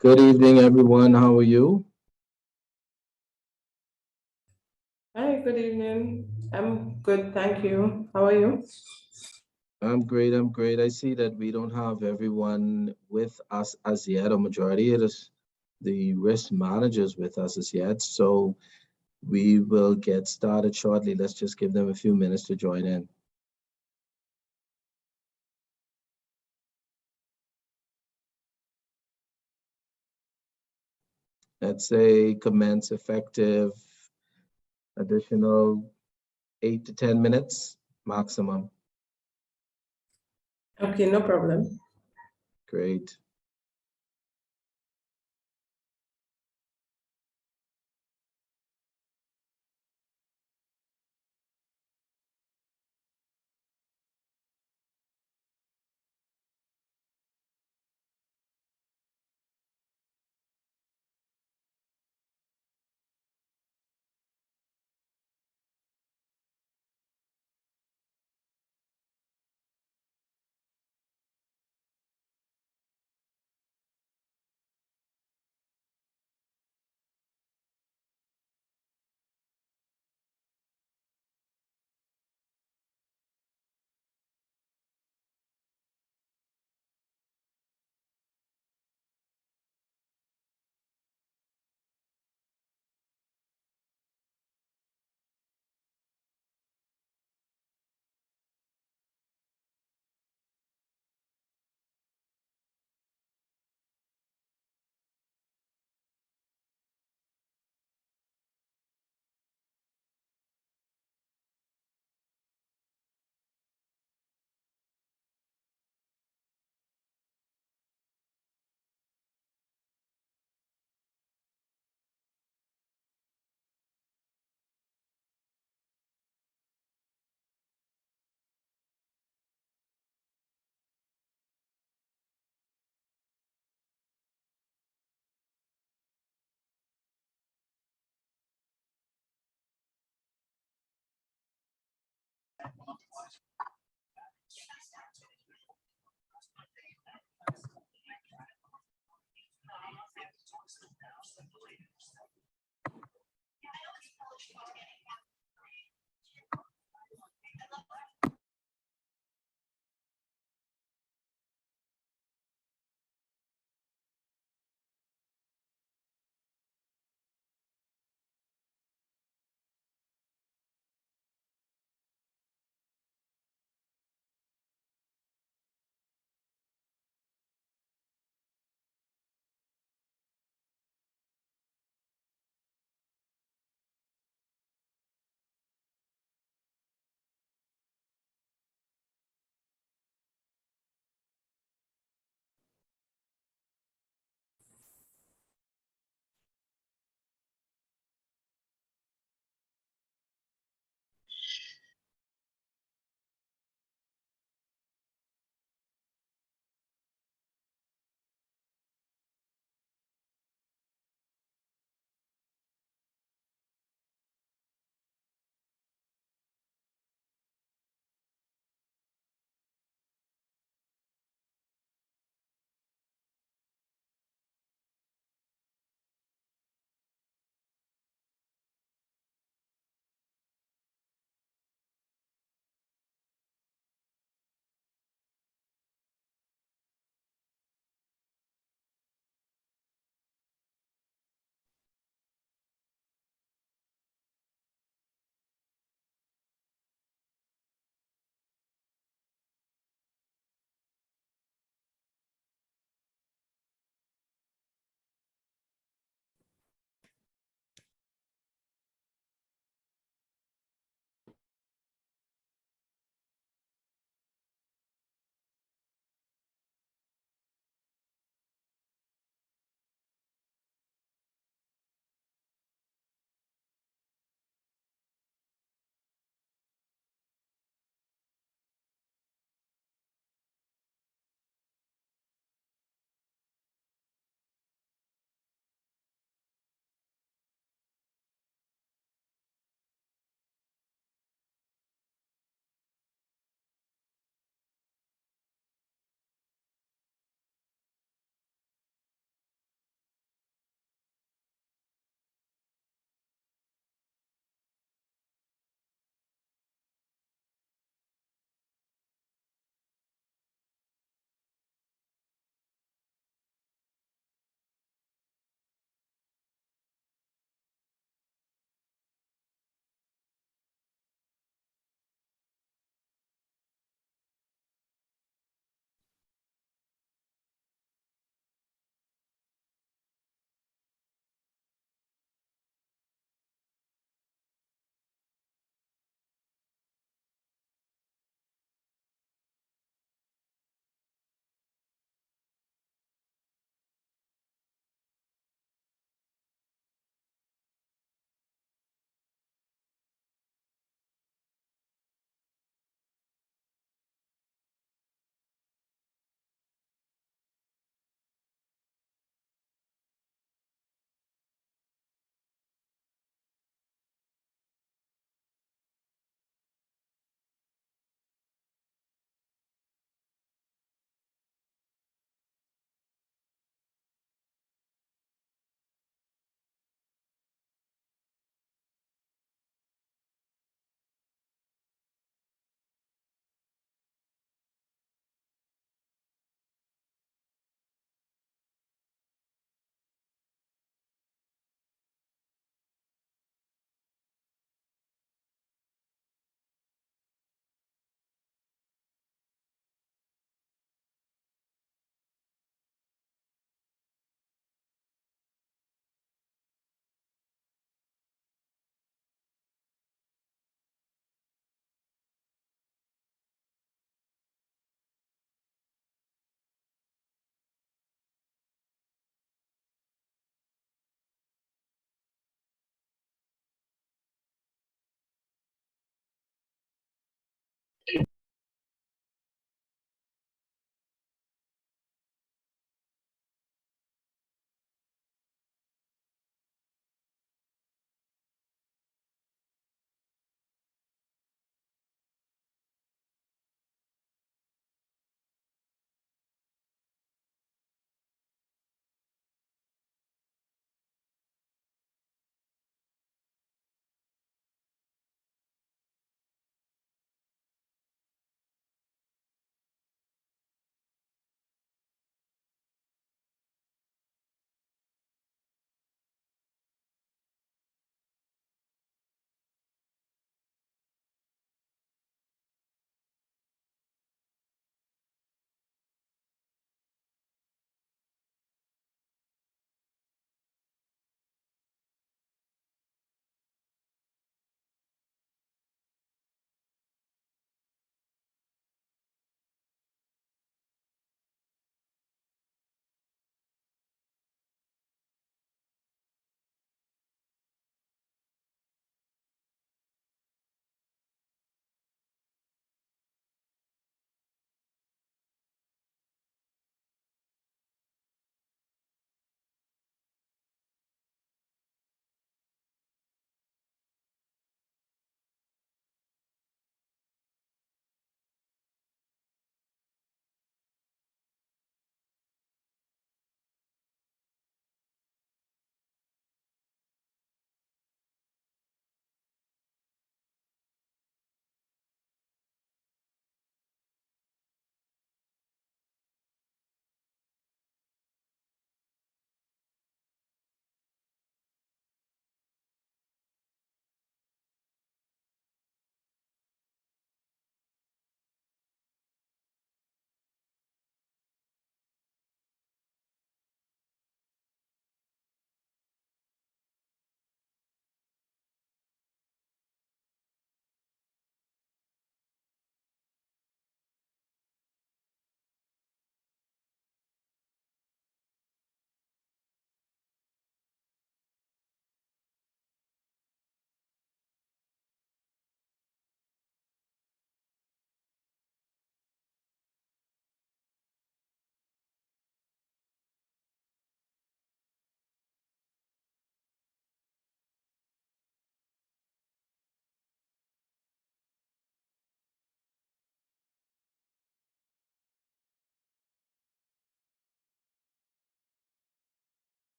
Good evening, everyone. How are you? Hi, good evening. I'm good, thank you. How are you? I'm great. I'm great. I see that we don't have everyone with us as yet, a majority of the risk managers with us as yet. So we will get started shortly. Let's just give them a few minutes to join in. Let's say commence effective additional 8 to 10 minutes maximum. Okay, no problem. Great.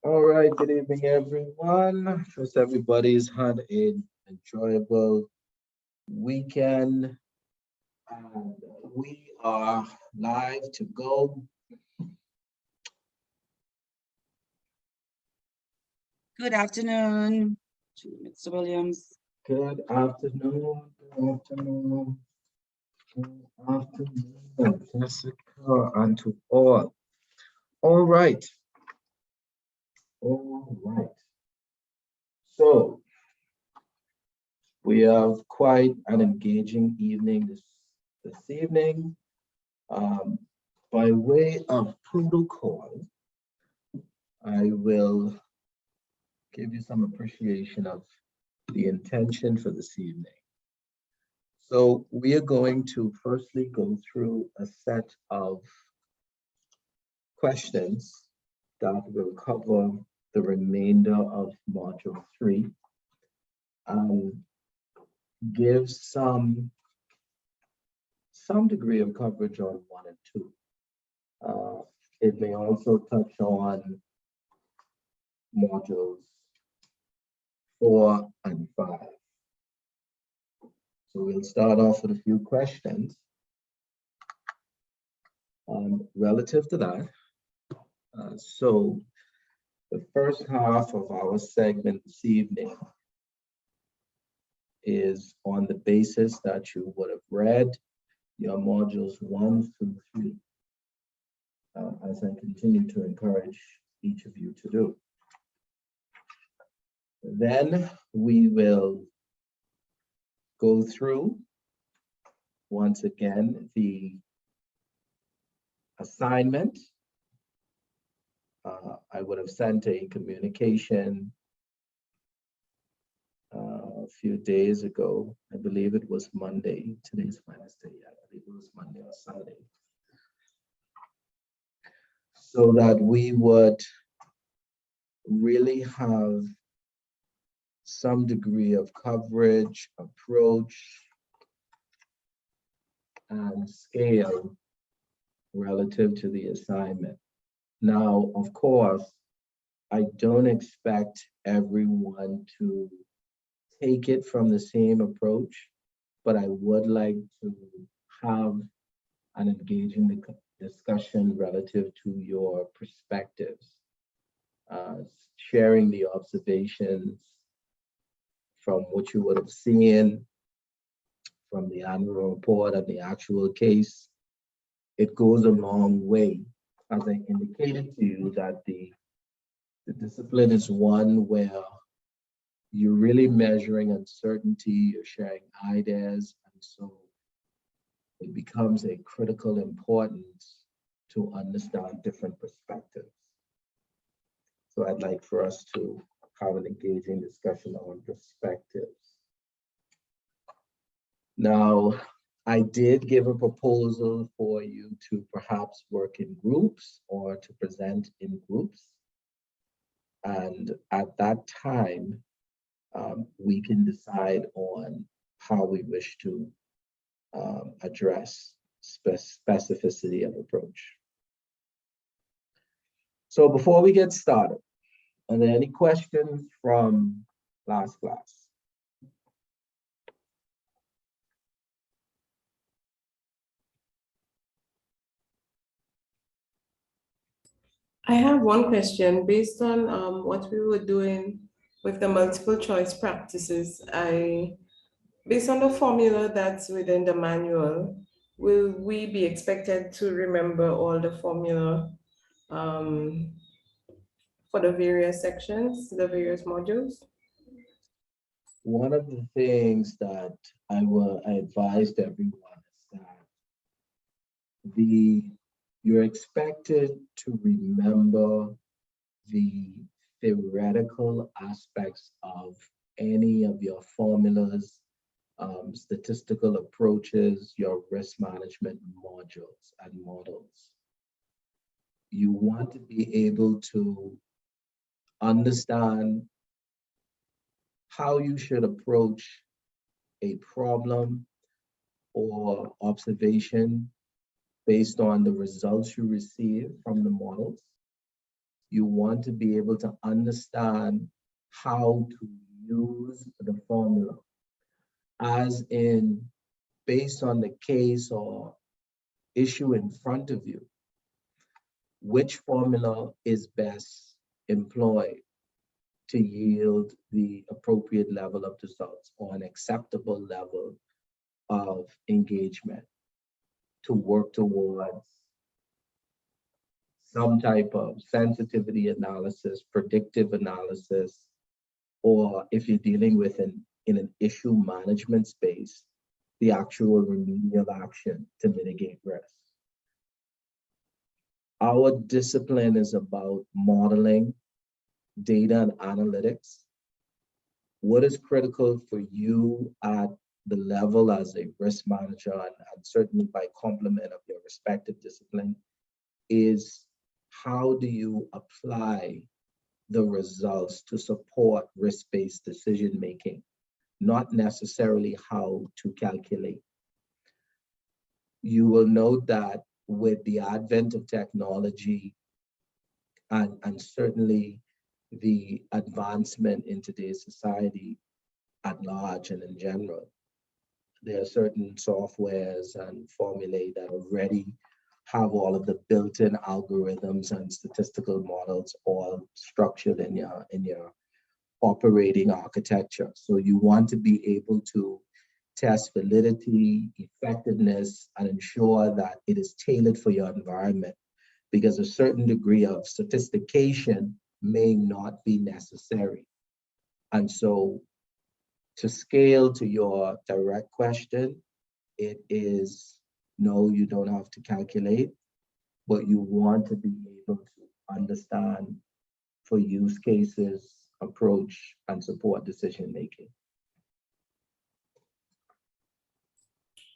All right, good evening, everyone. Trust everybody's had an enjoyable weekend. And we are live to go. Good afternoon to Mr. Williams. Good afternoon, good afternoon, good afternoon, Jessica, and to all. All right, all right. So we have quite an engaging evening this evening. By way of protocol, I will give you some appreciation of the intention for this evening. So we are going to firstly go through a set of questions that will cover the remainder of module 3 and give some degree of coverage on 1 and 2. It may also touch on modules 4 and 5. So we'll start off with a few questions relative to that. So the first half of our segment this evening is on the basis that you would have read your modules 1 through 3, as I continue to encourage each of you to do. Then we will go through, once again, the assignment. I would have sent a communication a few days ago. I believe it was Monday. Today's Wednesday. I believe it was Monday or Sunday. So that we would really have some degree of coverage, approach, and scale relative to the assignment. Now, of course, I don't expect everyone to take it from the same approach, but I would like to have an engaging discussion relative to your perspectives, sharing the observations from what you would have seen from the annual report and the actual case. It goes a long way. As I indicated to you, that the discipline is one where you're really measuring uncertainty, you're sharing ideas, and so it becomes a critical importance to understand different perspectives. So I'd like for us to have an engaging discussion on perspectives. Now, I did give a proposal for you to perhaps work in groups or to present in groups. And at that time, we can decide on how we wish to address specificity of approach. So before we get started, are there any questions from last class? I have one question based on what we were doing with the multiple choice practices. Based on the formula that's within the manual, will we be expected to remember all the formula um, for the various sections, the various modules? One of the things that I advised everyone is that you're expected to remember the theoretical aspects of any of your formulas, statistical approaches, your risk management modules and models. You want to be able to understand how you should approach a problem or observation based on the results you receive from the models, you want to be able to understand how to use the formula, as in based on the case or issue in front of you, which formula is best employed to yield the appropriate level of results or an acceptable level of engagement to work towards some type of sensitivity analysis, predictive analysis, or if you're dealing with in an issue management space, the actual remedial action to mitigate risk. Our discipline is about modeling, data and analytics. What is critical for you at the level as a risk manager, and certainly by complement of your respective discipline, is how do you apply the results to support risk-based decision making, not necessarily how to calculate. You will note that with the advent of technology and certainly the advancement in today's society at large and in general, there are certain softwares and formulae that already have all of the built-in algorithms and statistical models all structured in your operating architecture. So you want to be able to test validity, effectiveness, and ensure that it is tailored for your environment, because a certain degree of sophistication may not be necessary. And so to scale to your direct question, it is no, you don't have to calculate, but you want to be able to understand for use cases, approach, and support decision making.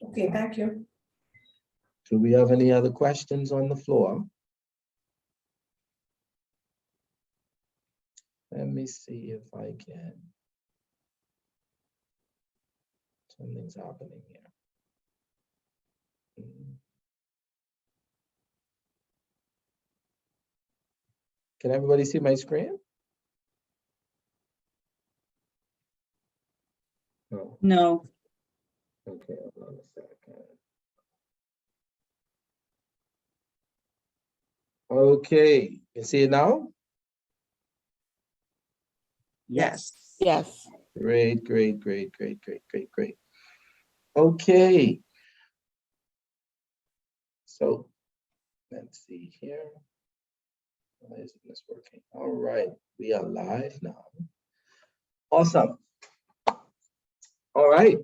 Okay, thank you. Do we have any other questions on the floor? Let me see if I can. Something's happening here. Can everybody see my screen? No. No. Okay, hold on a second. Okay, you see it now? Yes. Yes. Great. Okay. So let's see here. Why isn't this working? All right, we are live now. Awesome. All right.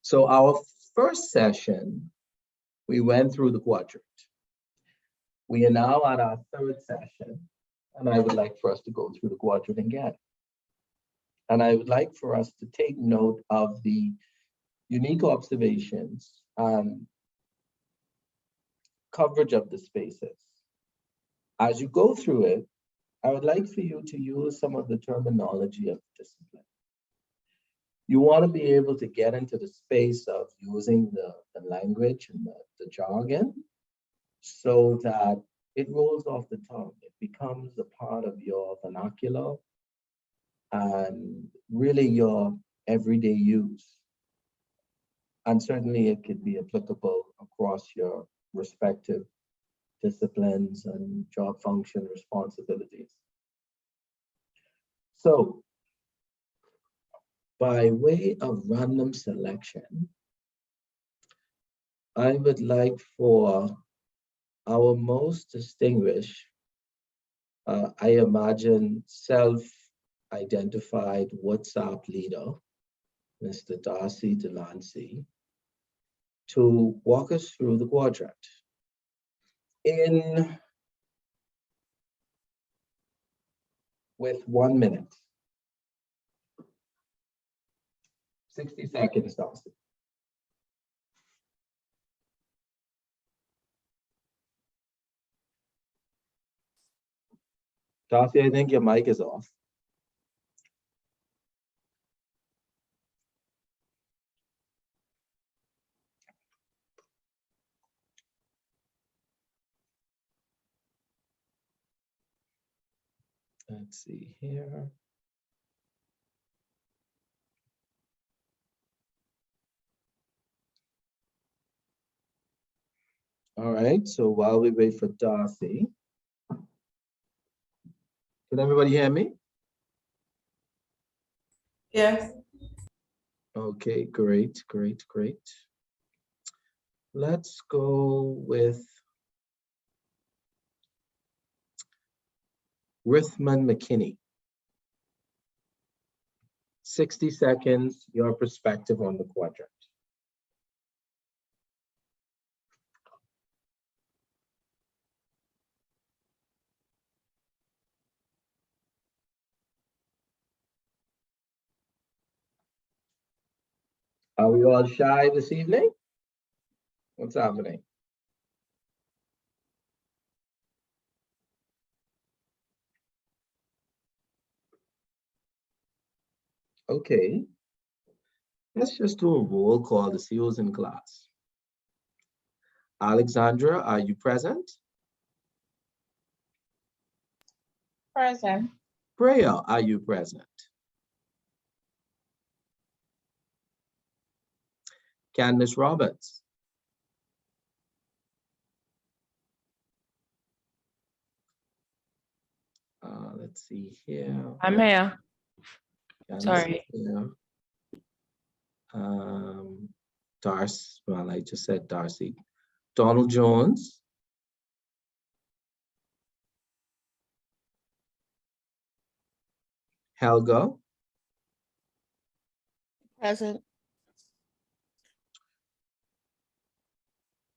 So our first session, we went through the quadrant. We are now at our third session, and I would like for us to go through the quadrant again. And I would like for us to take note of the unique observations and coverage of the spaces. As you go through it, I would like for you to use some of the terminology of discipline. You want to be able to get into the space of using the language and the jargon so that it rolls off the tongue. It becomes a part of your vernacular and really your everyday use. And certainly it could be applicable across your respective disciplines and job function responsibilities. So, by way of random selection, I would like for our most distinguished, I imagine self-identified WhatsApp leader, Mr. Darcy Delancey, to walk us through the quadrant. With 1 minute. 60 seconds, Darcy. Darcy, I think your mic is off. Let's see here. All right, so while we wait for Darcy, can everybody hear me? Yes. Okay, great, great, great. Let's go with Rithman McKinney. 60 seconds, your perspective on the quadrant. Are we all shy this evening? What's happening? Okay. Let's just do a roll call to see who's in class. Alexandra, are you present? Present. Freya, are you present? Candace Roberts? Let's see here. I'm here. Candace Sorry. is here. Darcy, well, I just said Darcy. Donald Jones? Helga? Present.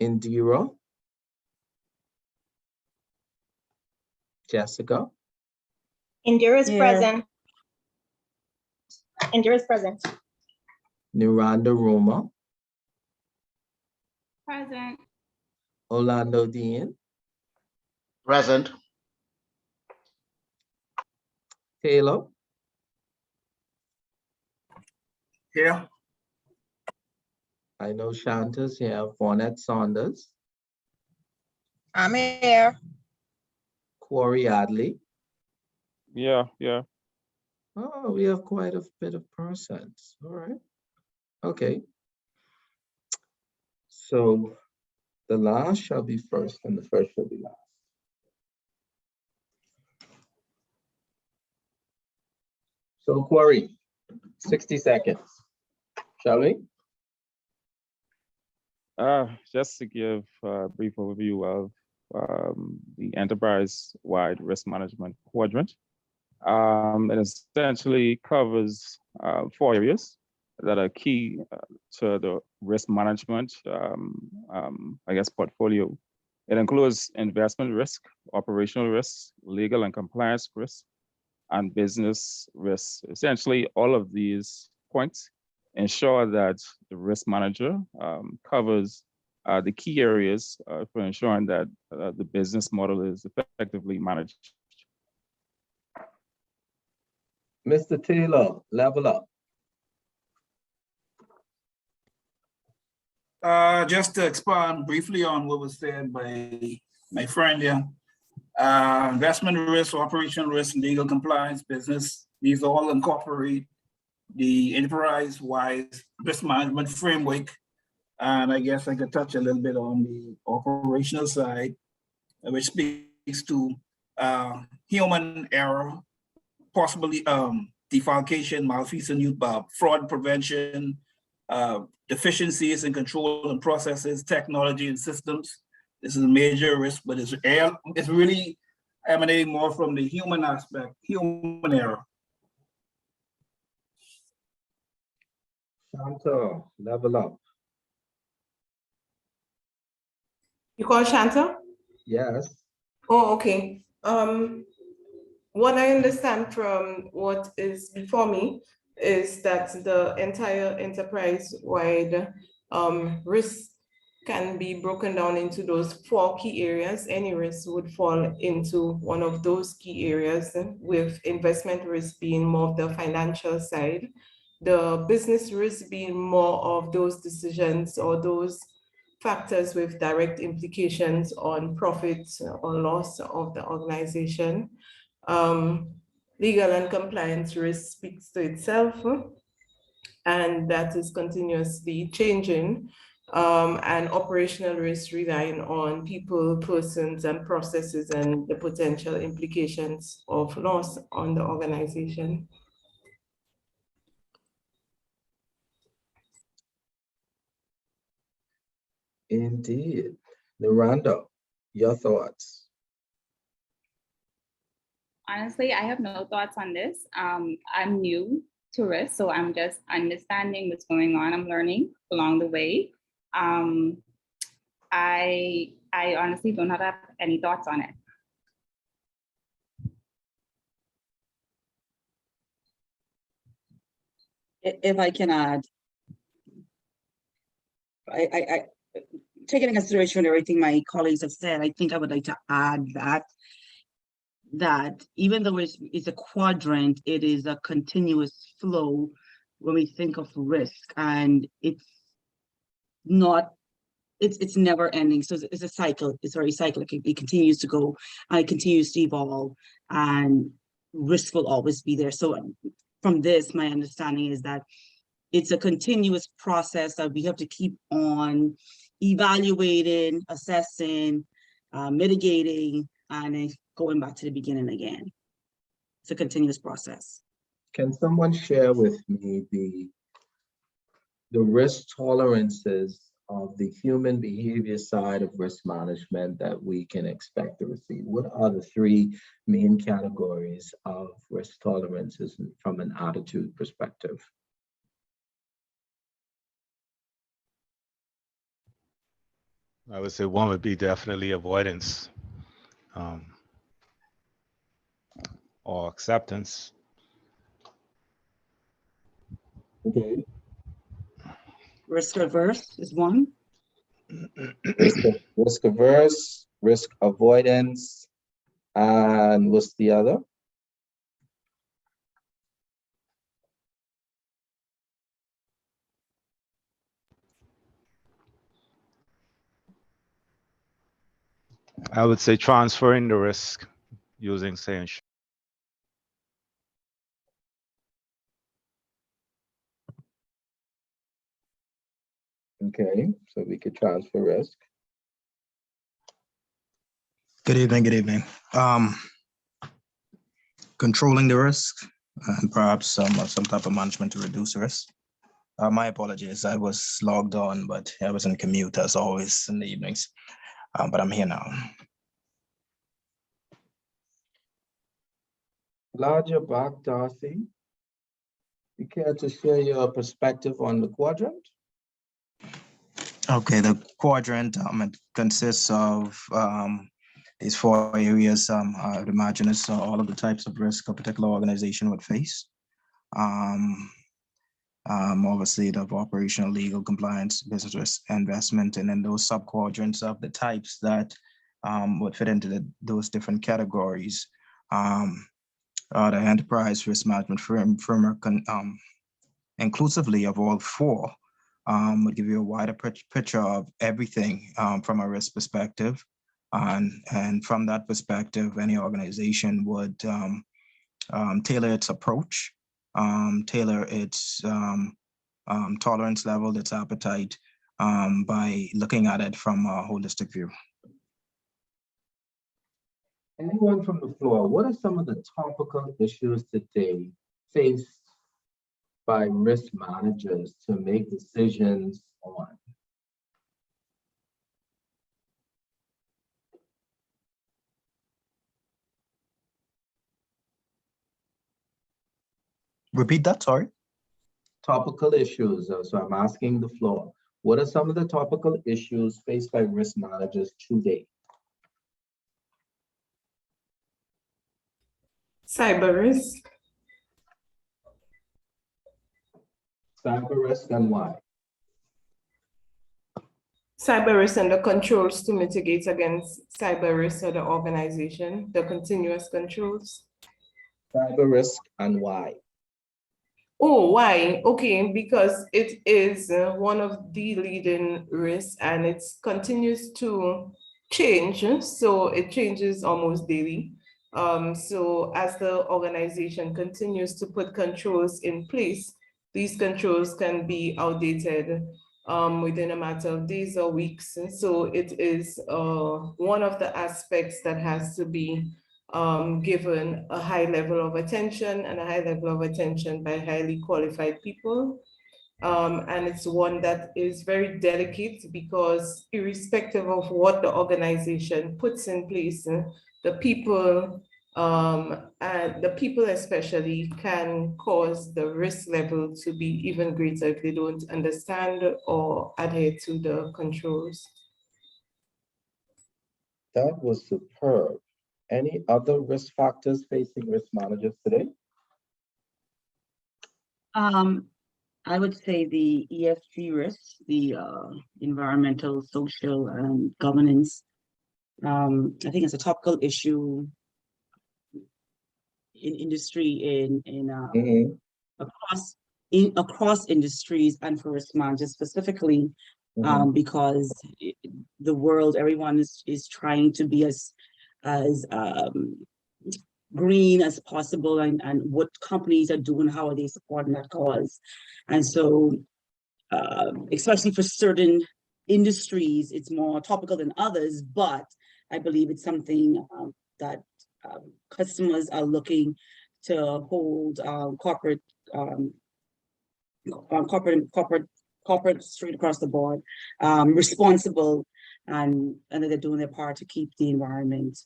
Indira? Jessica? Indira is Here. present. Indira is present. Niranda Roma? Present. Orlando Dean? Present. Taylor? Here. I know Shanta's here. Vonette Saunders? I'm here. Corey Adley? Yeah. Oh, we have quite a bit of persons. All right. Okay. So the last shall be first and the first shall be last. So Corey, 60 seconds. Shall we? Just to give a brief overview of the enterprise-wide risk management quadrant. It essentially covers 4 areas that are key to the risk management, I guess, portfolio. It includes investment risk, operational risks, legal and compliance risks, and business risks. Essentially, all of these points ensure that the risk manager covers the key areas for ensuring that the business model is effectively managed. Mr. Taylor, level up. Just to expand briefly on what was said by my friend here. Investment risk, operational risk, legal compliance, business, these all incorporate the enterprise-wide risk management framework. And I guess I could touch a little bit on the operational side, which speaks to human error, possibly defalcation, malfeasance, fraud prevention, deficiencies in control and processes, technology and systems. This is a major risk, but it's really emanating more from the human aspect, human error. Shanta, level up. You call Shanta? Yes. Oh, okay. What I understand from what is before me is that the entire enterprise-wide risk can be broken down into those 4 key areas. Any risk would fall into one of those key areas, with investment risk being more of the financial side, the business risk being more of those decisions or those factors with direct implications on profit or loss of the organization. legal and compliance risk speaks to itself, and that is continuously changing. And operational risk relying on people, persons, and processes, and the potential implications of loss on the organization. Indeed. Miranda, your thoughts? Honestly, I have no thoughts on this. I'm new to risk, so I'm just understanding what's going on. I'm learning along the way. I honestly don't have any thoughts on it. If I can add, I taking into consideration everything my colleagues have said, I think I would like to add that even though it's a quadrant, it is a continuous flow when we think of risk, and it's never ending. So it's a cycle. It's very cyclic. It continues to go and it continues to evolve, and risk will always be there. So from this, my understanding is that it's a continuous process that we have to keep on evaluating, assessing, mitigating, and then going back to the beginning again. It's a continuous process. Can someone share with me the risk tolerances of the human behavior side of risk management that we can expect to receive? What are the three main categories of risk tolerances from an attitude perspective? I would say one would be definitely avoidance or acceptance. Okay. Risk averse is one. Risk averse, risk avoidance, and what's the other? I would say transferring the risk using, say, insurance. Okay, so we could transfer risk. Good evening, good evening. Controlling the risk and perhaps some type of management to reduce risk. My apologies, I was logged on, but I was in commute as always in the evenings, but I'm here now. Glad you're back, Darcy. You care to share your perspective on the quadrant? Okay, the quadrant it consists of these four areas. I would imagine it's all of the types of risk a particular organization would face. Obviously, the operational, legal, compliance, business risk, investment, and then those sub-quadrants of the types that would fit into those different categories. The enterprise risk management framework inclusively of all four would give you a wider picture of everything from a risk perspective. And from that perspective, any organization would tailor its approach, tailor its tolerance level, its appetite by looking at it from a holistic view. Anyone from the floor, what are some of the topical issues today faced by risk managers to make decisions on? Repeat that, sorry. Topical issues. So I'm asking the floor, what are some of the topical issues faced by risk managers today? Cyber risk. Cyber risk and why? Cyber risk and the controls to mitigate against cyber risk of the organization, the continuous controls. Cyber risk and why? Oh, why? Okay, because it is one of the leading risks and it continues to change. So it changes almost daily. So as the organization continues to put controls in place, these controls can be outdated within a matter of days or weeks. And so it is one of the aspects that has to be given a high level of attention, and a high level of attention by highly qualified people. And it's one that is very delicate because irrespective of what the organization puts in place, the people and the people especially can cause the risk level to be even greater if they don't understand or adhere to the controls. That was superb. Any other risk factors facing risk managers today? I would say the ESG risks, the environmental, social, and governance. I think it's a topical issue in industry, across industries, and for risk managers specifically, because the world, everyone is trying to be as green as possible, and what companies are doing, how are they supporting that cause. And so especially for certain industries, it's more topical than others, but I believe it's something that customers are looking to hold corporate straight across the board responsible, and that they're doing their part to keep the environment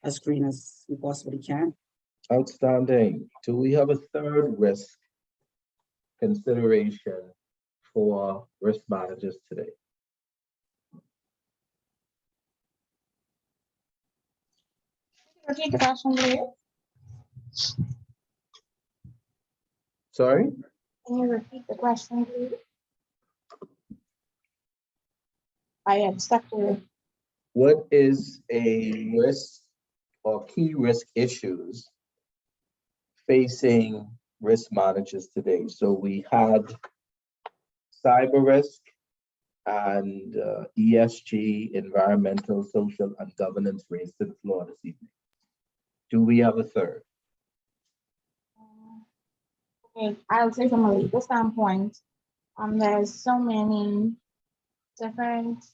as green as we possibly can. Outstanding. Do we have a third risk consideration for risk managers today? Repeat the question, please. Sorry? Can you repeat the question, please? I am stuck to it. What is a risk or key risk issues facing risk managers today? So we had cyber risk and ESG, environmental, social, and governance raised to the floor this evening. Do we have a third? Okay, I'll say from a legal standpoint, there's so many different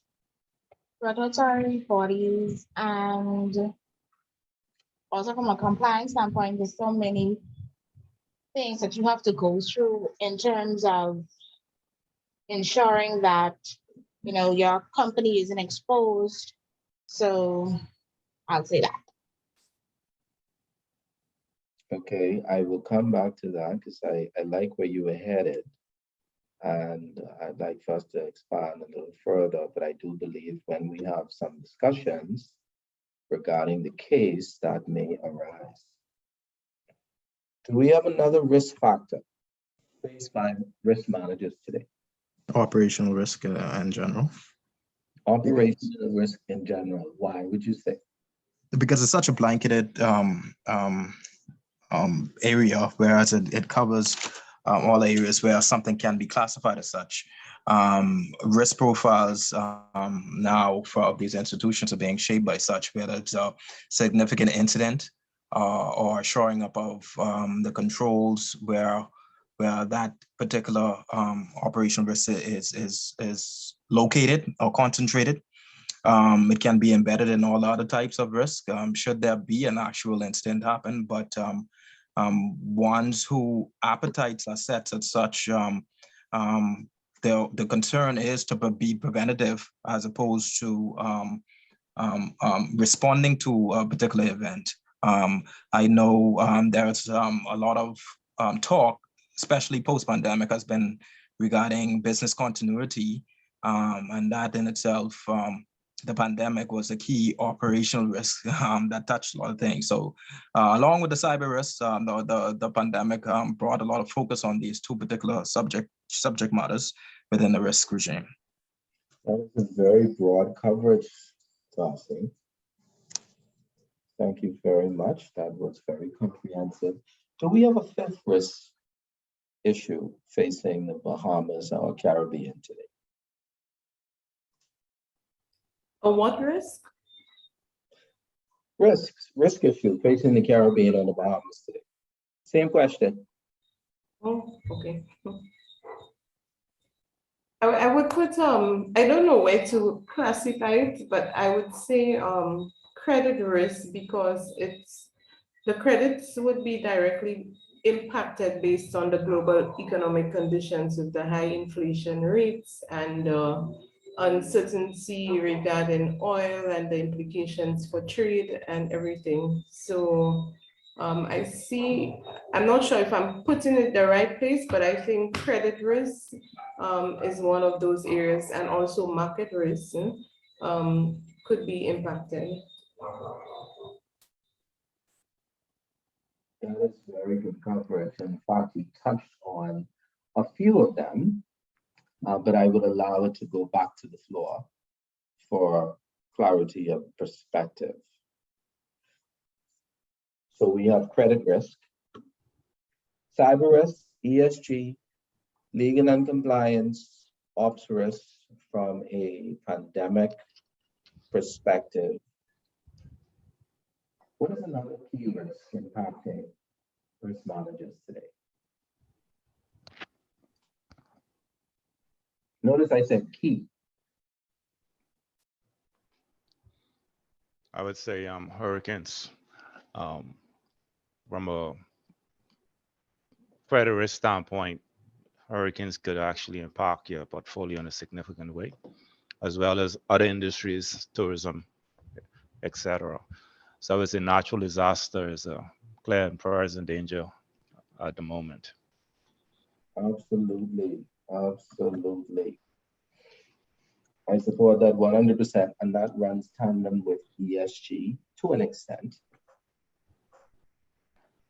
regulatory bodies, and also from a compliance standpoint, there's so many things that you have to go through in terms of ensuring that your company isn't exposed. So I'll say that. Okay, I will come back to that because I like where you were headed, and I'd like for us to expand a little further, but I do believe when we have some discussions regarding the case that may arise. Do we have another risk factor faced by risk managers today? Operational risk in general. Operational risk in general. Why would you say? Because it's such a blanketed area, whereas it covers all areas where something can be classified as such. Risk profiles now for these institutions are being shaped by such, whether it's a significant incident or shoring up of the controls where that particular operational risk is located or concentrated. It can be embedded in all other types of risk, should there be an actual incident happen, but ones who appetites are set as such, the concern is to be preventative as opposed to responding to a particular event. I know there's a lot of talk, especially post-pandemic, has been regarding business continuity, and that in itself, the pandemic was a key operational risk that touched a lot of things. So along with the cyber risks, the pandemic brought a lot of focus on these two particular subject matters within the risk regime. That is a very broad coverage, Darcy. Thank you very much. That was very comprehensive. Do we have a fifth risk issue facing the Bahamas or Caribbean today? A what risk? Risk issue facing the Caribbean and the Bahamas today. Same question. Oh, okay. I would put, I don't know where to classify it, but I would say, credit risk because the credits would be directly impacted based on the global economic conditions with the high inflation rates and uncertainty regarding oil and the implications for trade and everything. So I see, I'm not sure if I'm putting it the right place, but I think credit risk is one of those areas, and also market risk could be impacted. That is very good coverage. In fact, you touched on a few of them, but I would allow it to go back to the floor for clarity of perspective. So we have credit risk, cyber risk, ESG, legal and compliance, ops risk from a pandemic perspective. What is another key risk impacting risk managers today? Notice I said key. I would say hurricanes. From a credit risk standpoint, hurricanes could actually impact your portfolio in a significant way, as well as other industries, tourism, etc. So it's a natural disaster is a clear and present danger at the moment. Absolutely, absolutely. I support that 100%, and that runs tandem with ESG to an extent.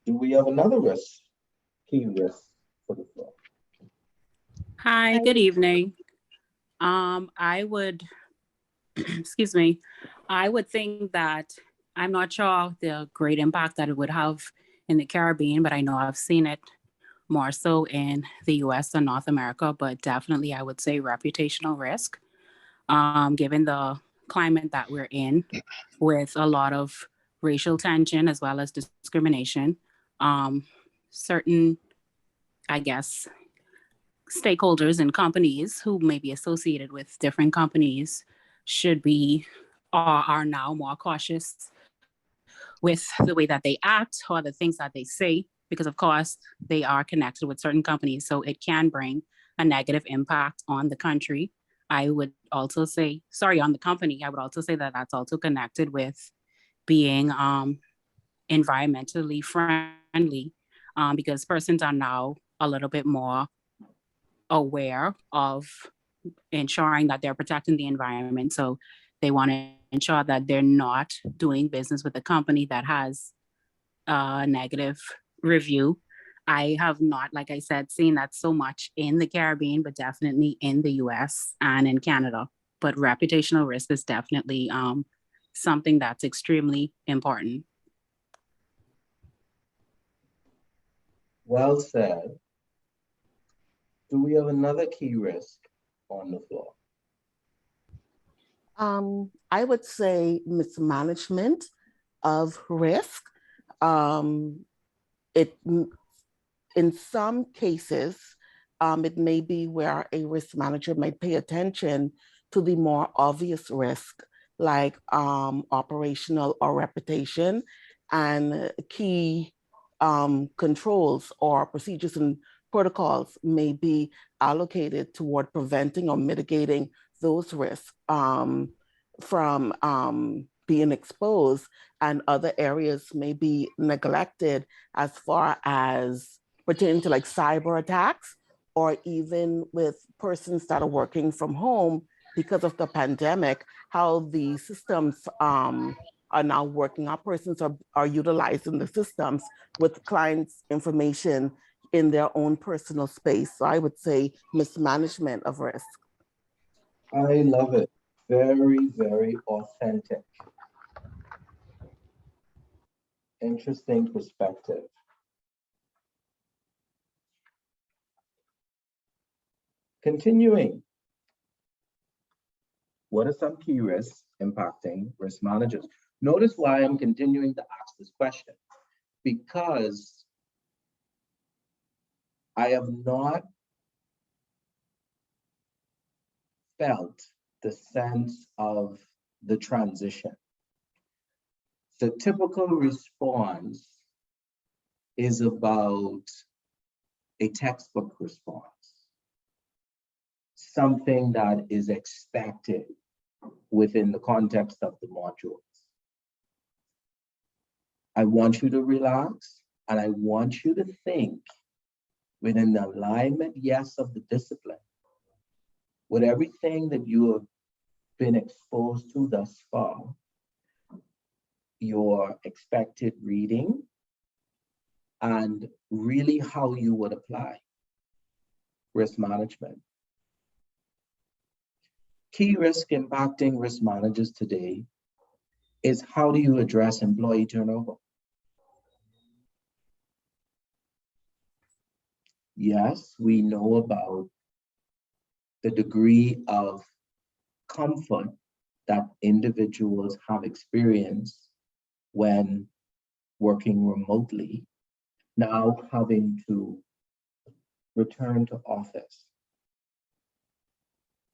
Do we have another risk, key risk for the floor? Hi, good evening. I would, excuse me, I would think that I'm not sure the great impact that it would have in the Caribbean, but I know I've seen it more so in the US and North America, but definitely I would say reputational risk, given the climate that we're in with a lot of racial tension as well as discrimination. Certain, I guess, stakeholders and companies who may be associated with different companies should be or are now more cautious with the way that they act or the things that they say, because of course they are connected with certain companies. So it can bring a negative impact on the country. I would also say, sorry, on the company, I would also say that that's also connected with being environmentally friendly, because persons are now a little bit more aware of ensuring that they're protecting the environment. So they want to ensure that they're not doing business with a company that has a negative review. I have not, like I said, seen that so much in the Caribbean, but definitely in the US and in Canada. But reputational risk is definitely something that's extremely important. Well said. Do we have another key risk on the floor? I would say mismanagement of risk. In some cases, it may be where a risk manager might pay attention to the more obvious risk, like operational or reputation, and key controls or procedures and protocols may be allocated toward preventing or mitigating those risks from being exposed, and other areas may be neglected as far as pertaining to like cyber attacks, or even with persons that are working from home because of the pandemic, how the systems are now working. Our persons are utilizing the systems with clients' information in their own personal space. So I would say mismanagement of risk. I love it. Very, very authentic. Interesting perspective. Continuing. What are some key risks impacting risk managers? Notice why I'm continuing to ask this question, because I have not felt the sense of the transition. The typical response is about a textbook response, something that is expected within the context of the modules. I want you to relax, and I want you to think within the alignment, yes, of the discipline, with everything that you have been exposed to thus far, your expected reading, and really how you would apply risk management. Key risk impacting risk managers today is how do you address employee turnover? Yes, we know about the degree of comfort that individuals have experienced when working remotely, now having to return to office.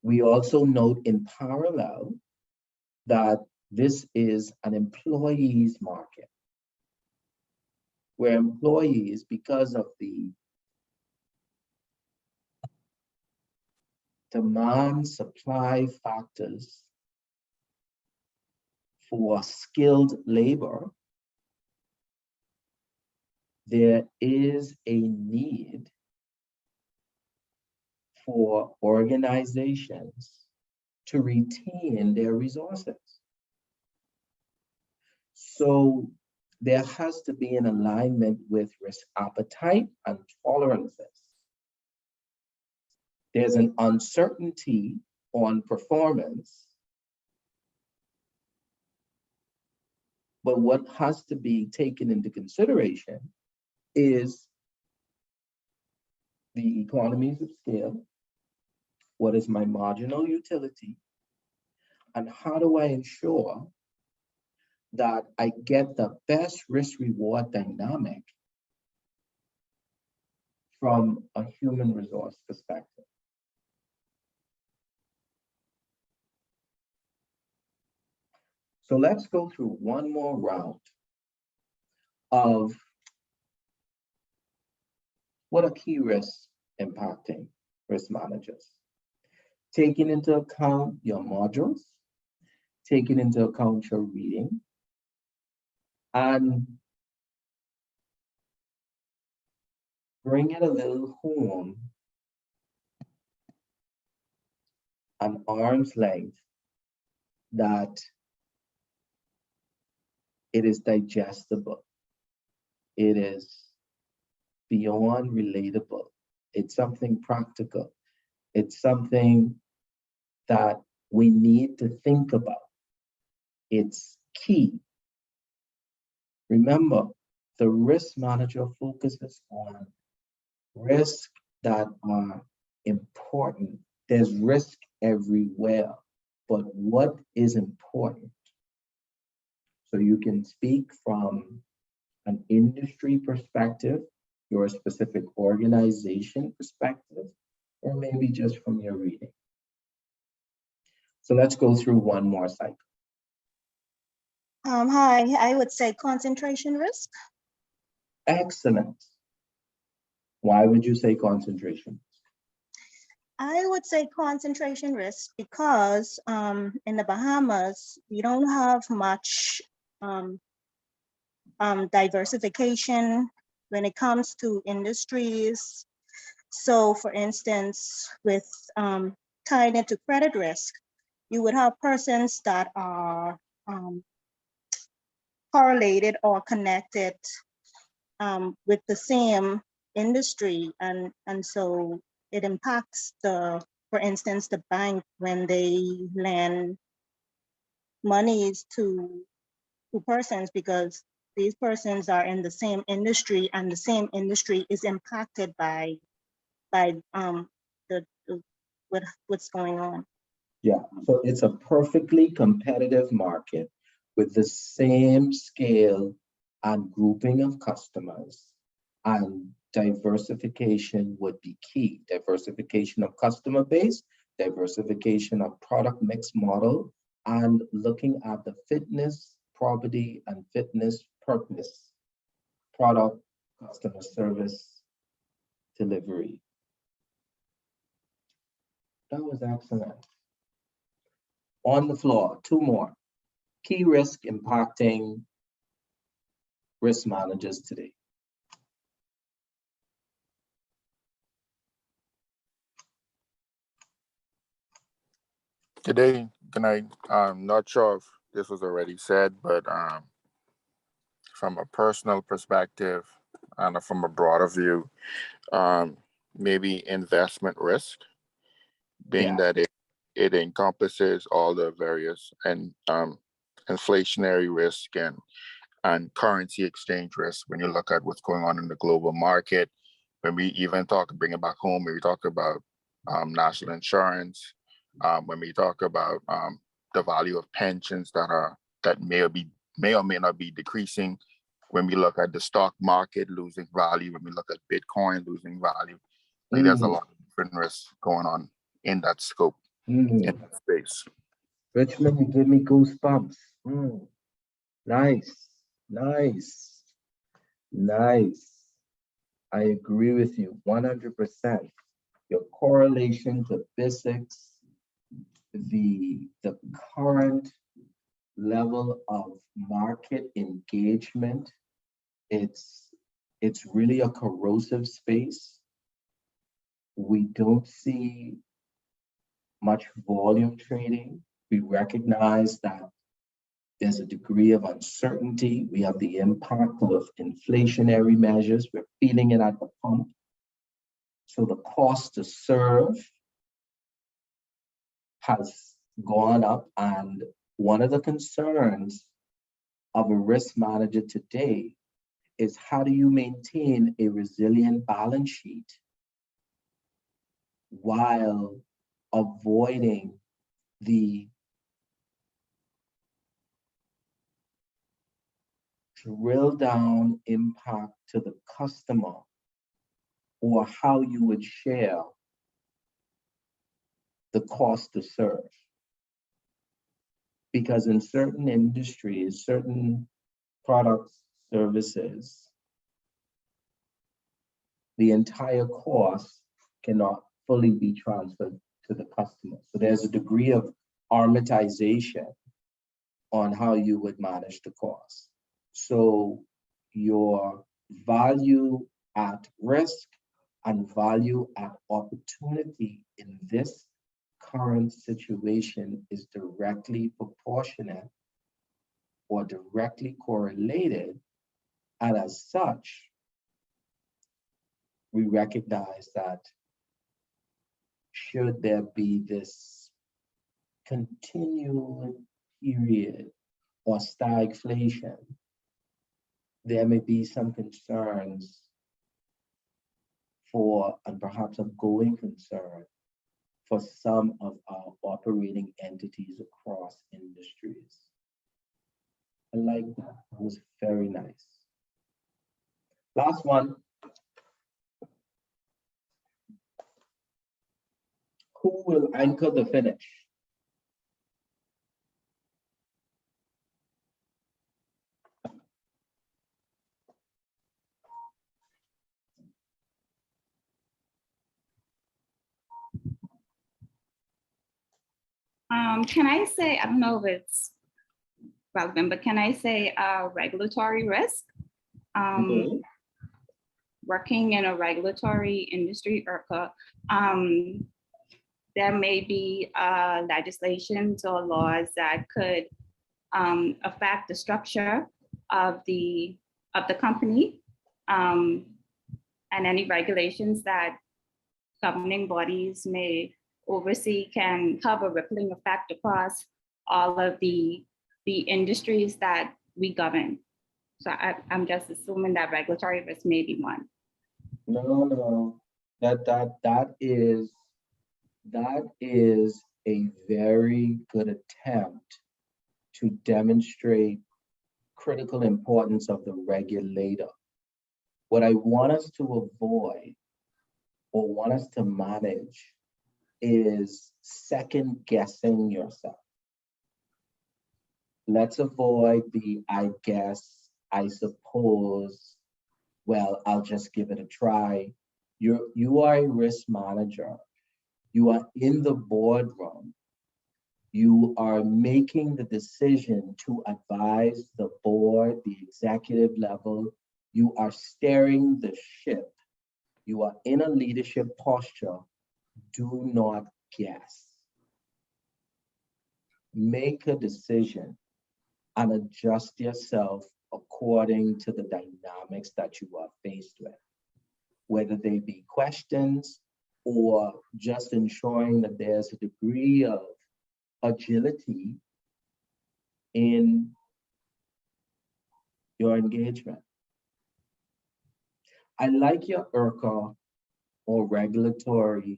We also note in parallel that this is an employees market, where employees, because of the demand supply factors for skilled labor, there is a need for organizations to retain their resources. So there has to be an alignment with risk appetite and tolerances. There's an uncertainty on performance, but what has to be taken into consideration is the economies of scale, what is my marginal utility, and how do I ensure that I get the best risk reward dynamic from a human resource perspective. So let's go through one more round of what are key risks impacting risk managers. Taking into account your modules, taking into account your reading, and bring it a little home, an arm's length, that it is digestible, it is beyond relatable, it's something practical, it's something that we need to think about. It's key. Remember, the risk manager focuses on risks that are important. There's risk everywhere, but what is important? So you can speak from an industry perspective, your specific organization perspective, or maybe just from your reading. So let's go through one more cycle. Hi, I would say concentration risk. Excellent. Why would you say concentration? I would say concentration risk because in the Bahamas, we don't have much diversification when it comes to industries. So for instance, with tied into credit risk, you would have persons that are correlated or connected with the same industry, and so it impacts for instance, the bank when they lend monies to persons, because these persons are in the same industry, and the same industry is impacted by what's going on. Yeah, so it's a perfectly competitive market with the same scale and grouping of customers, and diversification would be key. Diversification of customer base, diversification of product mix model, and looking at the fitness, property, and fitness purpose, product, customer service, delivery. That was excellent. On the floor, two more. Key risk impacting risk managers today. Today, good night. I'm not sure if this was already said, but from a personal perspective and from a broader view, maybe investment risk, being that it encompasses all the various and inflationary risk and currency exchange risk. When you look at what's going on in the global market, when we even bring it back home, when we talk about national insurance, when we talk about the value of pensions that may or may not be decreasing, when we look at the stock market losing value, when we look at Bitcoin losing value, like there's a lot of different risks going on in that scope, in that space. Richmond, you give me goosebumps. Nice, nice, nice. I agree with you 100%. Your correlation to physics, the current level of market engagement, it's really a corrosive space. We don't see much volume trading. We recognize that there's a degree of uncertainty. We have the impact of inflationary measures. We're feeling it at the pump. So the cost to serve has gone up. And one of the concerns of a risk manager today is how do you maintain a resilient balance sheet while avoiding the drill down impact to the customer, or how you would share the cost to serve. Because in certain industries, certain products, services, the entire cost cannot fully be transferred to the customer. So there's a degree of amortization on how you would manage the cost. So your value at risk and value at opportunity in this current situation is directly proportionate or directly correlated. And as such, we recognize that should there be this continual period or stagflation, there may be some concerns for, and perhaps a going concern for some of our operating entities across industries. I like that. That was very nice. Last one. Who will anchor the finish? Can I say, I don't know if it's relevant, but can I say regulatory risk? Working in a regulatory industry, IRCA, there may be legislations or laws that could affect the structure of the company, and any regulations that governing bodies may oversee can have a rippling effect across all of the industries that we govern. So I'm just assuming that regulatory risk may be one. No, that is a very good attempt to demonstrate critical importance of the regulator. What I want us to avoid or want us to manage is second guessing yourself. Let's avoid the I guess, I suppose, well, I'll just give it a try. You are a risk manager. You are in the boardroom. You are making the decision to advise the board, the executive level. You are steering the ship. You are in a leadership posture. Do not guess. Make a decision and adjust yourself according to the dynamics that you are faced with, whether they be questions or just ensuring that there's a degree of agility in your engagement. I like your IRCA or regulatory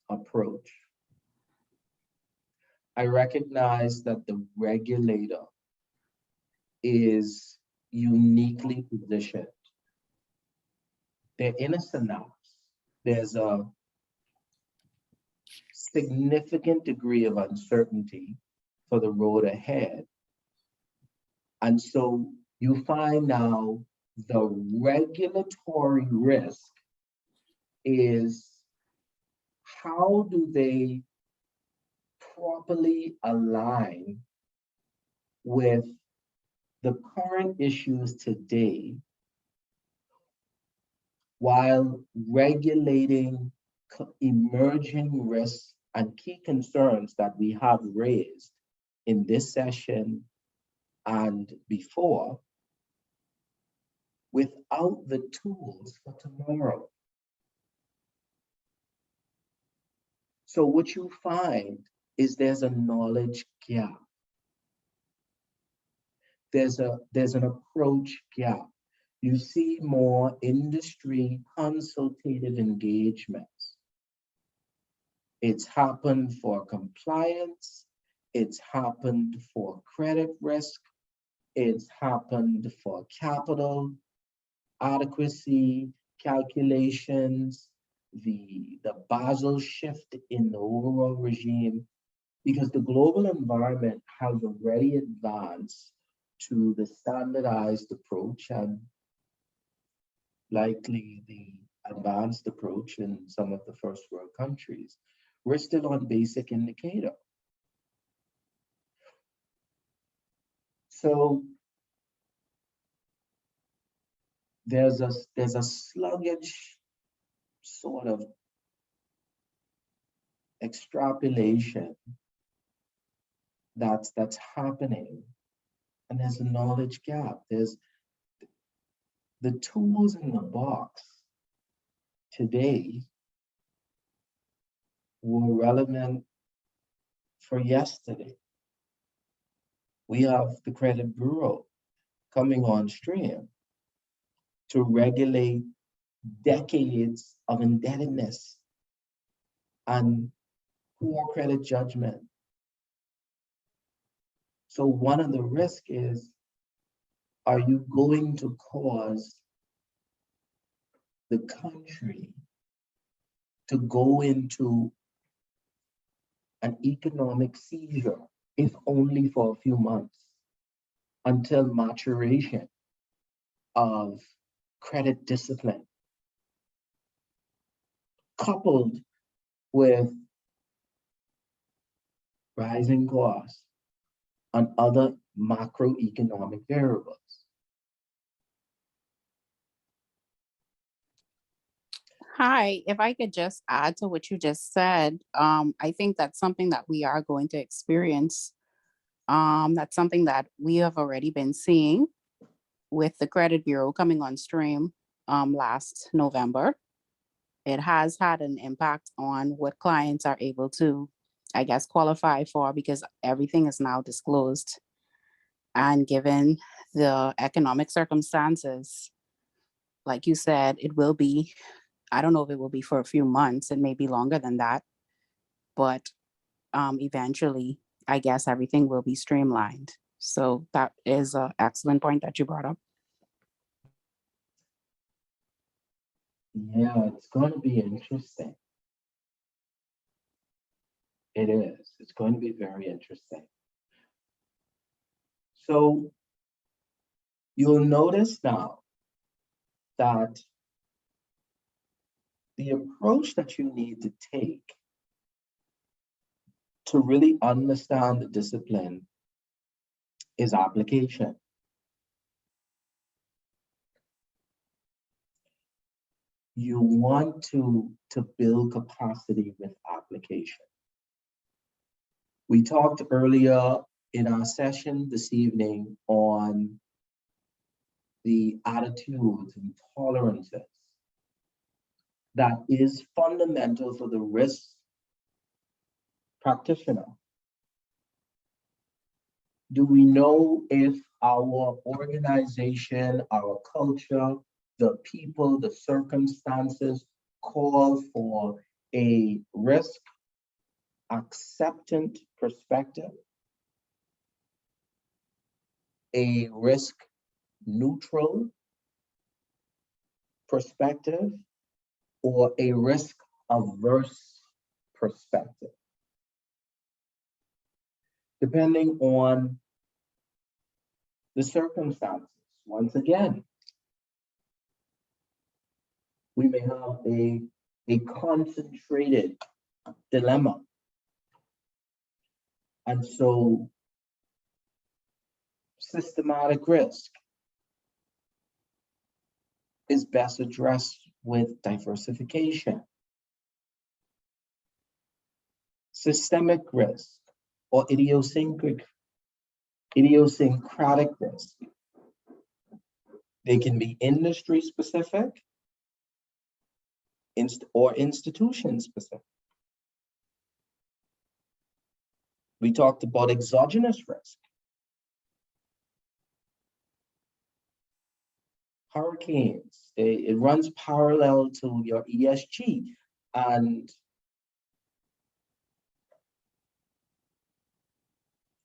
approach. I recognize that the regulator is uniquely positioned. They're in a synapse. There's a significant degree of uncertainty for the road ahead. And so you find now the regulatory risk is how do they properly align with the current issues today while regulating emerging risks and key concerns that we have raised in this session and before, without the tools for tomorrow. So what you find is there's a knowledge gap. There's an approach gap. You see more industry consultative engagements. It's happened for compliance. It's happened for credit risk. It's happened for capital adequacy calculations, the Basel shift in the overall regime, because the global environment has already advanced to the standardized approach and likely the advanced approach in some of the first world countries. We're still on basic indicator. So there's a sluggish sort of extrapolation that's happening, and there's a knowledge gap. There's the tools in the box today were relevant for yesterday. We have the credit bureau coming on stream to regulate decades of indebtedness and poor credit judgment. So one of the risks is, are you going to cause the country to go into an economic seizure, if only for a few months, until maturation of credit discipline, coupled with rising costs and other macroeconomic variables? Hi, if I could just add to what you just said, I think that's something that we are going to experience. That's something that we have already been seeing with the credit bureau coming on stream last November. It has had an impact on what clients are able to, I guess, qualify for, because everything is now disclosed. And given the economic circumstances, like you said, it will be, I don't know if it will be for a few months, it may be longer than that, but eventually, I guess everything will be streamlined. So that is an excellent point that you brought up. Yeah, it's going to be interesting. It is. It's going to be very interesting. So you'll notice now that the approach that you need to take to really understand the discipline is application. You want to build capacity with application. We talked earlier in our session this evening on the attitudes and tolerances that is fundamental for the risk practitioner. Do we know if our organization, our culture, the people, the circumstances call for a risk acceptant perspective, a risk neutral perspective, or a risk averse perspective? Depending on the circumstances. Once again, we may have a concentrated dilemma. And so systematic risk is best addressed with diversification. Systemic risk or idiosyncratic risk. They can be industry specific or institution specific. We talked about exogenous risk. Hurricanes, it runs parallel to your ESG, and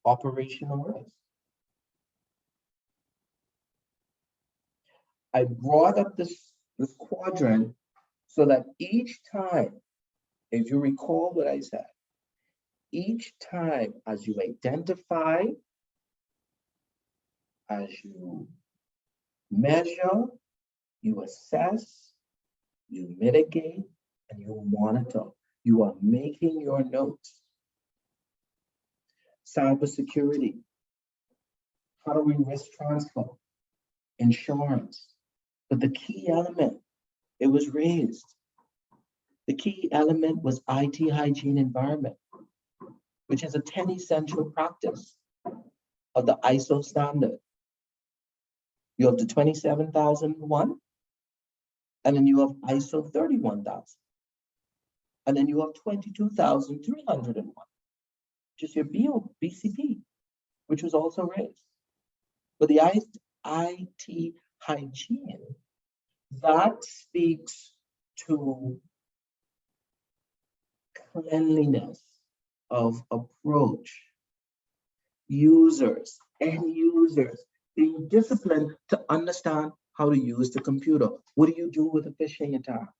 operational risk. I brought up this quadrant so that each time, if you recall what I said, each time as you identify, as you measure, you assess, you mitigate, and you monitor, you are making your notes. Cybersecurity, how do we risk transfer? Insurance, but the key element, it was raised. The key element was IT hygiene environment, which is a 10 essential practice of the ISO standard. You have the 27001, and then you have ISO 31000, and then you have 22301, which is your BCP, which was also raised. But the IT hygiene, that speaks to cleanliness of approach. Users, end users, being disciplined to understand how to use the computer. What do you do with a phishing attack?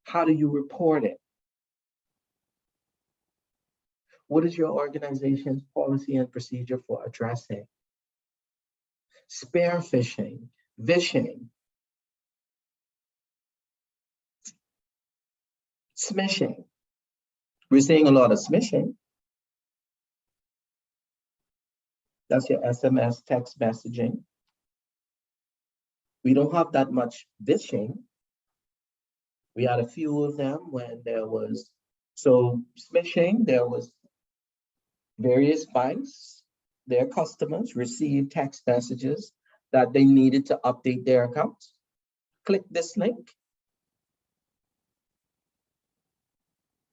How do you report it? What is your organization's policy and procedure for addressing spear phishing, vishing, smishing? We're seeing a lot of smishing. That's your SMS text messaging. We don't have that much vishing. We had a few of them when there was, so smishing, there was various banks, their customers received text messages that they needed to update their accounts. Click this link.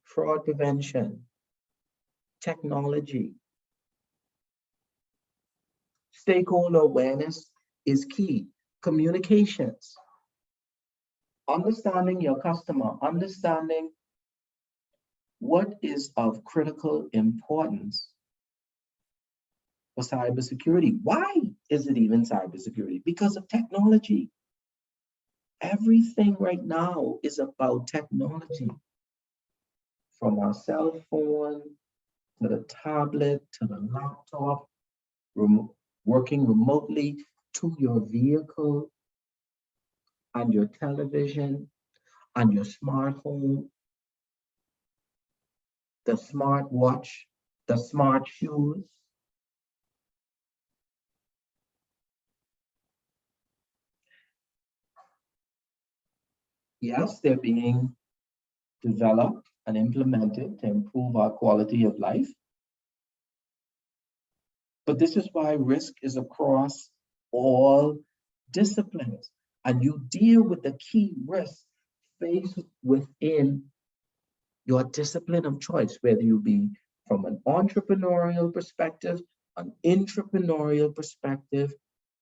Fraud prevention, technology. Stakeholder awareness is key. Communications. Understanding your customer, understanding What is of critical importance for cybersecurity? Why is it even cybersecurity? Because of technology. Everything right now is about technology. From our cell phone, to the tablet, to the laptop, working remotely, to your vehicle, and your television, and your smart home, the smart watch, the smart shoes. Yes, they're being developed and implemented to improve our quality of life. But this is why risk is across all disciplines. And you deal with the key risks faced within your discipline of choice, whether you be from an entrepreneurial perspective, an entrepreneurial perspective,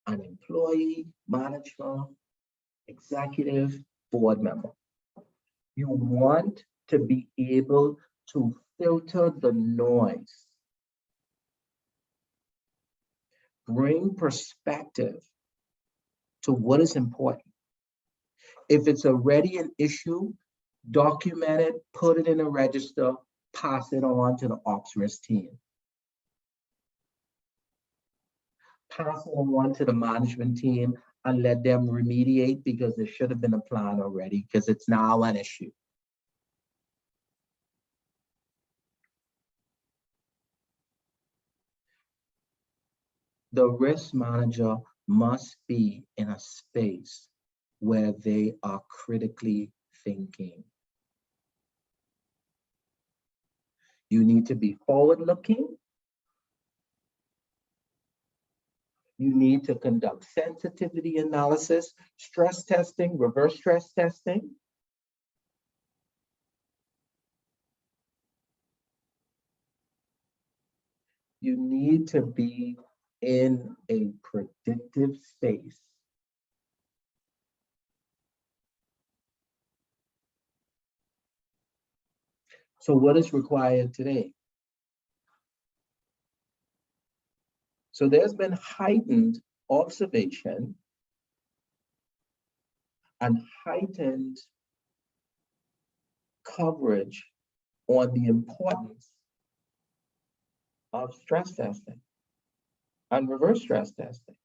an employee, manager, executive, board member. You want to be able to filter the noise, bring perspective to what is important. If it's already an issue, document it, put it in a register, pass it on to the ops risk team. Pass it on to the management team and let them remediate, because there should have been a plan already, because it's now an issue. The risk manager must be in a space where they are critically thinking. You need to be forward-looking. You need to conduct sensitivity analysis, stress testing, reverse stress testing. You need to be in a predictive space. So what is required today? So there's been heightened observation and heightened coverage on the importance of stress testing and reverse stress testing.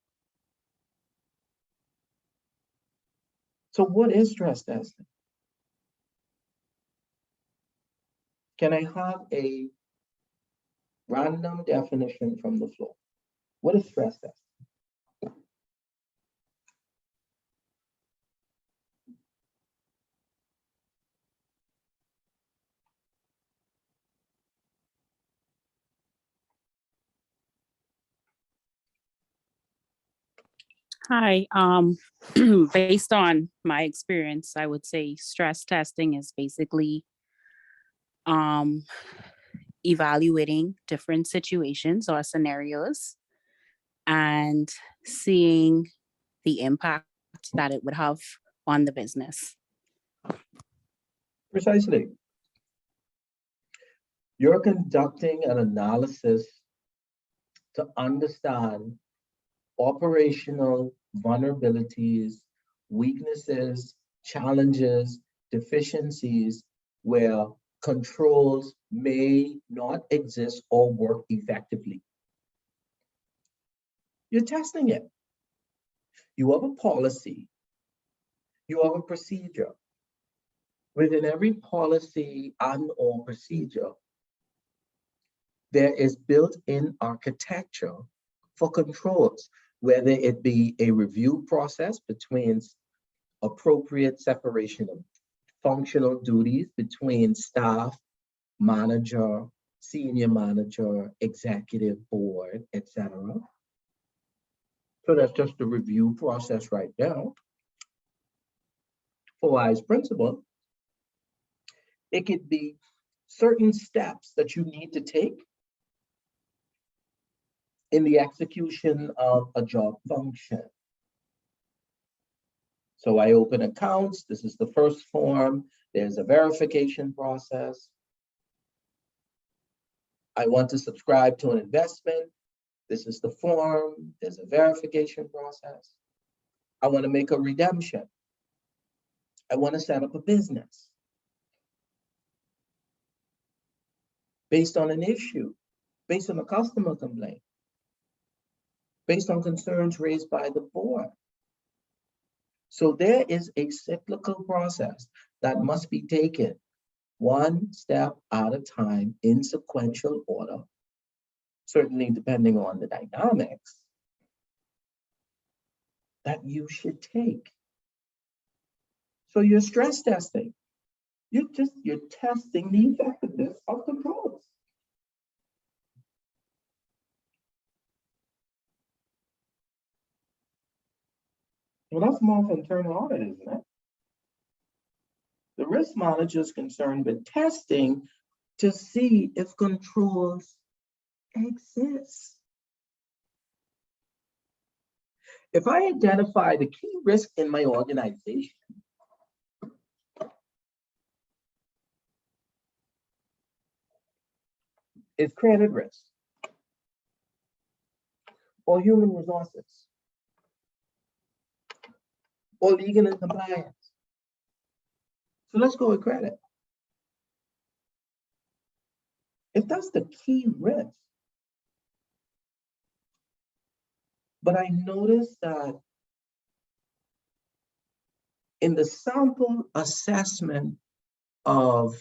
So what is stress testing? Can I have a random definition from the floor? What is stress testing? Hi, based on my experience, I would say stress testing is basically evaluating different situations or scenarios and seeing the impact that it would have on the business. Precisely. You're conducting an analysis to understand operational vulnerabilities, weaknesses, challenges, deficiencies where controls may not exist or work effectively. You're testing it. You have a policy. You have a procedure. Within every policy and or procedure, there is built-in architecture for controls, whether it be a review process between appropriate separation of functional duties between staff, manager, senior manager, executive board, etc. So that's just the review process right now. For wise principle, it could be certain steps that you need to take in the execution of a job function. So I open accounts, this is the first form, there's a verification process. I want to subscribe to an investment. This is the form. There's a verification process. I want to make a redemption. I want to set up a business based on an issue, based on a customer complaint, based on concerns raised by the board. So there is a cyclical process that must be taken one step at a time in sequential order, certainly depending on the dynamics that you should take. So you're stress testing. You're testing the effectiveness of controls. Well, that's more of an internal audit, isn't it? The risk manager is concerned with testing to see if controls exist. If I identify the key risk in my organization, it's credit risk or human resources or legal and compliance. So let's go with credit. If that's the key risk, but I noticed that in the sample assessment of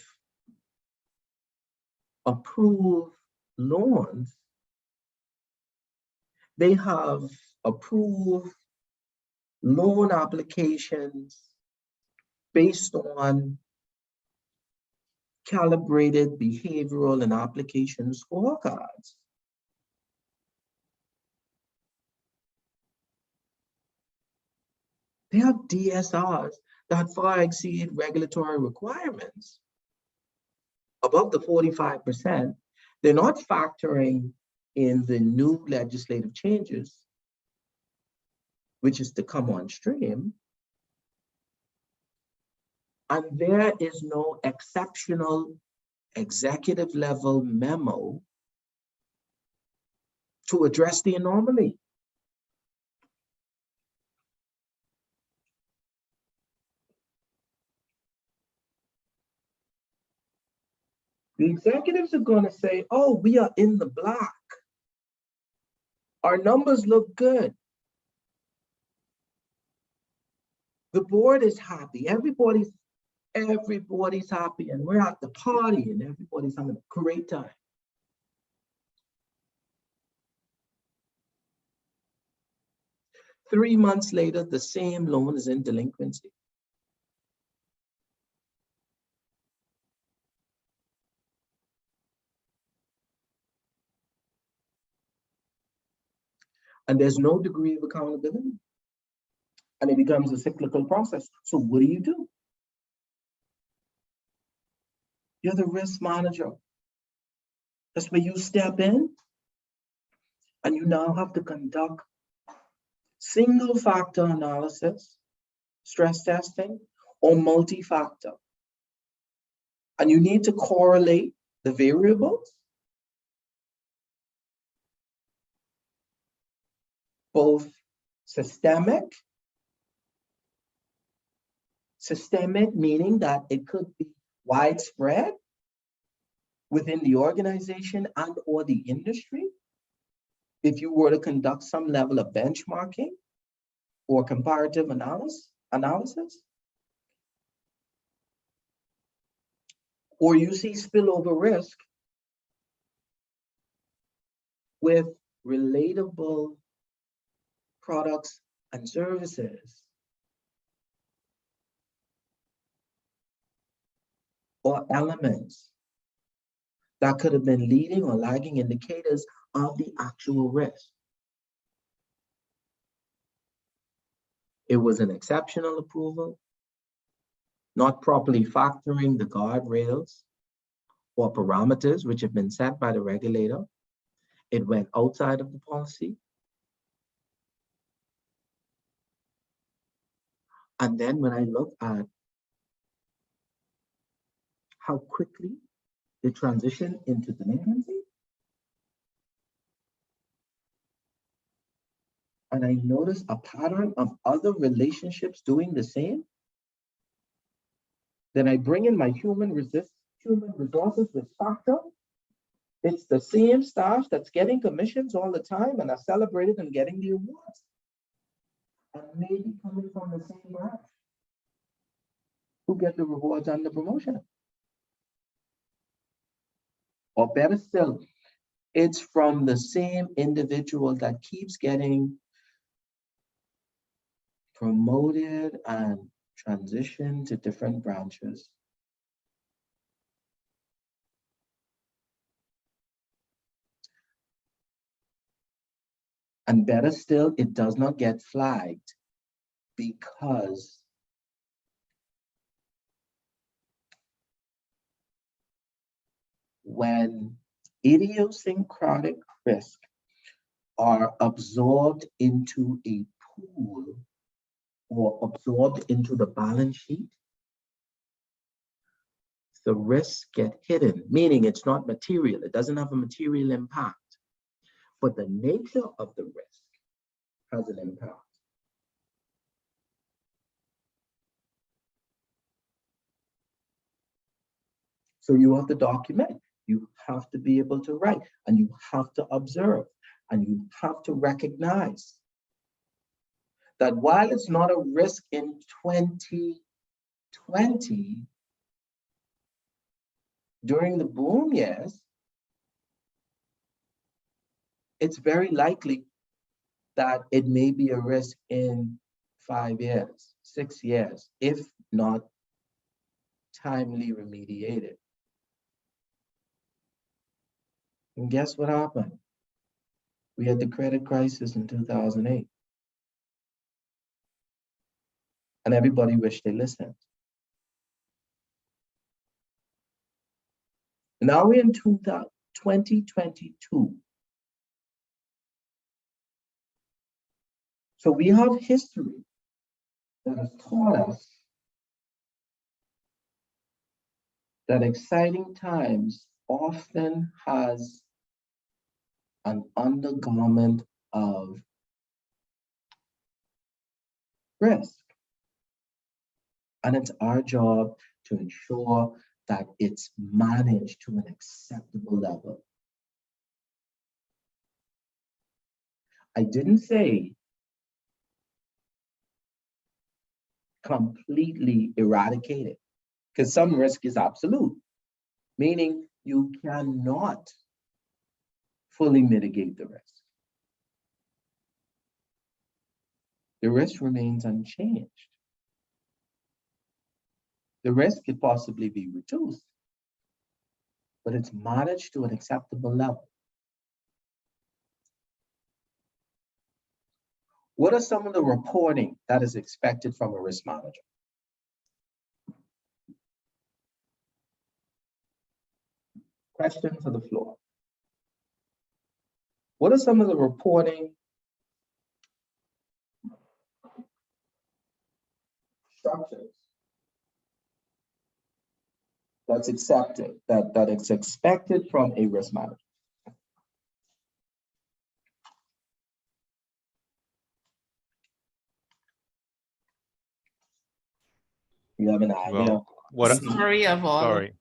approved loans, they have approved loan applications based on calibrated behavioral and application scorecards. They have DSRs that far exceed regulatory requirements above the 45%. They're not factoring in the new legislative changes, which is to come on stream. And there is no exceptional executive level memo to address the anomaly. The executives are going to say, oh, we are in the black. Our numbers look good. The board is happy. Everybody's happy, and we're at the party, and everybody's having a great time. Three months later, the same loan is in delinquency. And there's no degree of accountability. And it becomes a cyclical process. So what do you do? You're the risk manager. That's where you step in, and you now have to conduct single factor analysis, stress testing, or multi-factor. And you need to correlate the variables, both systemic meaning that it could be widespread within the organization and or the industry. If you were to conduct some level of benchmarking or comparative analysis, or you see spillover risk with relatable products and services, or elements that could have been leading or lagging indicators of the actual risk. It was an exceptional approval, not properly factoring the guardrails or parameters which have been set by the regulator. It went outside of the policy. And then when I look at how quickly it transitioned into delinquency, and I notice a pattern of other relationships doing the same, then I bring in my human resources with factor. It's the same staff that's getting commissions all the time and are celebrated and getting the awards. And maybe coming from the same branch who get the rewards and the promotion. Or better still, it's from the same individual that keeps getting promoted and transitioned to different branches. And better still, it does not get flagged because when idiosyncratic risk are absorbed into a pool or absorbed into the balance sheet, the risks get hidden, meaning it's not material. It doesn't have a material impact, but the nature of the risk has an impact. So you have to document, you have to be able to write, and you have to observe, and you have to recognize that while it's not a risk in 2020, during the boom years, it's very likely that it may be a risk in 5 years, 6 years, if not timely remediated. And guess what happened? We had the credit crisis in 2008. And everybody wished they listened. Now we're in 2022. So we have history that has taught us that exciting times often has an undergarment of risk. And it's our job to ensure that it's managed to an acceptable level. I didn't say completely eradicate it, because some risk is absolute, meaning you cannot fully mitigate the risk. The risk remains unchanged. The risk could possibly be reduced, but it's managed to an acceptable level. What are some of the reporting that is expected from a risk manager? Question for the floor. What are some of the reporting structures that's accepted, that it's expected from a risk manager? You have an idea? Well, what? Summary of all. Sorry.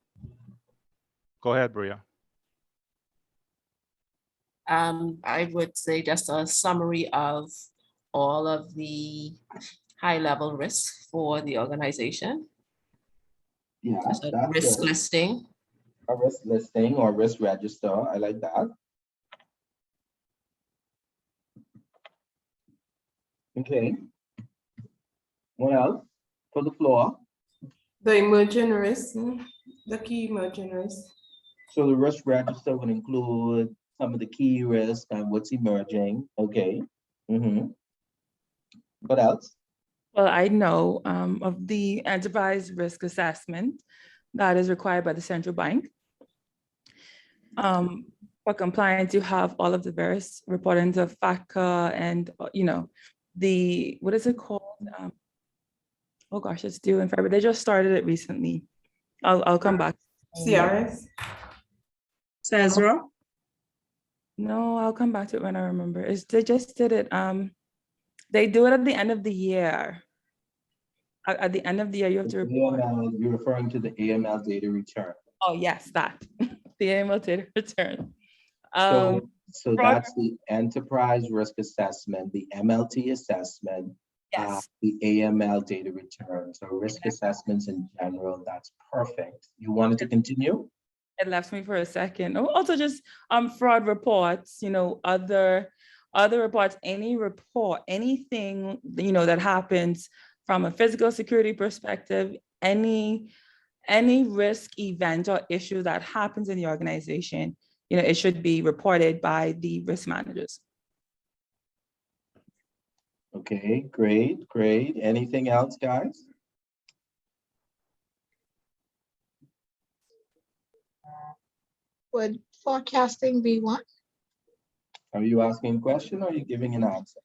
Go ahead, Bria. I would say just a summary of all of the high-level risks for the organization. Yeah, Just a that's risk good. listing. A risk listing or risk register. I like that. Okay. What else for the floor? The emerging risks, the key emerging risks. So the risk register would include some of the key risks and what's emerging. Okay. What else? Well, I know of the enterprise risk assessment that is required by the central bank. For compliance, you have all of the various reporting of FATCA and, the, what is it called? Oh gosh, it's due in February. They just started it recently. I'll come back. CRS? Cesar? No, I'll come back to it when I remember. They just did it They do it at the end of the year. At the end of the year, you have to report. AML, you're referring to the AML data return. Oh, yes, that. The AML data return. So that's the enterprise risk assessment, the MLT assessment, Yes. the AML data return. So risk assessments in general, that's perfect. You wanted to continue? It left me for a second. Oh, also just fraud reports, you know, other reports, any report, anything, you know, that happens from a physical security perspective, any risk event or issue that happens in the organization, you know, it should be reported by the risk managers. Okay, great, great. Anything else, guys? Would forecasting be one? Are you asking a question or are you giving an answer?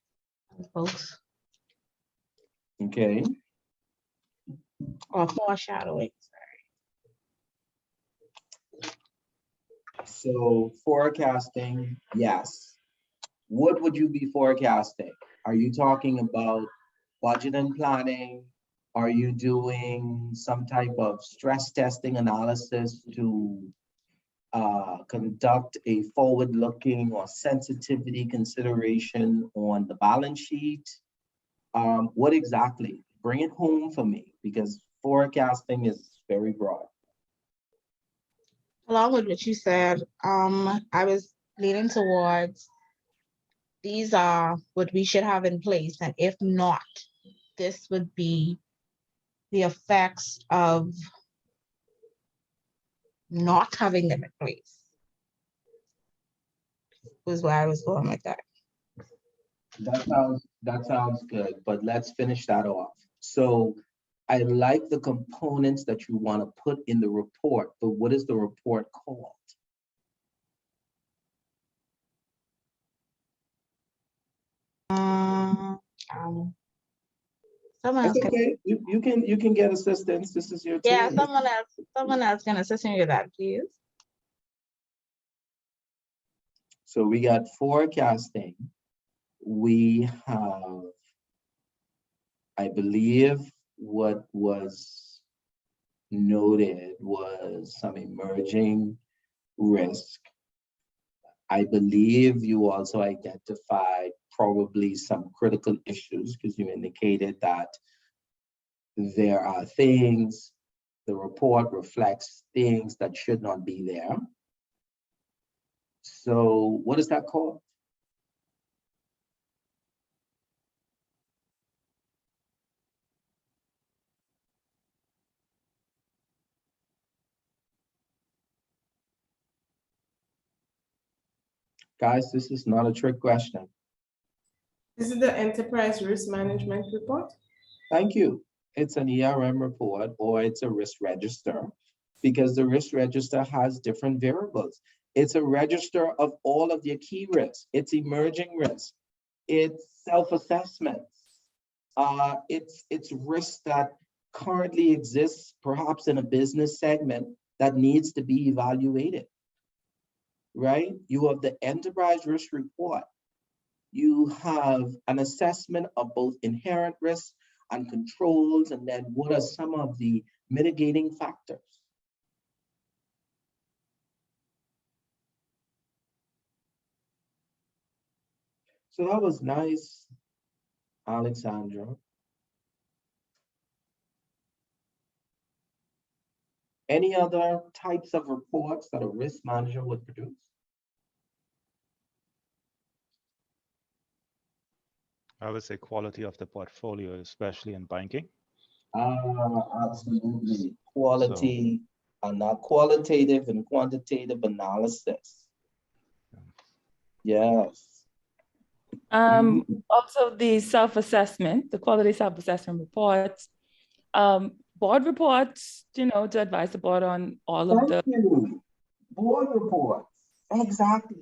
Both. Okay. Or foreshadowing. So forecasting, yes. What would you be forecasting? Are you talking about budget and planning? Are you doing some type of stress testing analysis to conduct a forward-looking or sensitivity consideration on the balance sheet? What exactly? Bring it home for me, because forecasting is very broad. Along with what you said, I was leaning towards these are what we should have in place, and if not, this would be the effects of not having them in place. Was where I was going with that. That sounds good, but let's finish that off. So I like the components that you want to put in the report, but what is the report called? Someone That's else can, okay. You can get assistance. This is your team. yeah, someone else can assist me with that, please. So we got forecasting. We have, I believe what was noted was some emerging risk. I believe you also identified probably some critical issues because you indicated that there are things, the report reflects things that should not be there. So what is that called? Guys, this is not a trick question. This is the enterprise risk management report. Thank you. It's an ERM report or it's a risk register because the risk register has different variables. It's a register of all of your key risks. It's emerging risk. It's self-assessments. It's risk that currently exists perhaps in a business segment that needs to be evaluated. Right? You have the enterprise risk report. You have an assessment of both inherent risks and controls, and then what are some of the mitigating factors? So that was nice, Alexandra. Any other types of reports that a risk manager would produce? I would say quality of the portfolio, especially in banking. Absolutely. Quality, not qualitative and quantitative analysis. Yes. Also the self-assessment, the quality self-assessment reports, board reports, you know, to advise the board on all of the board reports. Exactly.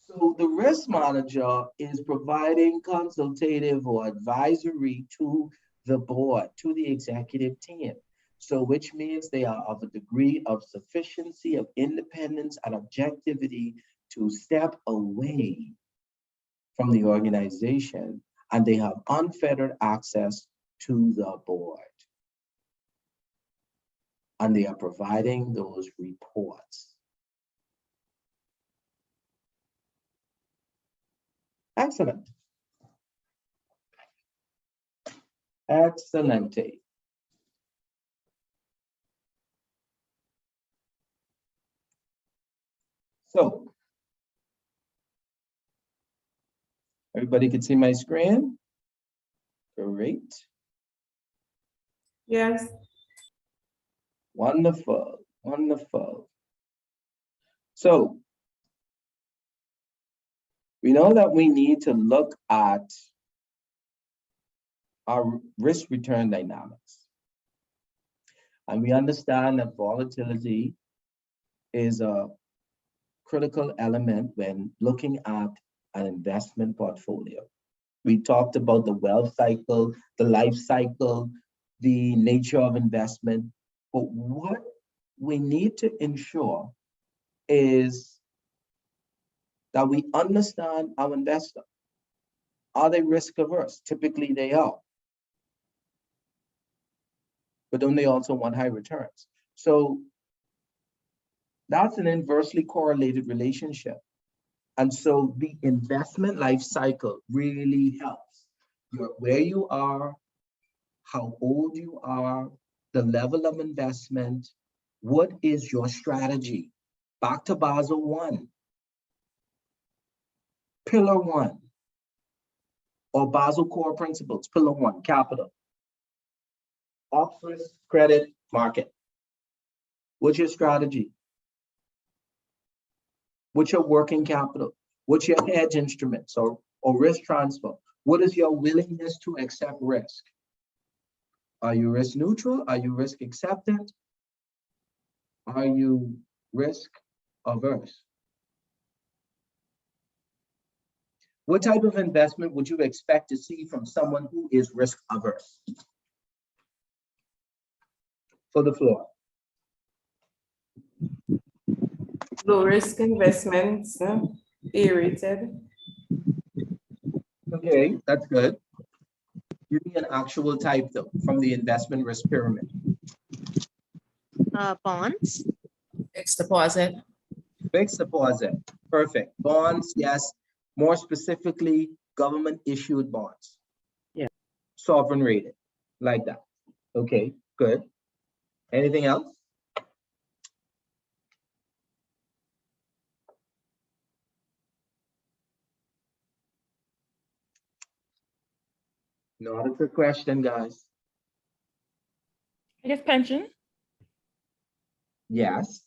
So the risk manager is providing consultative or advisory to the board, to the executive team. So which means they are of a degree of sufficiency, of independence and objectivity to step away from the organization and they have unfettered access to the board. And they are providing those reports. Excellent. Excellente. So, everybody can see my screen? Great. Yes. Wonderful, wonderful. So, we know that we need to look at our risk return dynamics. And we understand that volatility is a critical element when looking at an investment portfolio. We talked about the wealth cycle, the life cycle, the nature of investment. But what we need to ensure is that we understand our investor. Are they risk averse? Typically they are. But don't they also want high returns? So that's an inversely correlated relationship. And so the investment life cycle really helps. Where you are, how old you are, the level of investment, what is your strategy? Back to Basel 1, Pillar 1, or Basel Core Principles, Pillar 1, capital. Ops risk, credit, market. What's your strategy? What's your working capital? What's your hedge instruments or risk transfer? What is your willingness to accept risk? Are you risk neutral? Are you risk acceptant? Are you risk averse? What type of investment would you expect to see from someone who is risk averse? For the floor. Low risk investments, A-rated. Okay, that's good. Give me an actual type though, from the investment risk pyramid. Bonds. Fixed deposit. Fixed deposit, perfect. Bonds, yes. More specifically, government issued bonds. Yeah. Sovereign rated, like that. Okay, good. Anything else? Not a trick question, guys. I guess pension. Yes.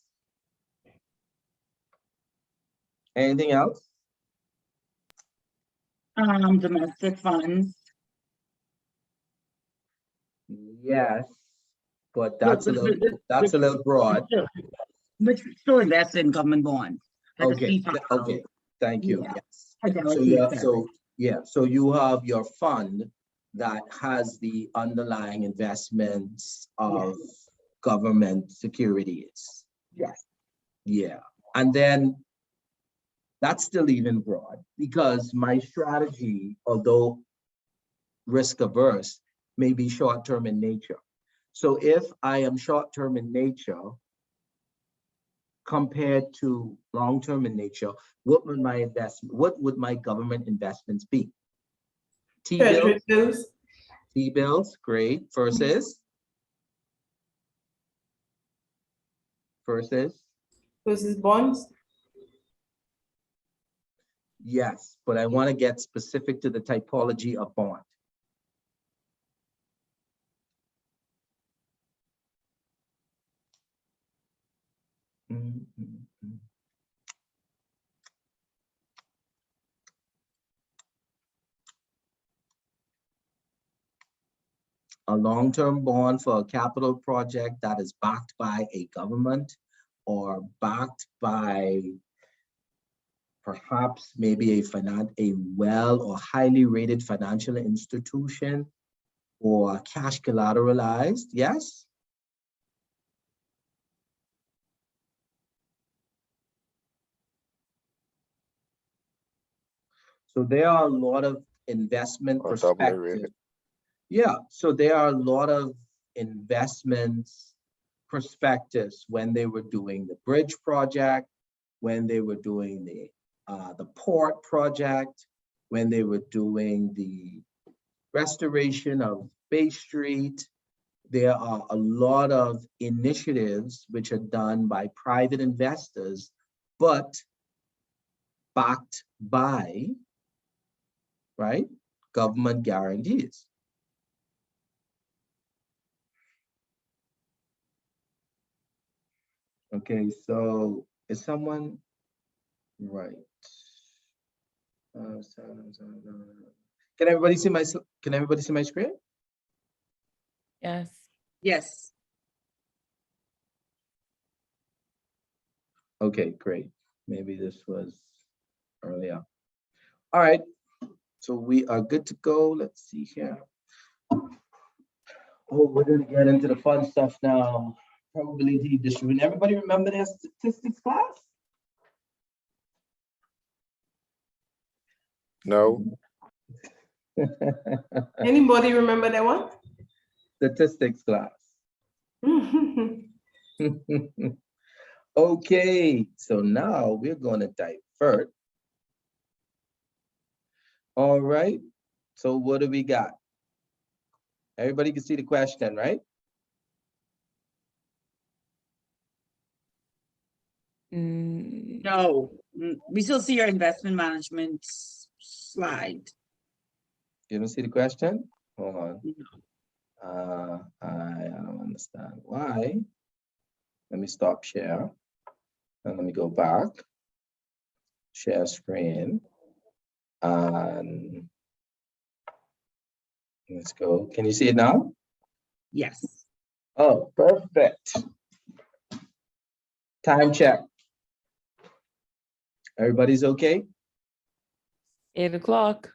Anything else? Domestic funds. Yes, but that's a little broad. But still invest in government bonds. Like Okay, okay, thank you. Yeah. Yes. So you have your fund that has the underlying investments of government securities. Yes. Yeah, and then that's still even broad because my strategy, although risk averse, may be short-term in nature. So if I am short-term in nature compared to long-term in nature, what would my government investments be? T-bills? T-bills, great, versus? Versus bonds? Yes, but I want to get specific to the typology of bond. A long-term bond for a capital project that is backed by a government or backed by perhaps maybe a well or highly rated financial institution or cash collateralized, yes? So there are a lot of investment Or doubly perspective, rated. yeah, so there are a lot of investments perspectives when they were doing the bridge project, when they were doing the port project, when they were doing the restoration of Bay Street. There are a lot of initiatives which are done by private investors, but backed by, right, government guarantees. Okay, so is someone right? Can everybody see my screen? Yes. Yes. Okay, great. Maybe this was earlier. All right, so we are good to go. Let's see here. Oh, we're gonna get into the fun stuff now. Probability distribution. Everybody remember their statistics class? No. Anybody remember that one? Statistics class. Okay, so now we're gonna divert. All right, so what do we got? Everybody can see the question, right? No, we still see your investment management slide. You don't see the question? Hold on. I don't understand why. Let me stop share. And let me go back. Share screen. And let's go. Can you see it now? Yes. Oh, perfect. Time check. Everybody's okay? 8 o'clock.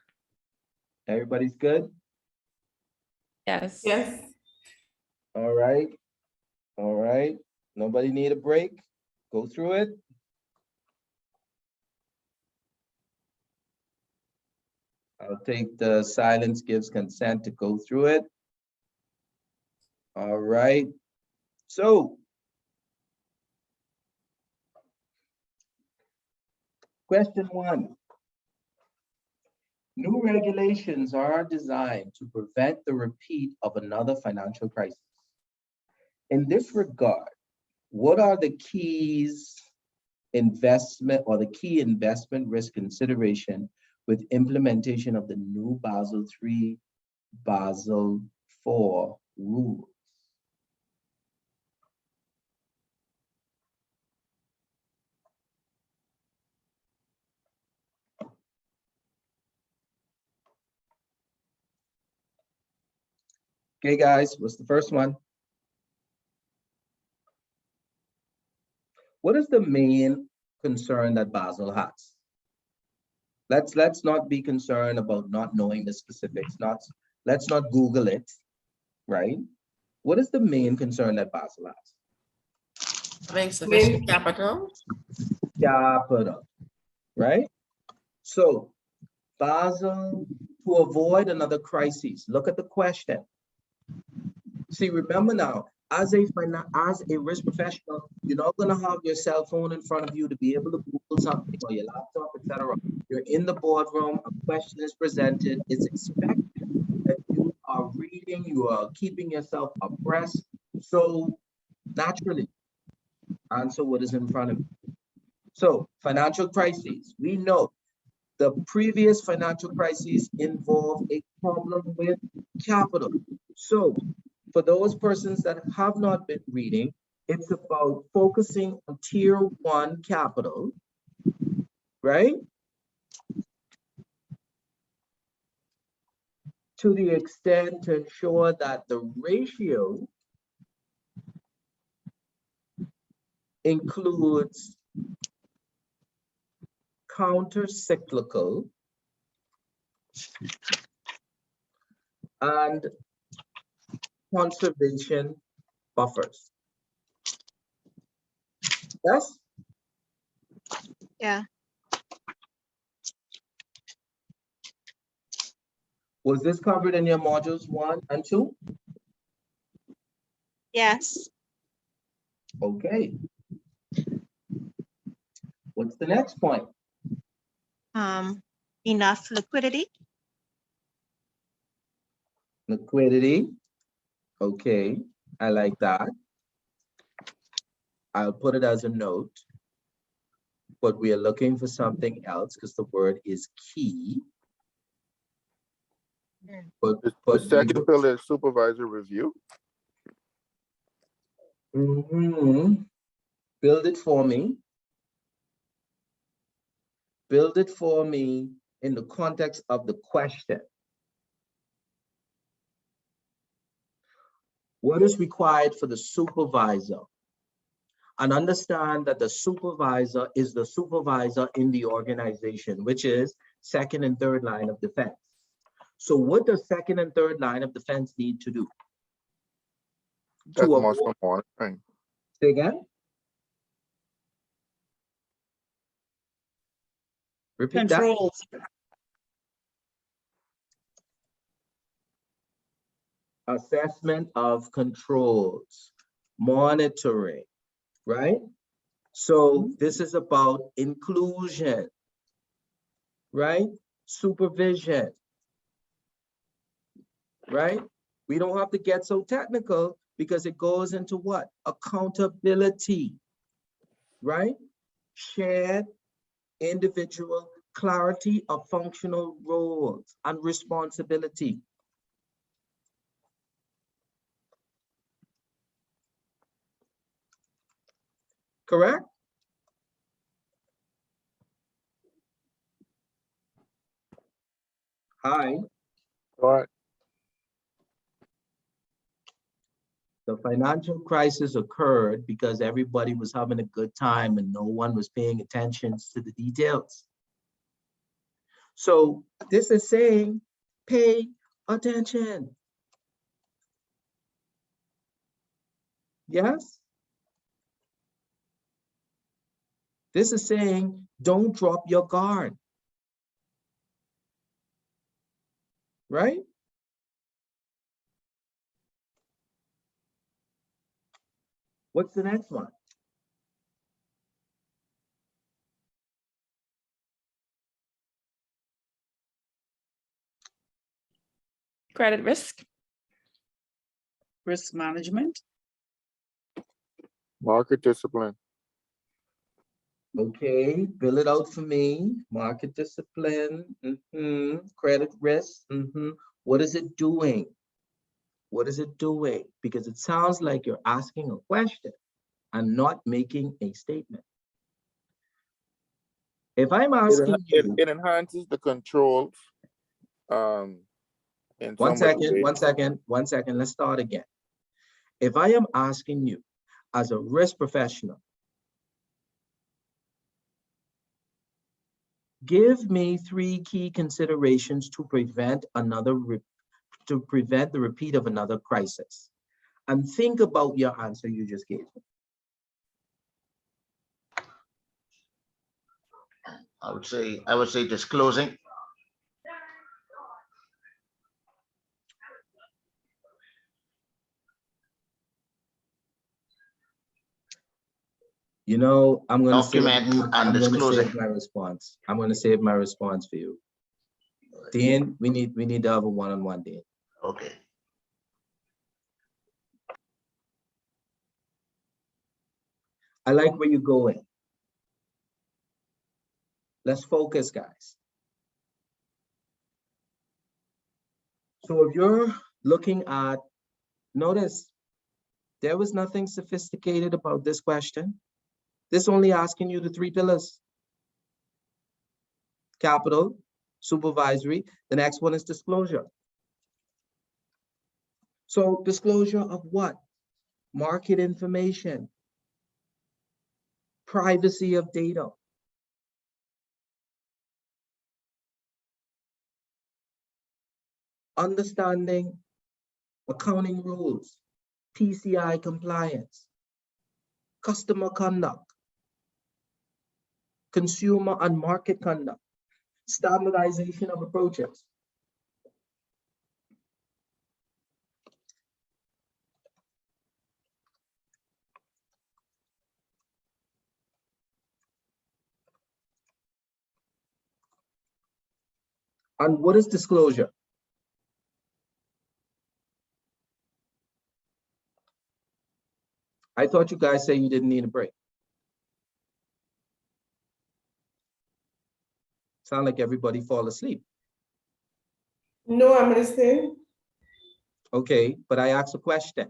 Everybody's good? Yes. Yes. All right. All right. Nobody need a break? Go through it. I'll take the silence gives consent to go through it. All right. So, question 1. New regulations are designed to prevent the repeat of another financial crisis. In this regard, what are the keys investment or the key investment risk consideration with implementation of the new Basel III, Basel IV rules? Okay, guys, what's the first one? What is the main concern that Basel has? Let's not be concerned about not knowing the specifics. Let's not Google it, right? What is the main concern that Basel has? Having sufficient capital. Capital, right? So Basel, to avoid another crisis, look at the question. See, remember now, as a risk professional, you're not going to have your cell phone in front of you to be able to Google something or your laptop, etc. You're in the boardroom, a question is presented, it's expected that you are reading, you are keeping yourself abreast. So naturally, answer what is in front of you. So financial crises, we know the previous financial crises involved a problem with capital. So for those persons that have not been reading, it's about focusing on tier 1 capital, right? To the extent to ensure that the ratio includes counter-cyclical and conservation buffers. Yes? Yeah. Was this covered in your modules 1 and 2? Yes. Okay. What's the next point? Enough liquidity. Liquidity. Okay, I like that. I'll put it as a note, but we are looking for something else because the word is key. The second pillar is supervisor review. Build it for me. Build it for me in the context of the question. What is required for the supervisor? And understand that the supervisor is the supervisor in the organization, which is second and third line of defense. So what does second and third line of defense need to do? That's muscle monitoring. Say again? Repeat Controls. that. Assessment of controls, monitoring, right? So this is about inclusion, right? Supervision, right? We don't have to get so technical because it goes into what? Accountability, right? Shared individual clarity of functional roles and responsibility. Correct? Hi. All right. The financial crisis occurred because everybody was having a good time and no one was paying attention to the details. So this is saying, pay attention. Yes? This is saying, don't drop your guard. Right? What's the next one? Credit risk. Risk management. Market discipline. Okay, fill it out for me. Market discipline, credit risk, What is it doing? What is it doing? Because it sounds like you're asking a question and not making a statement. If I'm asking you, it enhances the controls. One second, let's start again. If I am asking you as a risk professional, give me 3 key considerations to prevent the repeat of another crisis. And think about your answer you just gave me. I would say disclosing. You know, I'm going to save my response. I'm going to save my response for you. Dan, we need to have a one-on-one, Dan. Okay. I like where you're going. Let's focus, guys. So if you're looking at, notice, there was nothing sophisticated about this question. This only asking you the 3 pillars. Capital, supervisory, the next one is disclosure. So disclosure of what? Market information, privacy of data, understanding accounting rules, PCI compliance, customer conduct, consumer and market conduct, standardization of approaches. And what is disclosure? I thought you guys say you didn't need a break. Sound like everybody fall asleep. No, I'm listening. Okay, but I asked a question.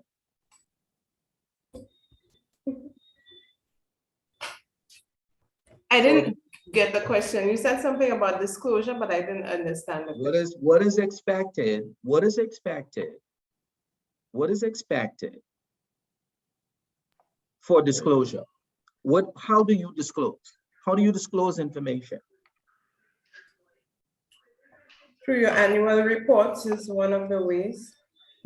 I didn't get the question. You said something about disclosure, but I didn't understand it. What is expected? What is expected? What is expected for disclosure? How do you disclose? How do you disclose information? Through your annual reports is one of the ways.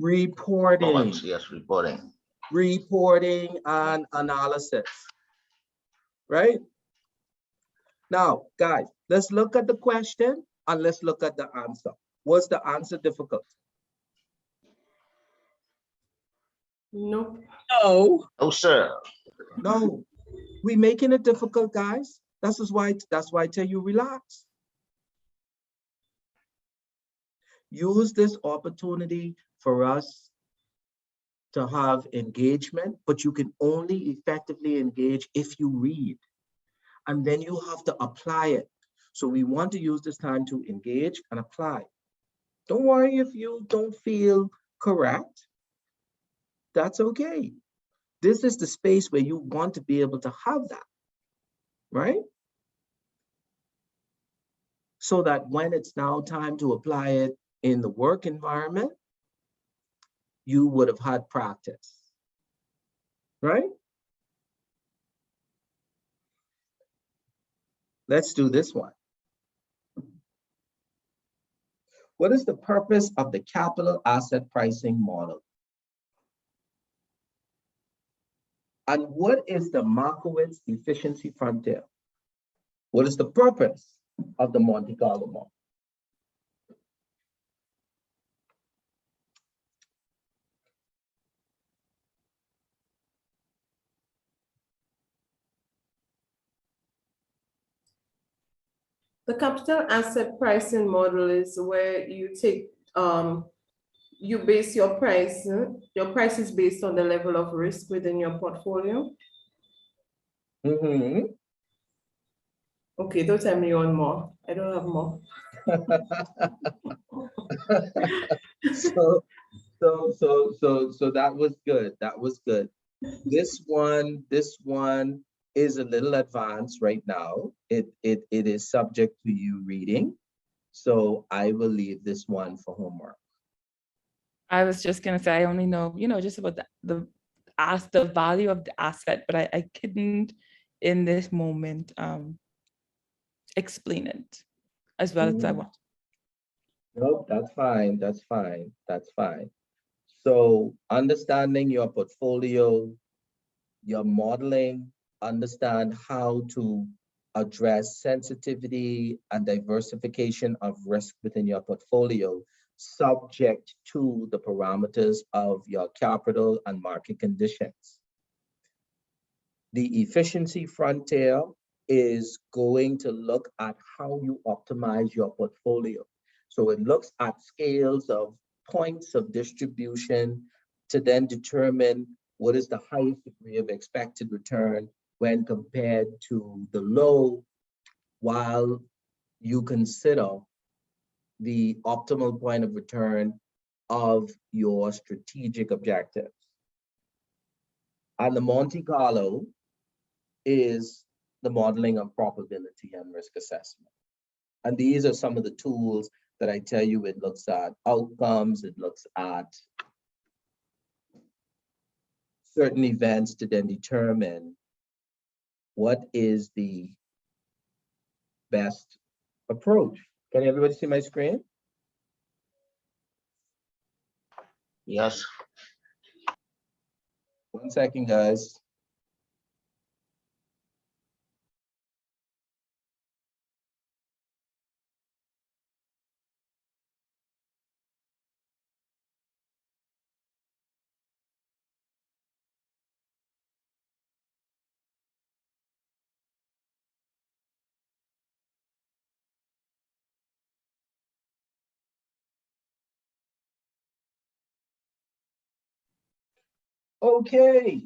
Reporting. Yes, reporting. Reporting and analysis, right? Now, guys, let's look at the question and let's look at the answer. Was the answer difficult? No. No. Oh, sir. No. We making it difficult, guys. That's why I tell you relax. Use this opportunity for us to have engagement, but you can only effectively engage if you read. And then you have to apply it. So we want to use this time to engage and apply. Don't worry if you don't feel correct. That's okay. This is the space where you want to be able to have that, right? So that when it's now time to apply it in the work environment, you would have had practice, right? Let's do this one. What is the purpose of the capital asset pricing model? And what is the Markowitz efficiency frontier? What is the purpose of the Monte Carlo model? The capital asset pricing model is where you take, you base your price is based on the level of risk within your portfolio. Mm-hmm. Okay, don't tell me on more. I don't have more. So that was good. That was good. This one is a little advanced right now. It is subject to you reading. So I will leave this one for homework. I was just gonna say, I only know, just about the value of the asset, but I couldn't in this moment explain it as well as I want. Nope, that's fine. That's fine. That's fine. So understanding your portfolio, your modeling, understand how to address sensitivity and diversification of risk within your portfolio, subject to the parameters of your capital and market conditions. The efficiency frontier is going to look at how you optimize your portfolio. So it looks at scales of points of distribution to then determine what is the highest degree of expected return when compared to the low, while you consider the optimal point of return of your strategic objectives. And the Monte Carlo is the modeling of probability and risk assessment. And these are some of the tools that I tell you. It looks at outcomes, it looks at certain events to then determine what is the best approach. Can everybody see my screen? Yes. 1 second, guys. Okay.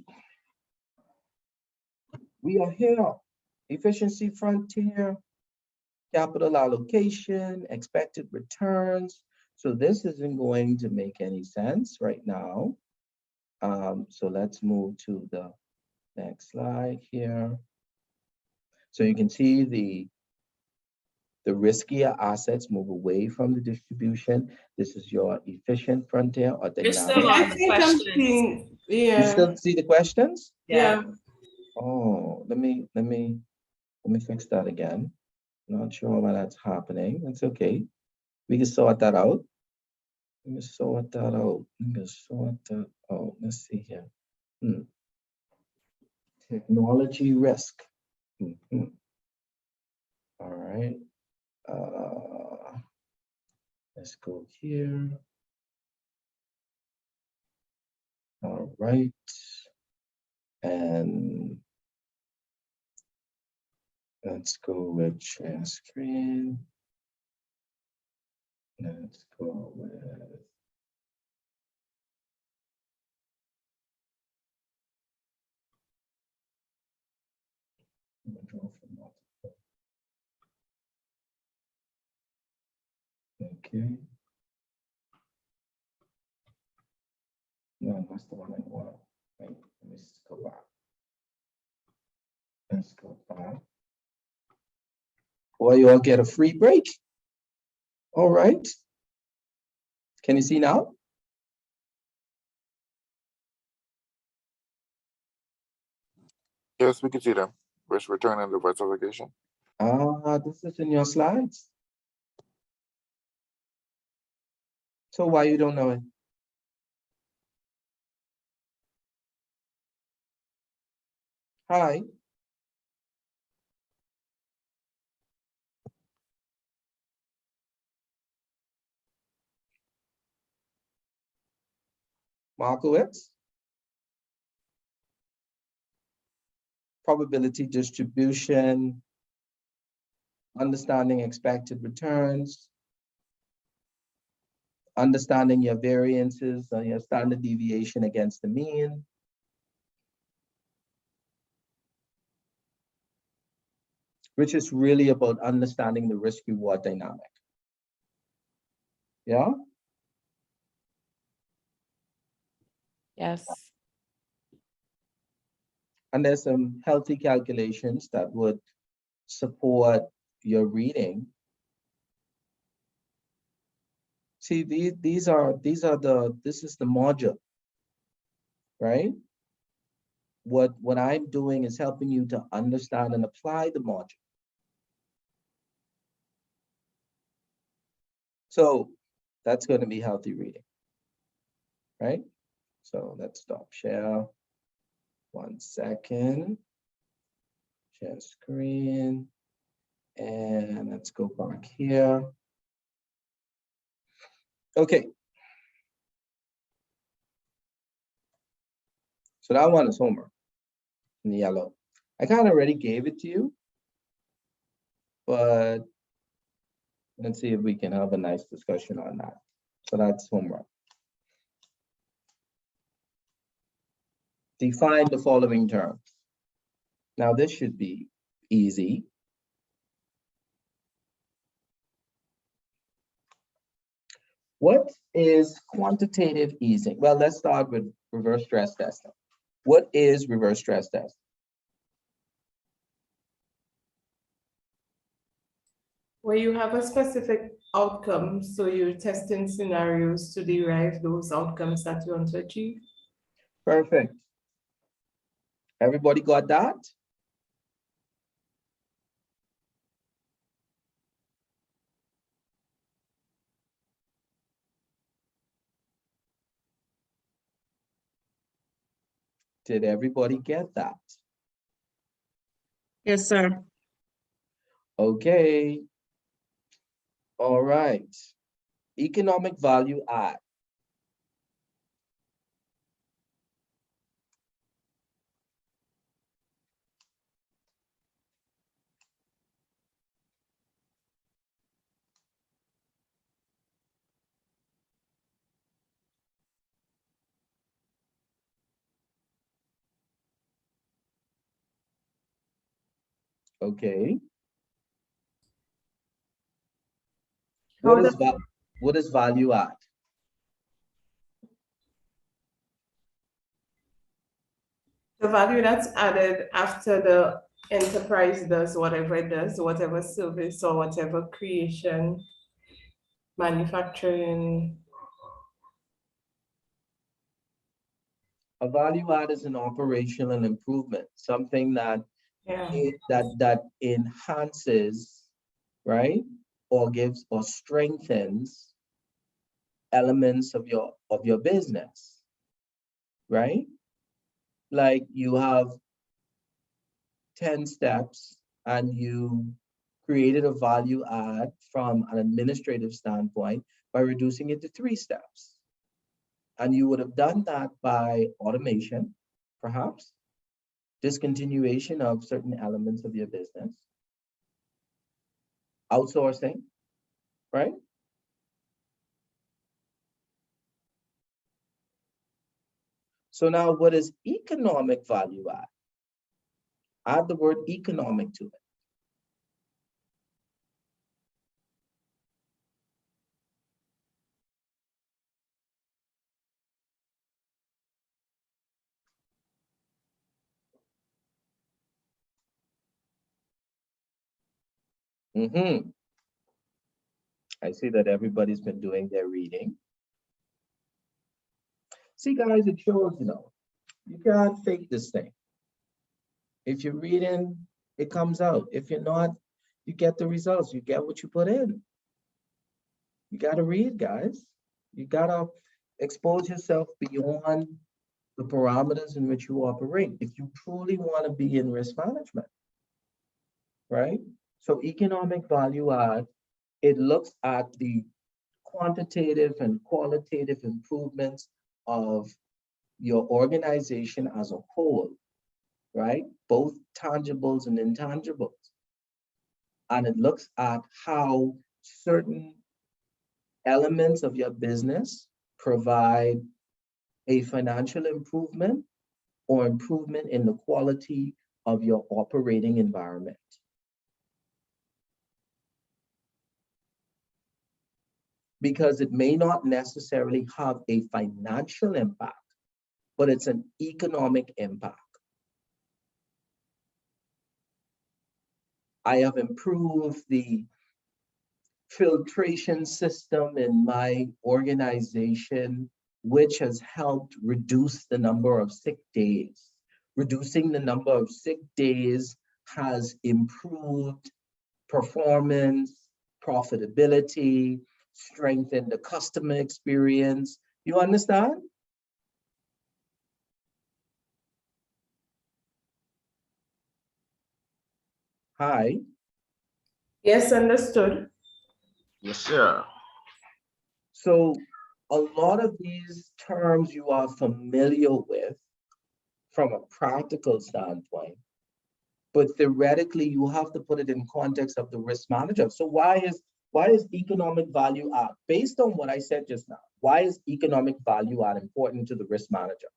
We are here. Efficiency frontier, capital allocation, expected returns. So this isn't going to make any sense right now. So let's move to the next slide here. So you can see the riskier assets move away from the distribution. This is your efficient frontier or There's still a dynamic. lot I of think I'm questions. seeing, You yeah, still see the questions? yeah. Oh, let me fix that again. Not sure why that's happening. That's okay. We can sort that out. Let me sort that out. Let me sort that out. Let's see here. Technology risk. Mhm. All right. Let's go here. All right. And let's go with share screen. Let's go with okay. No, that's the one I want. Wait, let me just go back. Let's go back. Well, you all get a free break. All right. Can you see now? Yes, we can see them. Risk return and diversification. This is in your slides. So why you don't know it? Hi. Markowitz. Probability distribution, understanding expected returns, understanding your variances, your standard deviation against the mean. Which is really about understanding the risk reward dynamic. Yeah? Yes. And there's some healthy calculations that would support your reading. See, this is the module, right? What I'm doing is helping you to understand and apply the module. So that's going to be healthy reading, right? So let's stop share. 1 second. Share screen. And let's go back here. Okay. So that one is homework in yellow. I kind of already gave it to you, but let's see if we can have a nice discussion on that. So that's homework. Define the following terms. Now this should be easy. What is quantitative easing? Well, let's start with reverse stress testing. What is reverse stress testing? Where you have a specific outcome, so you're testing scenarios to derive those outcomes that you want to achieve. Perfect. Everybody got that? Did everybody get that? Yes, sir. Okay. All right. Economic value add. Okay. How What is does what is value add? the value that's added after the enterprise does whatever it does, whatever service or whatever creation, manufacturing? A value add is an operational improvement, something that Yeah. that enhances, right, or gives or strengthens elements of your business, right? Like you have 10 steps and you created a value add from an administrative standpoint by reducing it to 3 steps. And you would have done that by automation, perhaps, discontinuation of certain elements of your business, outsourcing, right? So now what is economic value add? Add the word economic to it. I see that everybody's been doing their reading. See, guys, it shows, you can't fake this thing. If you're reading, it comes out. If you're not, you get the results. You get what you put in. You got to read, guys. You got to expose yourself beyond the parameters in which you operate if you truly want to be in risk management, right? So economic value add, it looks at the quantitative and qualitative improvements of your organization as a whole, right? Both tangibles and intangibles. And it looks at how certain elements of your business provide a financial improvement or improvement in the quality of your operating environment. Because it may not necessarily have a financial impact, but it's an economic impact. I have improved the filtration system in my organization, which has helped reduce the number of sick days. Reducing the number of sick days has improved performance, profitability, strengthened the customer experience. You understand? Hi. Yes, understood. Yes, sir. So a lot of these terms you are familiar with from a practical standpoint, but theoretically you have to put it in context of the risk manager. So why is economic value add? Based on what I said just now, why is economic value add important to the risk manager?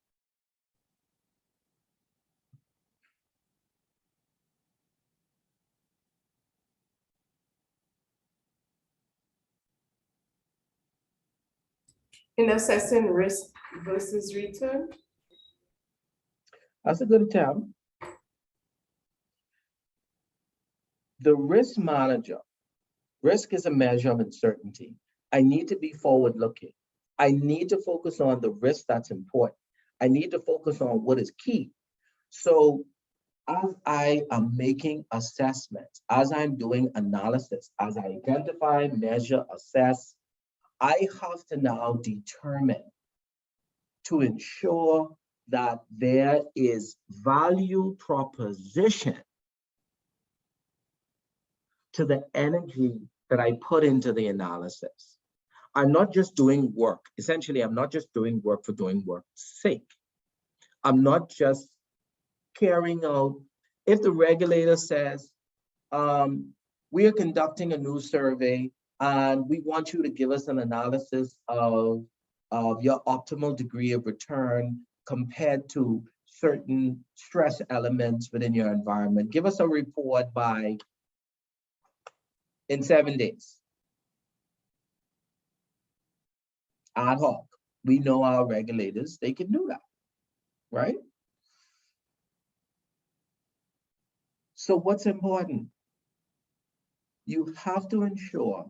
In assessing risk versus return? That's a good attempt. The risk manager, risk is a measure of uncertainty. I need to be forward looking. I need to focus on the risk that's important. I need to focus on what is key. So as I am making assessments, as I'm doing analysis, as I identify, measure, assess, I have to now determine to ensure that there is value proposition to the energy that I put into the analysis. I'm not just doing work. Essentially, I'm not just doing work for doing work's sake. I'm not just carrying out, if the regulator says, we are conducting a new survey and we want you to give us an analysis of your optimal degree of return compared to certain stress elements within your environment. Give us a report in 7 days. Ad hoc. We know our regulators, they can do that, right? So what's important? You have to ensure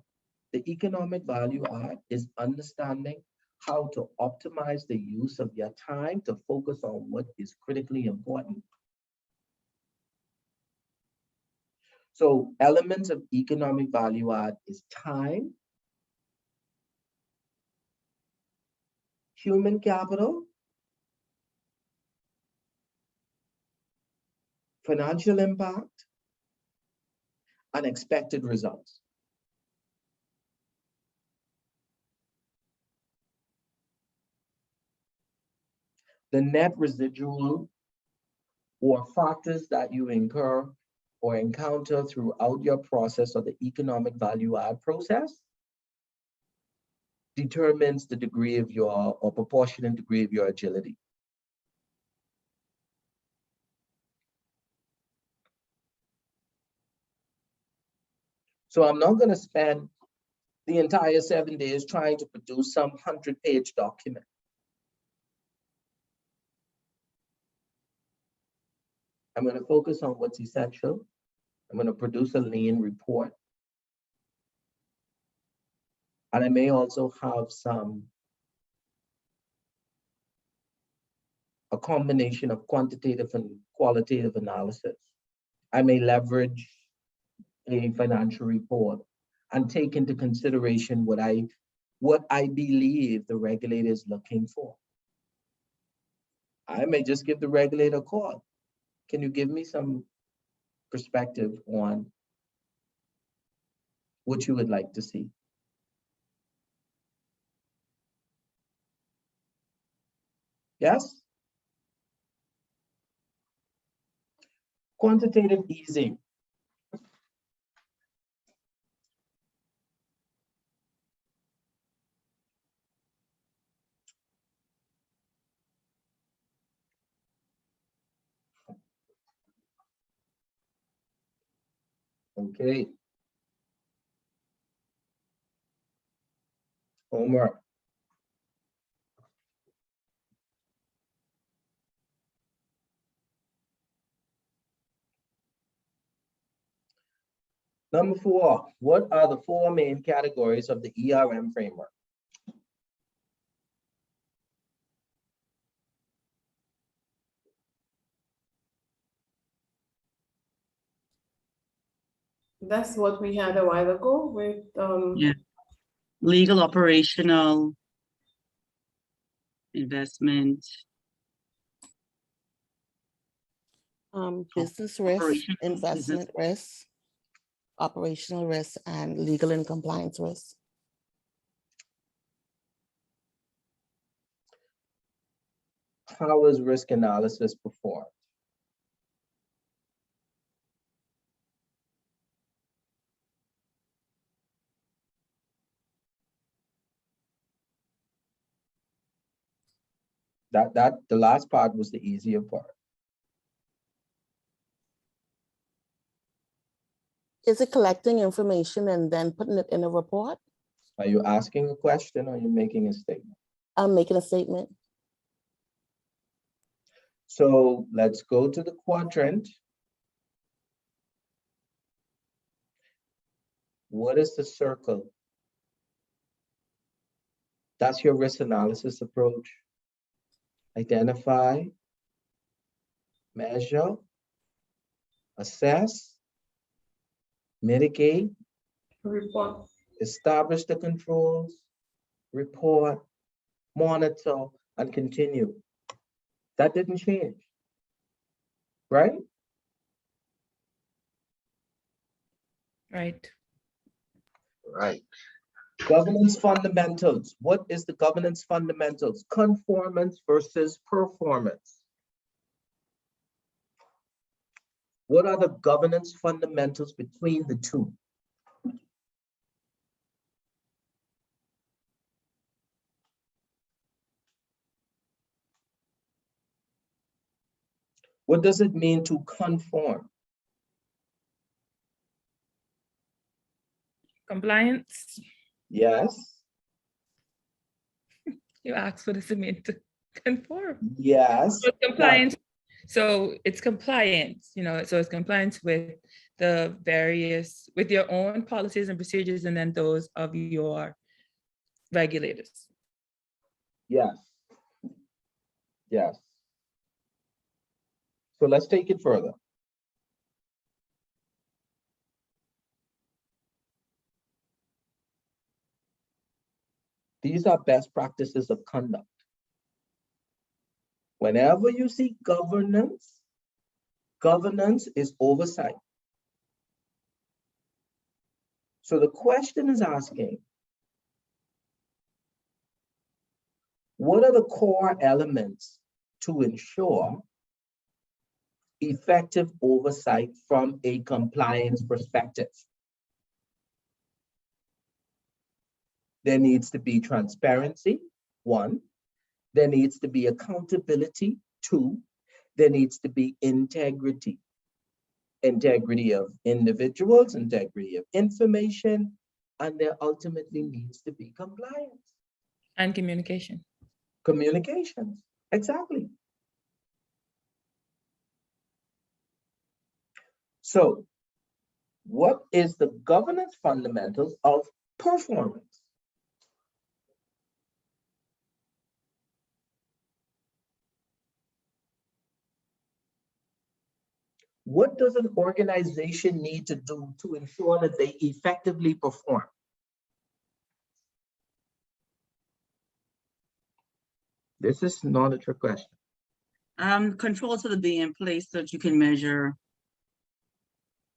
the economic value add is understanding how to optimize the use of your time to focus on what is critically important. So elements of economic value add is time, human capital, financial impact, and expected results. The net residual or factors that you incur or encounter throughout your process of the economic value add process determines the degree of your, or proportionate degree of your agility. So I'm not going to spend the entire 7 days trying to produce some 100-page document. I'm going to focus on what's essential. I'm going to produce a lean report. And I may also have a combination of quantitative and qualitative analysis. I may leverage a financial report and take into consideration what I believe the regulator is looking for. I may just give the regulator a call. Can you give me some perspective on what you would like to see? Yes? Quantitative easing. Okay. Homework. Number 4, what are the 4 main categories of the ERM framework? That's what we had a while ago with Yeah. Legal, operational, investment. Business risk, Operational, investment risk, operational risk, and legal and compliance risk. How is risk analysis performed? The last part was the easier part. Is it collecting information and then putting it in a report? Are you asking a question or are you making a statement? I'm making a statement. So let's go to the quadrant. What is the circle? That's your risk analysis approach. Identify, measure, assess, mitigate, report, establish the controls, report, monitor, and continue. That didn't change, right? Right. Right. Governance fundamentals. What is the governance fundamentals? Conformance versus performance. What are the governance fundamentals between the two? What does it mean to conform? Compliance, Yes. you asked what does it mean to conform? Yes. So compliance, so it's compliance, so it's compliance with the various, with your own policies and procedures and then those of your regulators. Yes. Yes. So let's take it further. These are best practices of conduct. Whenever you see governance, governance is oversight. So the question is asking, what are the core elements to ensure effective oversight from a compliance perspective? There needs to be transparency, 1. There needs to be accountability, 2. There needs to be integrity. Integrity of individuals, integrity of information, and there ultimately needs to be compliance. And communication. Communications, exactly. So, what is the governance fundamentals of performance? What does an organization need to do to ensure that they effectively perform? This is not a trick question. Controls to be in place so that you can measure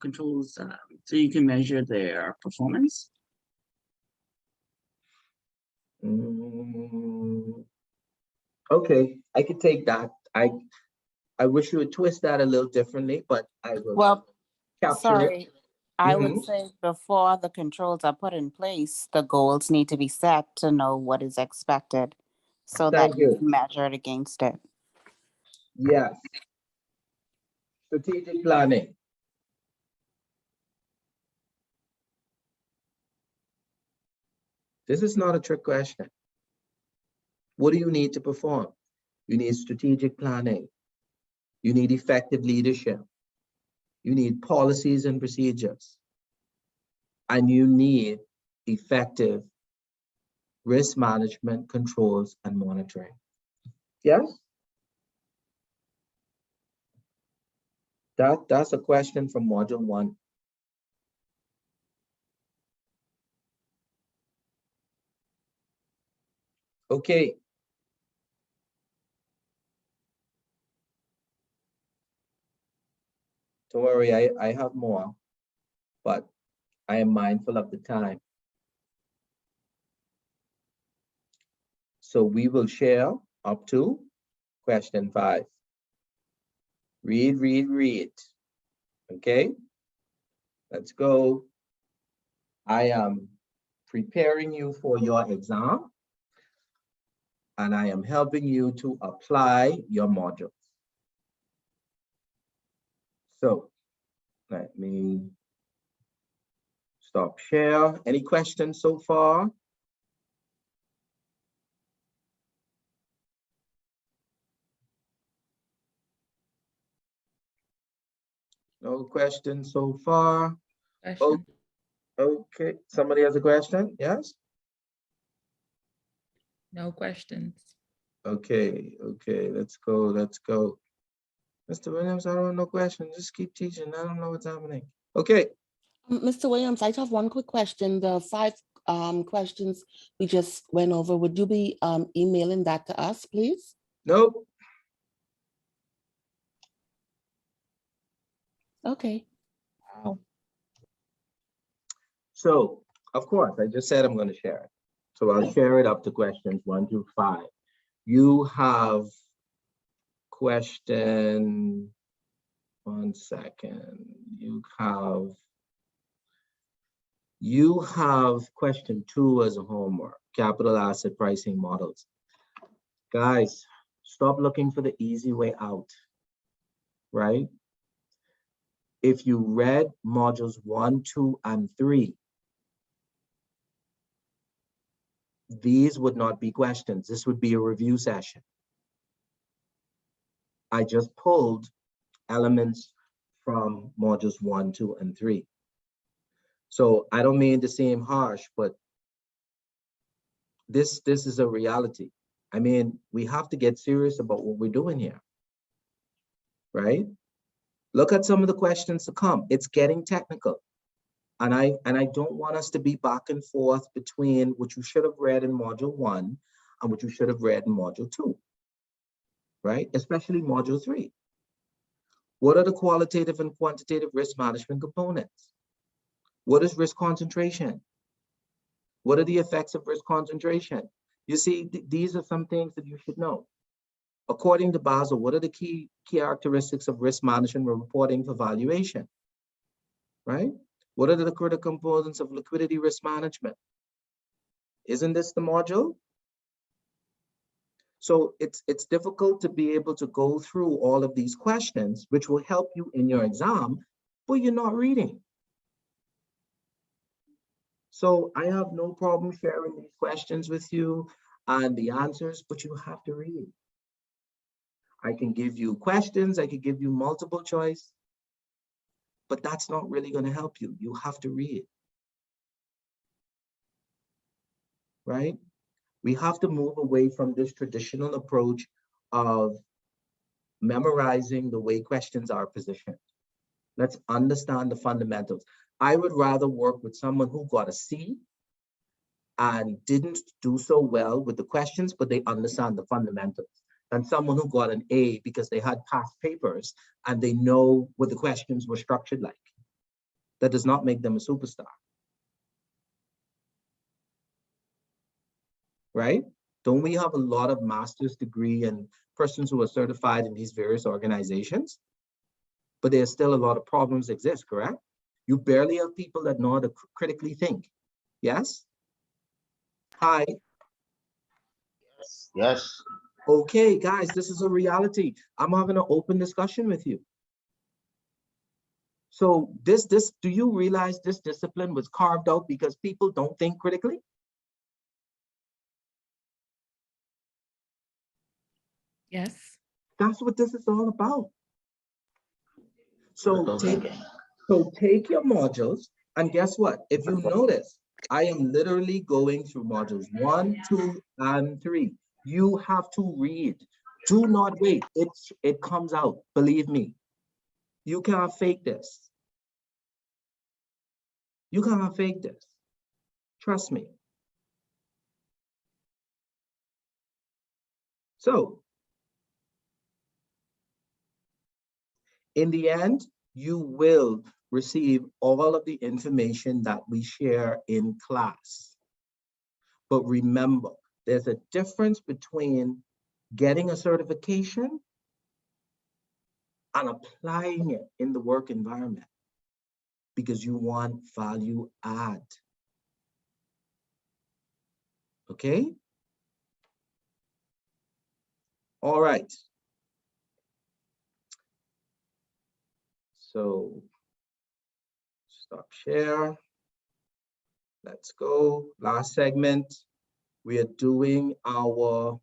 controls, so you can measure their performance. Okay, I could take that. I wish you would twist that a little differently, but I will Well, capture sorry, it. I would say before the controls are put in place, the goals need to be set to know what is expected so that Thank you you. can measure it against it. Yes. Strategic planning. This is not a trick question. What do you need to perform? You need strategic planning. You need effective leadership. You need policies and procedures. And you need effective risk management, controls, and monitoring. Yes? That's a question from module 1. Okay. Don't worry, I have more, but I am mindful of the time. So we will share up to question 5. Read, read, read. Okay, let's go. I am preparing you for your exam, and I am helping you to apply your modules. So let me stop share. Any questions so far? No questions so far. Oh, okay, somebody has a question? Yes? No questions. Okay, let's go. Mr. Williams, I don't have no questions. Just keep teaching. I don't know what's happening. Okay. Mr. Williams, I have one quick question. The 5 questions we just went over, would you be emailing that to us, please? Nope. Okay. So, of course, I just said I'm going to share it. So I'll share it up to questions 1 through 5. You have question, 1 second. You have question 2 as a homework, capital asset pricing models. Guys, stop looking for the easy way out. right? If you read modules 1, 2, and 3, these would not be questions. This would be a review session. I just pulled elements from modules 1, 2, and 3. So I don't mean to seem harsh, but this is a reality. I mean, we have to get serious about what we're doing here, right? Look at some of the questions to come. It's getting technical. And I don't want us to be back and forth between what you should have read in module 1 and what you should have read in module 2, right? Especially module 3. What are the qualitative and quantitative risk management components? What is risk concentration? What are the effects of risk concentration? You see, these are some things that you should know. According to Basel, what are the key characteristics of risk management reporting for valuation, right? What are the critical components of liquidity risk management? Isn't this the module? So it's difficult to be able to go through all of these questions, which will help you in your exam, but you're not reading. So I have no problem sharing these questions with you and the answers, but you have to read. I can give you questions, I could give you multiple choice, but that's not really going to help you. You have to read, right? We have to move away from this traditional approach of memorizing the way questions are positioned. Let's understand the fundamentals. I would rather work with someone who got a C and didn't do so well with the questions, but they understand the fundamentals, than someone who got an A because they had past papers and they know what the questions were structured like. That does not make them a superstar. Right? Don't we have a lot of master's degree and persons who are certified in these various organizations? But there's still a lot of problems exist, correct? You barely have people that know how to critically think. Yes? Hi. Yes. Okay, guys, this is a reality. I'm having an open discussion with you. So do you realize this discipline was carved out because people don't think critically? Yes. That's what this is all about. So take your modules, and guess what? If you notice, I am literally going through modules 1, 2, and 3. You have to read. Do not wait. It comes out. Believe me. You can't fake this. You cannot fake this. Trust me. So, in the end, you will receive all of the information that we share in class. But remember, there's a difference between getting a certification and applying it in the work environment because you want value add. Okay? All right. So stop share. Let's go. Last segment. We are doing our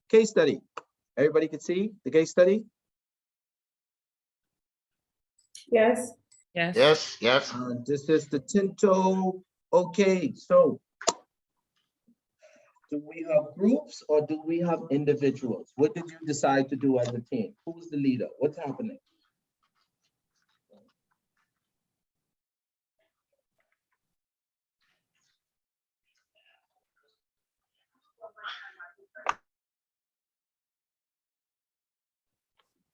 case study. Everybody can see the case study? Yes. Yes. Yes. Yes. This is the Tinto. Okay, so do we have groups or do we have individuals? What did you decide to do as a team? Who's the leader? What's happening?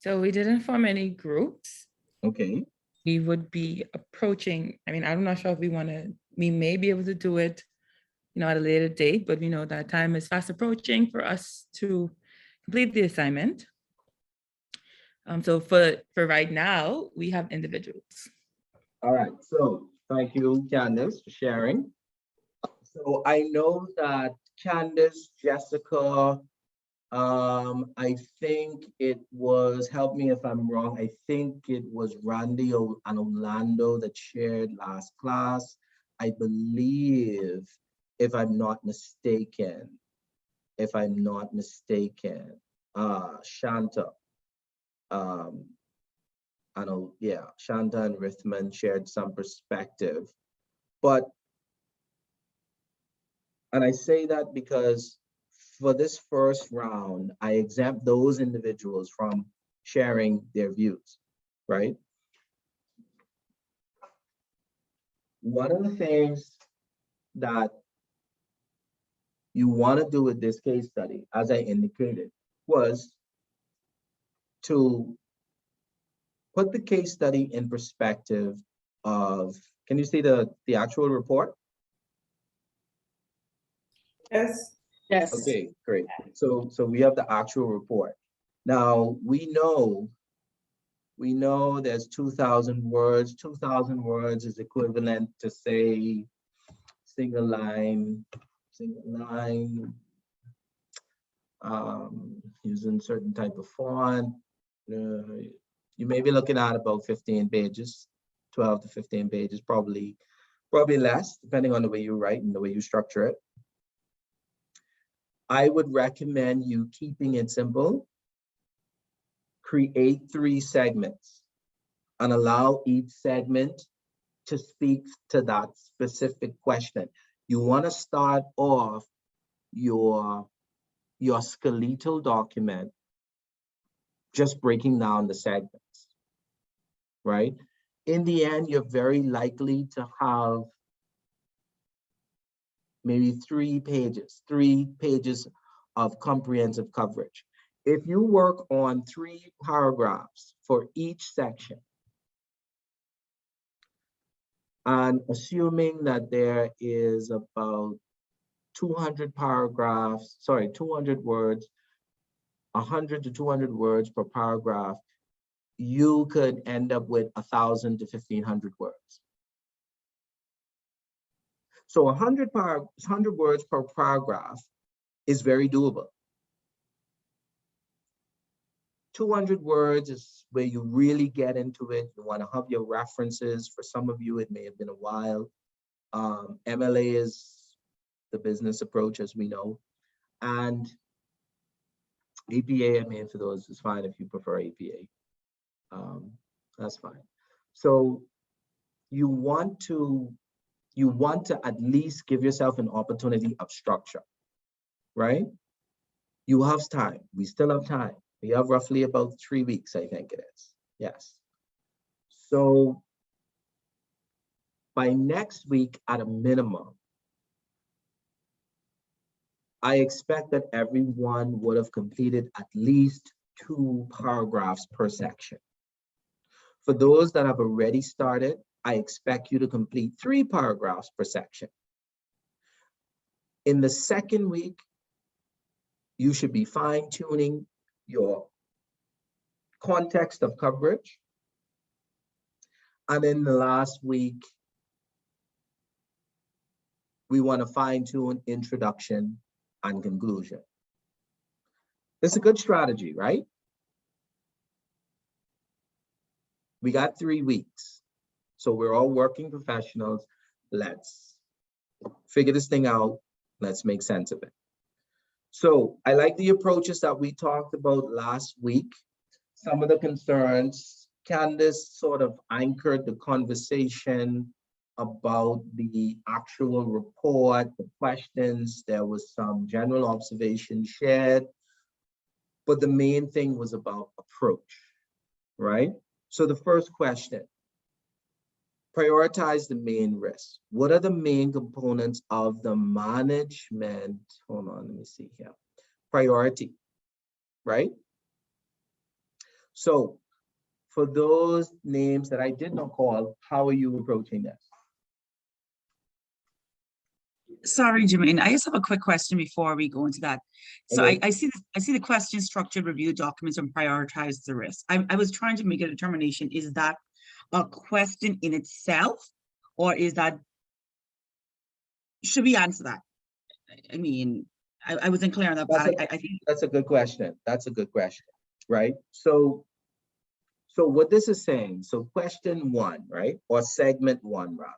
So we didn't form any groups. Okay. We would be approaching, I mean, I'm not sure if we may be able to do it, at a later date, but that time is fast approaching for us to complete the assignment. So for right now, we have individuals. All right, so thank you, Candace, for sharing. So I know that Candace, Jessica, I think it was, help me if I'm wrong, I think it was Randy and Orlando that shared last class. I believe, if I'm not mistaken, Shanta. I know, yeah, Shanta and Rithman shared some perspective, but, and I say that because for this first round, I exempt those individuals from sharing their views, right? One of the things that you want to do with this case study, as I indicated, was to put the case study in perspective of, can you see the actual report? Yes. Yes. Okay, great. So we have the actual report. Now we know there's 2,000 words. 2,000 words is equivalent to, say, single line, using certain type of font. You may be looking at about 15 pages, 12 to 15 pages, probably less, depending on the way you write and the way you structure it. I would recommend you keeping it simple. Create 3 segments and allow each segment to speak to that specific question. You want to start off your skeletal document just breaking down the segments, right? In the end, you're very likely to have maybe 3 pages of comprehensive coverage. If you work on 3 paragraphs for each section, and assuming that there is about 200 words, 100 to 200 words per paragraph, you could end up with 1,000 to 1,500 words. So 100 words per paragraph is very doable. 200 words is where you really get into it. You want to have your references. For some of you, it may have been a while. MLA is the business approach, as we know. And APA, I mean, for those, is fine if you prefer APA. That's fine. So you want to at least give yourself an opportunity of structure, right? You have time. We still have time. We have roughly about 3 weeks, I think it is. Yes. So by next week, at a minimum, I expect that everyone would have completed at least 2 paragraphs per section. For those that have already started, I expect you to complete 3 paragraphs per section. In the second week, you should be fine-tuning your context of coverage. And in the last week, we want to fine-tune introduction and conclusion. It's a good strategy, right? We got 3 weeks. So we're all working professionals. Let's figure this thing out. Let's make sense of it. So I like the approaches that we talked about last week. Some of the concerns, Candace sort of anchored the conversation about the actual report, the questions. There was some general observation shared, but the main thing was about approach, right? So the first question, prioritize the main risks. What are the main components of the management? Hold on, let me see here. Priority, right? So for those names that I did not call, how are you approaching this? Sorry, Jermaine, I just have a quick question before we go into that. So Okay. I see the question, structured review documents and prioritize the risk. I was trying to make a determination. Is that a question in itself, or is that, should we answer that? I mean, I wasn't clear on that, but I think That's a good question. That's a good question, right? So what this is saying, so question 1, right? Or segment 1 rather.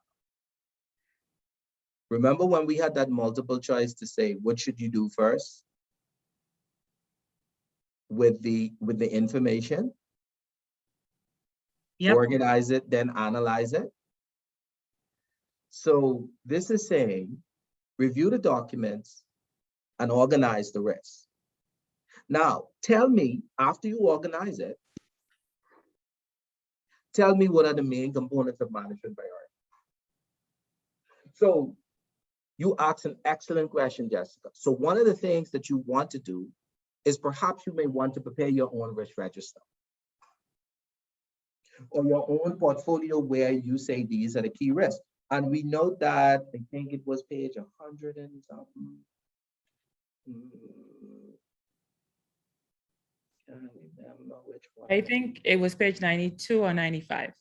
Remember when we had that multiple choice to say, what should you do first? With the information? Yep. Organize it, then analyze it. So this is saying, review the documents and organize the rest. Now, tell me, after you organize it, tell me what are the main components of management priority. So you asked an excellent question, Jessica. So one of the things that you want to do is perhaps you may want to prepare your own risk register or your own portfolio where you say these are the key risks. And we note that, I think it was page 100 and something. Can't remember which one. I think it was page 92 or 95.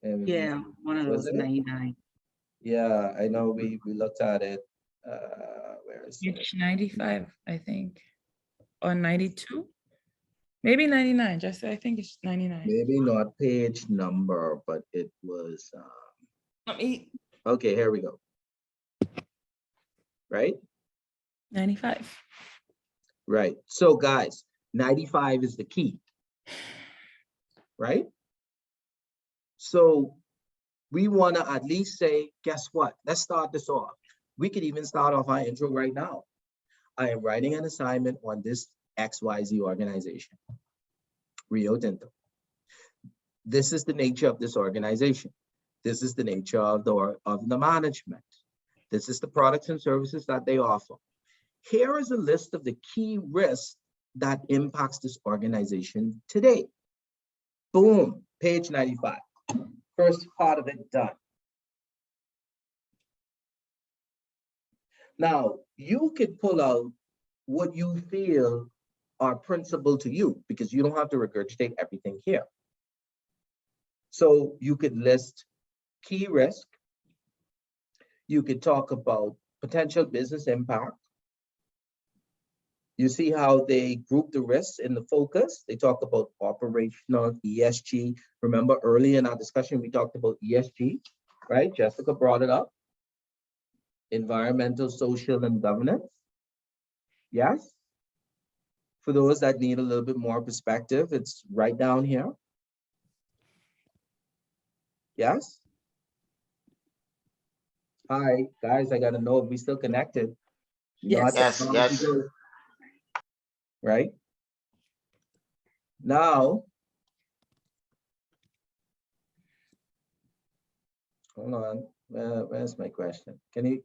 Yeah, one of those, 99. Yeah, I know we looked at it. Where is it? Page 95, I think, or 92, maybe 99. Just I think it's 99. Maybe not page number, but it was. Let me. Okay, here we go. Right? 95. Right. So guys, 95 is the key. Right? So we want to at least say, guess what? Let's start this off. We could even start off our intro right now. I am writing an assignment on this XYZ organization, Rio Tinto. This is the nature of this organization. This is the nature of the management. This is the products and services that they offer. Here is a list of the key risks that impacts this organization today. Boom, page 95. First part of it done. Now, you could pull out what you feel are principal to you because you don't have to regurgitate everything here. So you could list key risk. You could talk about potential business impact. You see how they group the risks in the focus. They talk about operational ESG. Remember early in our discussion, we talked about ESG, right? Jessica brought it up. Environmental, social, and governance. Yes. For those that need a little bit more perspective, it's right down here. Yes. Hi, guys, I gotta know if we still connected. Yes. Yes. Right? Now, hold on. Where's my question? Can you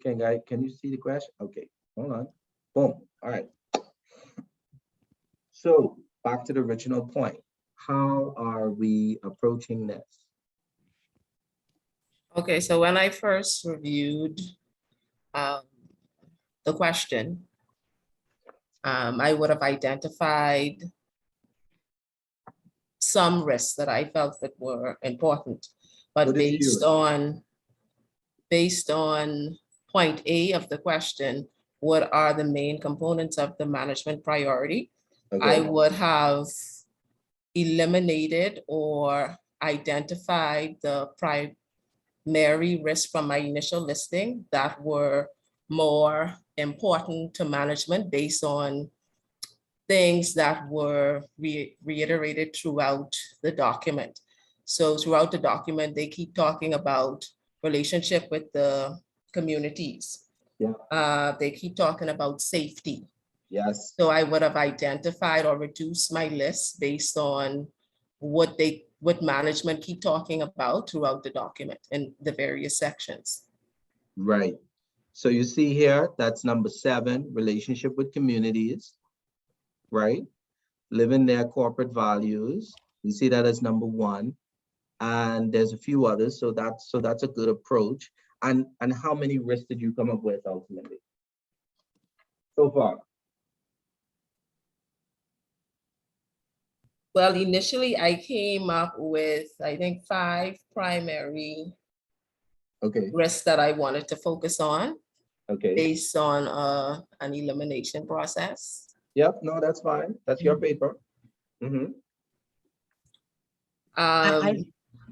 see the question? Okay, hold on. Boom. All right. So back to the original point. How are we approaching this? Okay, so when I first reviewed the question, I would have identified some risks that I felt that were important, but based on point A of the question, what are the main components of the management priority? Okay. I would have eliminated or identified the primary risks from my initial listing that were more important to management based on things that were reiterated throughout the document. So throughout the document, they keep talking about relationship with the communities. Yeah. They keep talking about safety. Yes. So I would have identified or reduced my list based on what management keep talking about throughout the document in the various sections. Right. So you see here, that's number 7, relationship with communities, right? Living their corporate values. You see that as number 1. And there's a few others. So that's a good approach. And how many risks did you come up with ultimately so far? Well, initially I came up with, I think, 5 primary risks that I wanted to focus on. Okay. based on an elimination process. Yep, no, that's fine. That's your paper. Mm-hmm.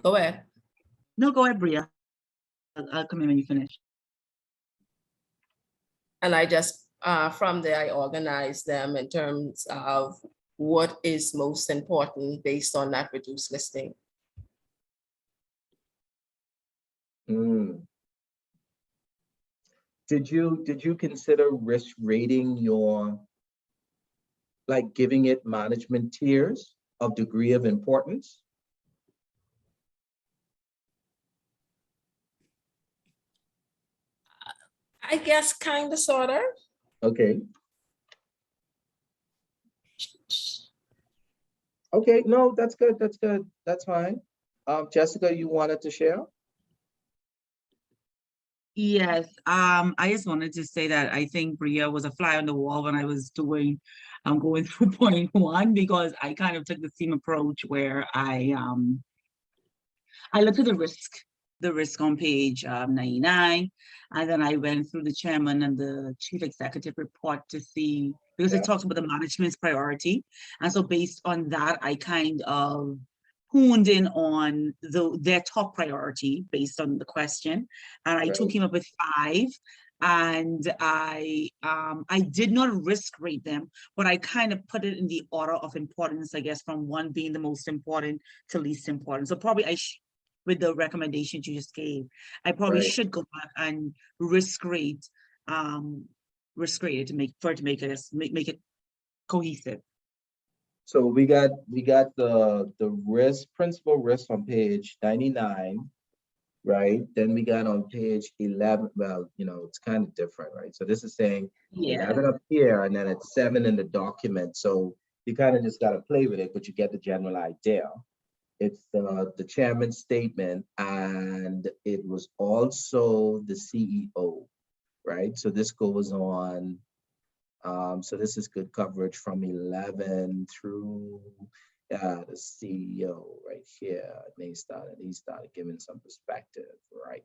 Go ahead. No, go ahead, Bria. I'll come in when you finish. And I just, from there, I organize them in terms of what is most important based on that reduced listing. Mm. Did you consider risk rating your, like giving it management tiers of degree of importance? I guess kind of, sort of. Okay. Okay, no, that's good. That's good. That's fine. Jessica, you wanted to share? Yes, I just wanted to say that I think Bria was a fly on the wall when I was going through point one, because I kind of took the same approach where I looked at the risk on page 99, and then I went through the chairman and the chief executive report to see, because it talks about the management's priority. And so based on that, I kind of honed in on their top priority based on the question. And I came up with 5. And I did not risk rate them, but I kind of put it in the order of importance, I guess, from 1 being the most important to least important. So probably with the recommendations you just gave, I probably should go back and risk rate it to make it cohesive. So we got the principal risk on page 99, right? Then we got on page 11, well, it's kind of different, right? So this is saying 11 up here, and then it's 7 in the document. So you kind of just got to play with it, but you get the general idea. It's the chairman's statement, and it was also the CEO, right? So this goes on. So this is good coverage from 11 through the CEO right here. And he started giving some perspective, right?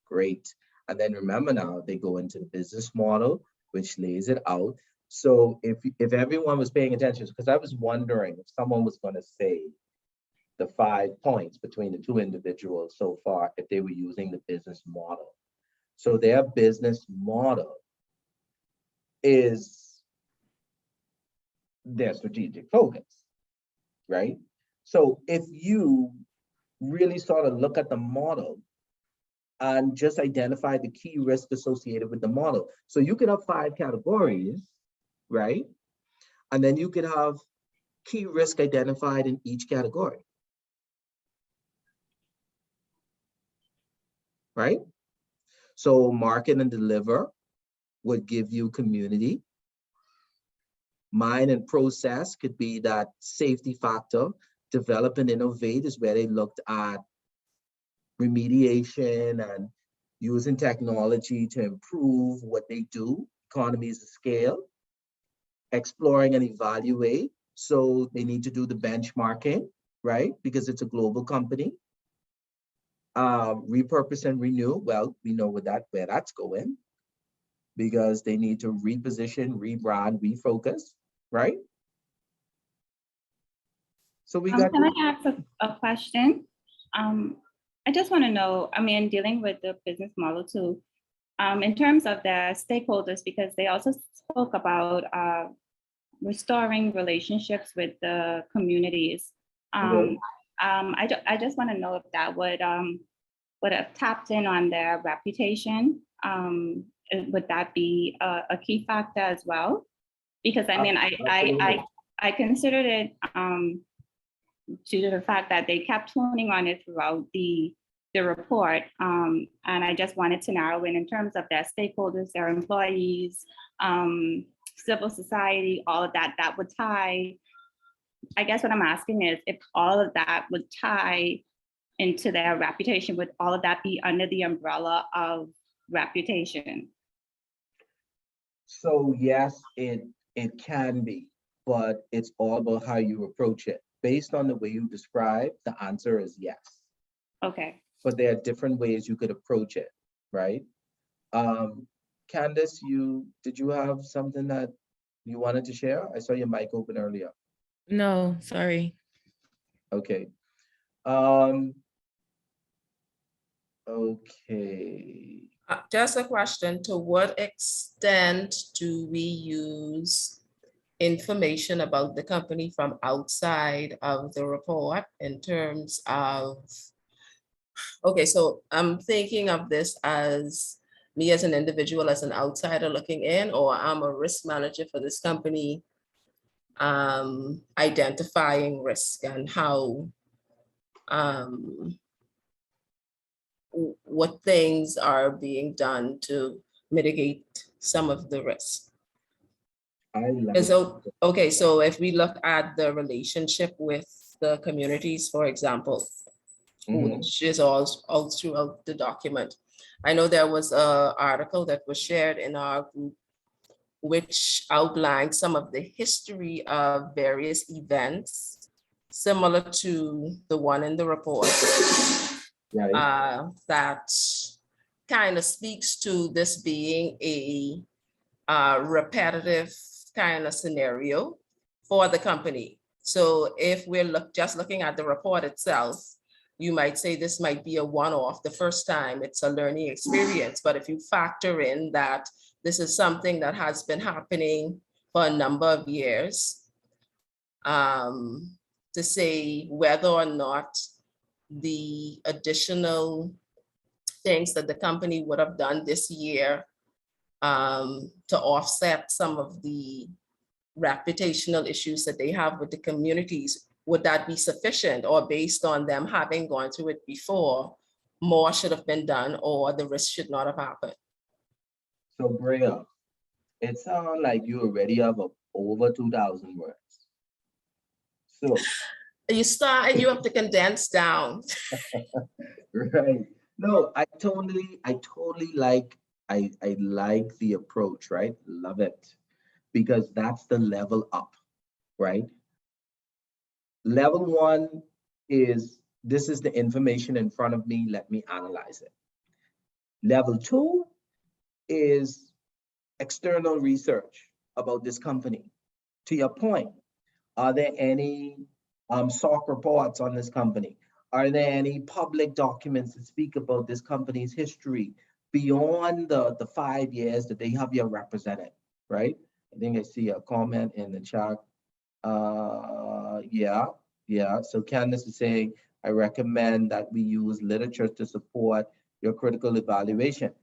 Great. And then remember now, they go into the business model, which lays it out. So if everyone was paying attention, because I was wondering if someone was going to say the 5 points between the 2 individuals so far, if they were using the business model. So their business model is their strategic focus, right? So if you really sort of look at the model and just identify the key risk associated with the model. So you could have 5 categories, right? And then you could have key risk identified in each category. Right? So market and deliver would give you community. Mind and process could be that safety factor. Develop and innovate is where they looked at remediation and using technology to improve what they do, economies of scale. Exploring and evaluate. So they need to do the benchmarking, right? Because it's a global company. Repurpose and renew. Well, we know where that's going, because they need to reposition, rebrand, refocus, right? So we got. Can I ask a question? I just want to know, I mean, dealing with the business model too, in terms of the stakeholders, because they also spoke about restoring relationships with the communities. I just want to know if that would have tapped in on their reputation. Would that be a key factor as well? Because I mean, I considered it due to the fact that they kept tuning on it throughout the report. And I just wanted to narrow in terms of their stakeholders, their employees, civil society, all of that, that would tie. I guess what I'm asking is if all of that would tie into their reputation, would all of that be under the umbrella of reputation? So yes, it can be, but it's all about how you approach it. Based on the way you describe, the answer is yes. Okay. But there are different ways you could approach it, right? Candace, did you have something that you wanted to share? I saw your mic open earlier. No, sorry. Okay. Okay. Just a question, to what extent do we use information about the company from outside of the report in terms of, okay, so I'm thinking of this as me as an individual, as an outsider looking in, or I'm a risk manager for this company, identifying risk and how, what things are being done to mitigate some of the risk. And so, okay, so if we look at the relationship with the communities, for example, which is all throughout the document. I know there was an article that was shared in our group which outlined some of the history of various events similar to the one in the report. That kind of speaks to this being a repetitive kind of scenario for the company. So if we're just looking at the report itself, you might say this might be a one-off the first time, it's a learning experience. But if you factor in that this is something that has been happening for a number of years, to say whether or not the additional things that the company would have done this year to offset some of the reputational issues that they have with the communities, would that be sufficient, or based on them having gone through it before, more should have been done or the risk should not have happened? So Brea, it sounds like you already have over 2,000 words. So you have to condense down. Right. No, I totally like, I like the approach, right? Love it. Because that's the level up, right? Level one is, this is the information in front of me, let me analyze it. Level two is external research about this company. To your point, are there any SOC reports on this company? Are there any public documents that speak about this company's history beyond the 5 years that they have you represented, right? I think I see a comment in the chat. Yeah. So Candace is saying, I recommend that we use literature to support your critical evaluation,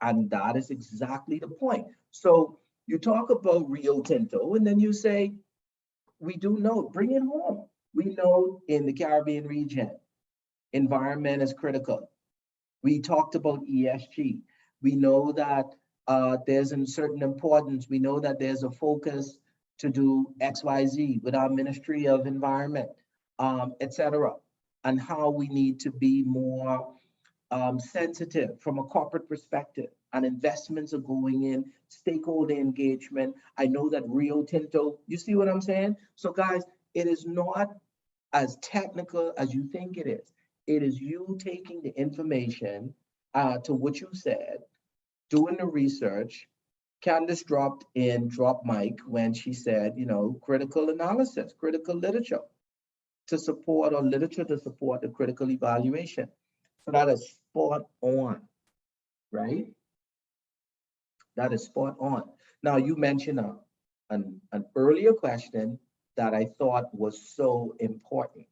and that is exactly the point. So you talk about Rio Tinto, and then you say, we do know, bring it home. We know in the Caribbean region, environment is critical. We talked about ESG. We know that there's a certain importance. We know that there's a focus to do XYZ with our Ministry of Environment, etc., and how we need to be more sensitive from a corporate perspective, and investments are going in, stakeholder engagement. I know that Rio Tinto, you see what I'm saying? So guys, it is not as technical as you think it is. It is you taking the information to what you said, doing the research. Candace dropped mic when she said, critical analysis, critical literature to support, or literature to support the critical evaluation. So that is spot on, right? That is spot on. Now, you mentioned an earlier question that I thought was so important.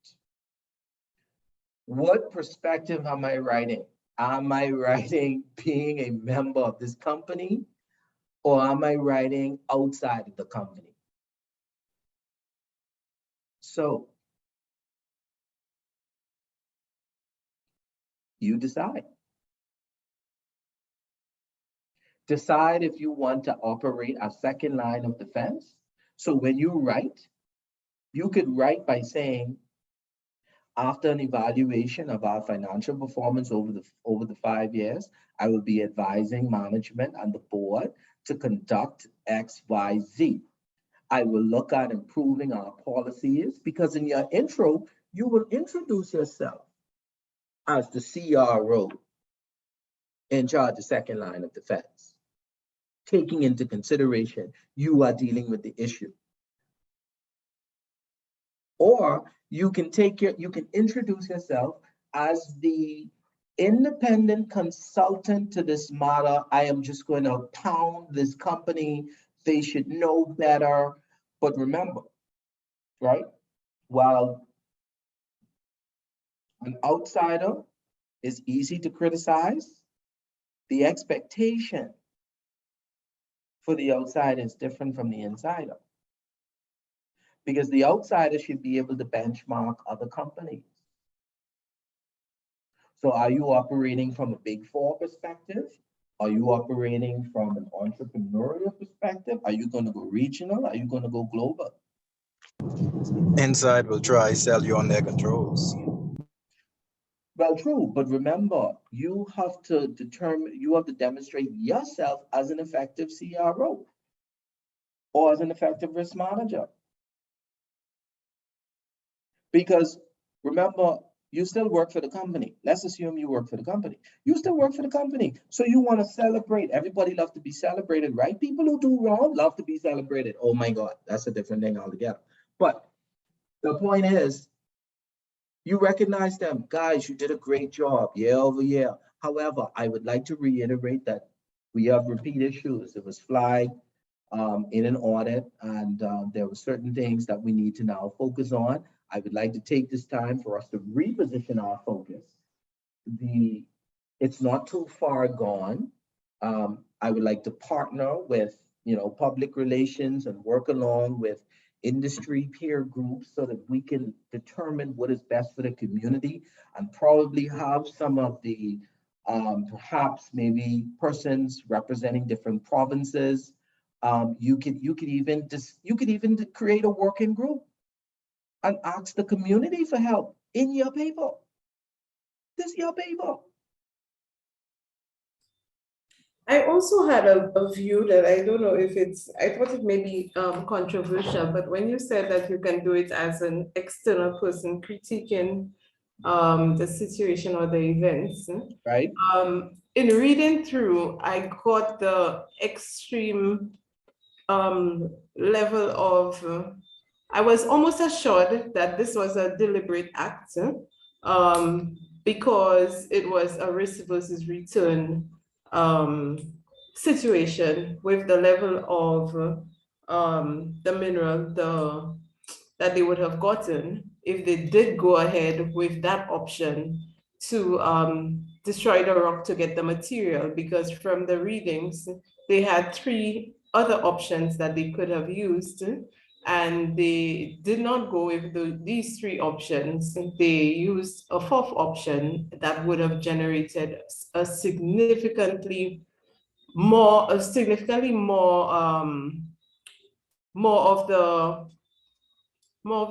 What perspective am I writing? Am I writing being a member of this company, or am I writing outside of the company? So you decide. Decide if you want to operate a second line of defense. So when you write, you could write by saying, after an evaluation of our financial performance over the 5 years, I will be advising management and the board to conduct X, Y, Z. I will look at improving our policies, because in your intro, you will introduce yourself as the CRO. in charge of second line of defense, taking into consideration you are dealing with the issue. Or you can introduce yourself as the independent consultant to this matter. I am just going to pound this company. They should know better. But remember, right? While an outsider is easy to criticize, the expectation for the outsider is different from the insider. Because the outsider should be able to benchmark other companies. So are you operating from a Big Four perspective? Are you operating from an entrepreneurial perspective? Are you going to go regional? Are you going to go global? Inside will try sell you on their controls. Well, true, but remember, you have to demonstrate yourself as an effective CRO or as an effective risk manager. Because remember, you still work for the company. Let's assume you work for the company. You still work for the company. So you want to celebrate. Everybody loves to be celebrated, right? People who do wrong love to be celebrated. Oh my God, that's a different thing altogether. But the point is, you recognize them. Guys, you did a great job year over year. However, I would like to reiterate that we have repeat issues. It was flagged in an audit, and there were certain things that we need to now focus on. I would like to take this time for us to reposition our focus. It's not too far gone. I would like to partner with, public relations and work along with industry peer groups so that we can determine what is best for the community and probably have some of the perhaps maybe persons representing different provinces. You could even create a working group and ask the community for help in your paper. This is your paper. I also had a view that I don't know if I thought it may be controversial, but when you said that you can do it as an external person critiquing the situation or the events, right? In reading through, I got the extreme level of, I was almost assured that this was a deliberate act because it was a risk versus return situation with the level of the mineral that they would have gotten if they did go ahead with that option to destroy the rock to get the material, because from the readings, they had 3 other options that they could have used, and they did not go with these 3 options. They used a 4th option that would have generated a significantly more of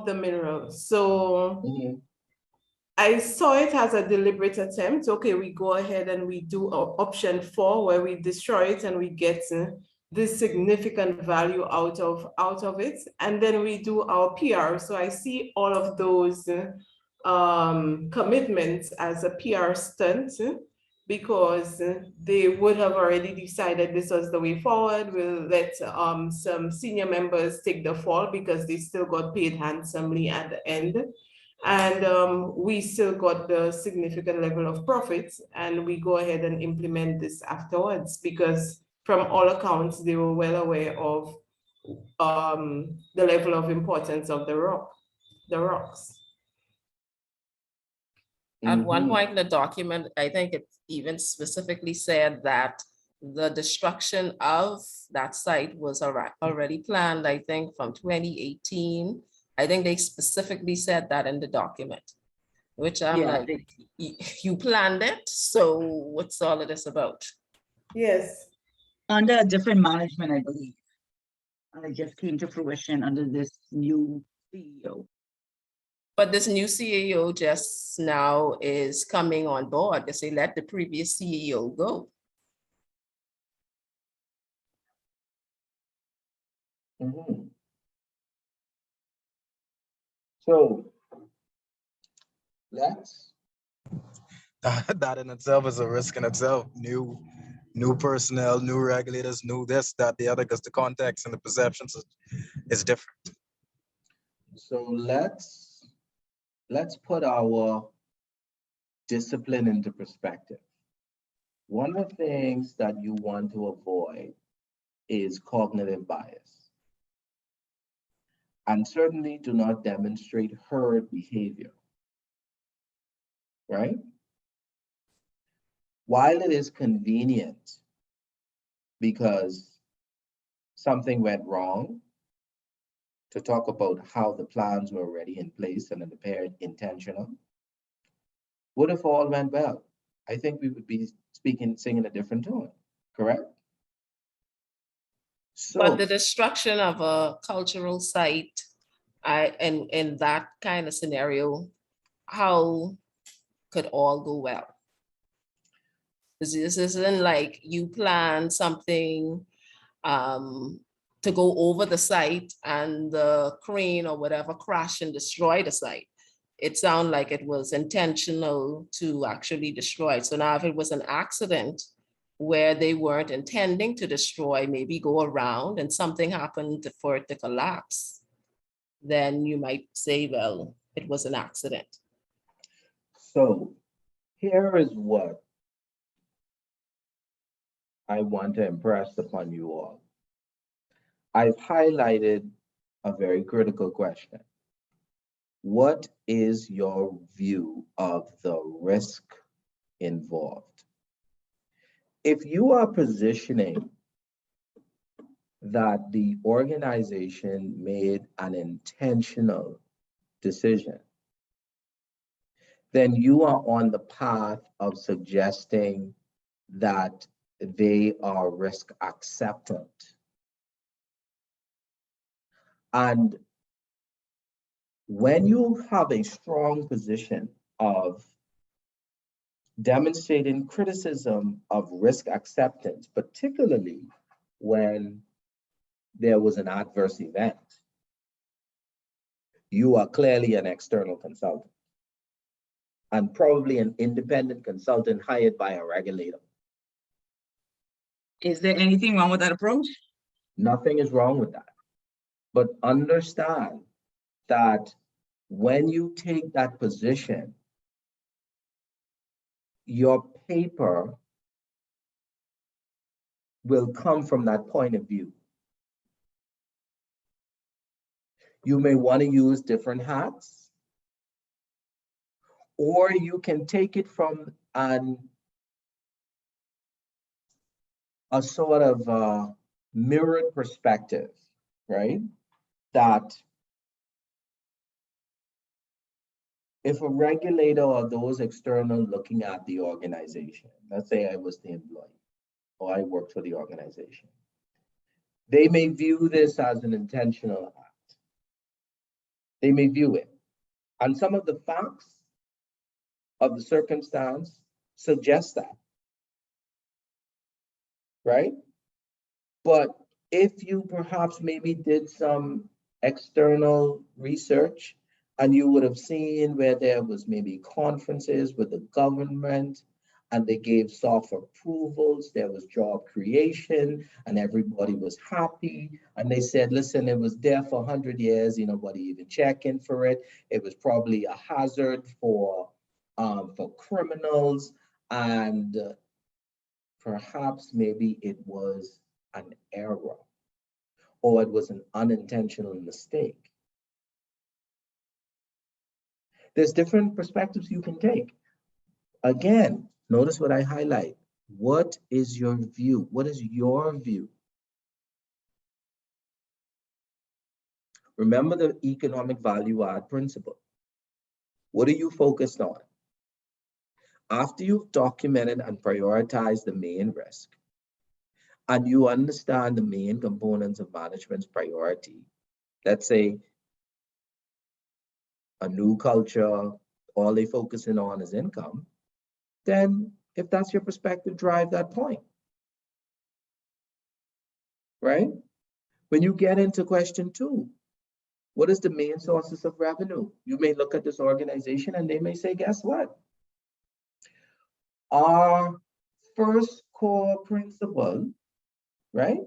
the minerals. So I saw it as a deliberate attempt. Okay, we go ahead and we do option 4 where we destroy it and we get this significant value out of it, and then we do our PR. So I see all of those commitments as a PR stunt, because they would have already decided this was the way forward. We'll let some senior members take the fall because they still got paid handsomely at the end. And we still got the significant level of profits, and we go ahead and implement this afterwards because from all accounts, they were well aware of the level of importance of the rocks. At one point in the document, I think it even specifically said that the destruction of that site was already planned, I think, from 2018. I think they specifically said that in the document, which I'm like, you planned it, so what's all of this about? Yes. Under a different management, I believe. And it just came to fruition under this new CEO. But this new CEO just now is coming on board. They say let the previous CEO go. So let's. that in itself is a risk in itself. New personnel, new regulators, new this, that, the other, because the context and the perceptions is different. So let's put our discipline into perspective. One of the things that you want to avoid is cognitive bias. And certainly do not demonstrate herd behavior, right? While it is convenient because something went wrong, to talk about how the plans were already in place and appeared intentional, what if all went well? I think we would be singing a different tone, correct? So, But the destruction of a cultural site, in that kind of scenario, how could all go well? This isn't like you plan something to go over the site and the crane or whatever crash and destroy the site. It sounded like it was intentional to actually destroy it. So now if it was an accident where they weren't intending to destroy, maybe go around and something happened for it to collapse, then you might say, well, it was an accident. So here is what I want to impress upon you all. I've highlighted a very critical question. What is your view of the risk involved? If you are positioning that the organization made an intentional decision, then you are on the path of suggesting that they are risk acceptant. And when you have a strong position of demonstrating criticism of risk acceptance, particularly when there was an adverse event, you are clearly an external consultant and probably an independent consultant hired by a regulator. Is there anything wrong with that approach? Nothing is wrong with that. But understand that when you take that position, your paper will come from that point of view. You may want to use different hats, or you can take it from a sort of mirrored perspective, right? That if a regulator or those external looking at the organization, let's say I was the employee or I worked for the organization, they may view this as an intentional act. They may view it. And some of the facts of the circumstance suggest that, right? But if you perhaps maybe did some external research and you would have seen where there was maybe conferences with the government and they gave soft approvals, there was job creation and everybody was happy. And they said, listen, it was there for 100 years, nobody even checking for it. It was probably a hazard for criminals, and perhaps maybe it was an error or it was an unintentional mistake. There's different perspectives you can take. Again, notice what I highlight. What is your view? What is your view? Remember the economic value add principle. What are you focused on? After you've documented and prioritized the main risk, and you understand the main components of management's priority, let's say a new culture, all they focusing on is income, then if that's your perspective, drive that point, right? When you get into question 2, what is the main sources of revenue? You may look at this organization and they may say, guess what? Our first core principle, right?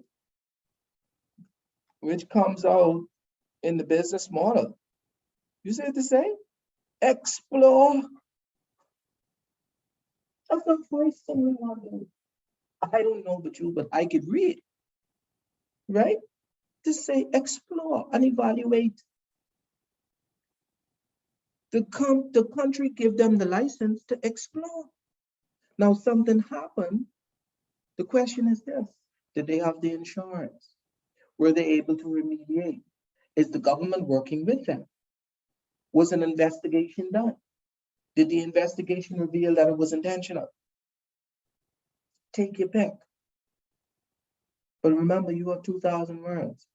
Which comes out in the business model. You say the same? Explore. That's the first thing we want to do. I don't know about you, but I could read, right? Just say explore and evaluate. The country give them the license to explore. Now something happened. The question is this: did they have the insurance? Were they able to remediate? Is the government working with them? Was an investigation done? Did the investigation reveal that it was intentional? Take your pick. But remember, you have 2,000 words,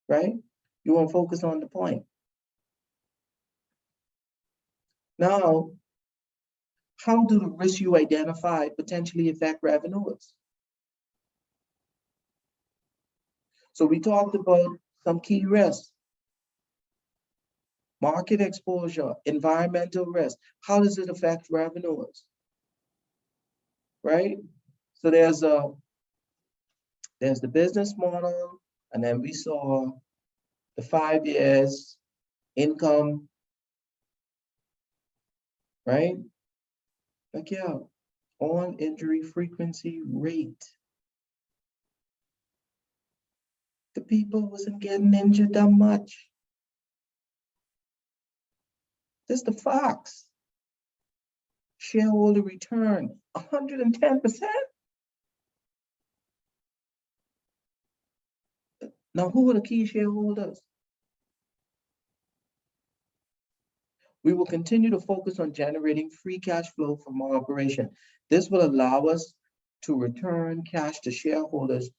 right? You want to focus on the point. Now, how do the risks you identify potentially affect revenues? So we talked about some key risks. Market exposure, environmental risk. How does it affect revenues? Right? So there's the business model, and then we saw the 5 years income, right? Like, yeah, on injury frequency rate. The people wasn't getting injured that much. This is the facts. Shareholder return, 110%. Now, who are the key shareholders? We will continue to focus on generating free cash flow from our operation. This will allow us to return cash to shareholders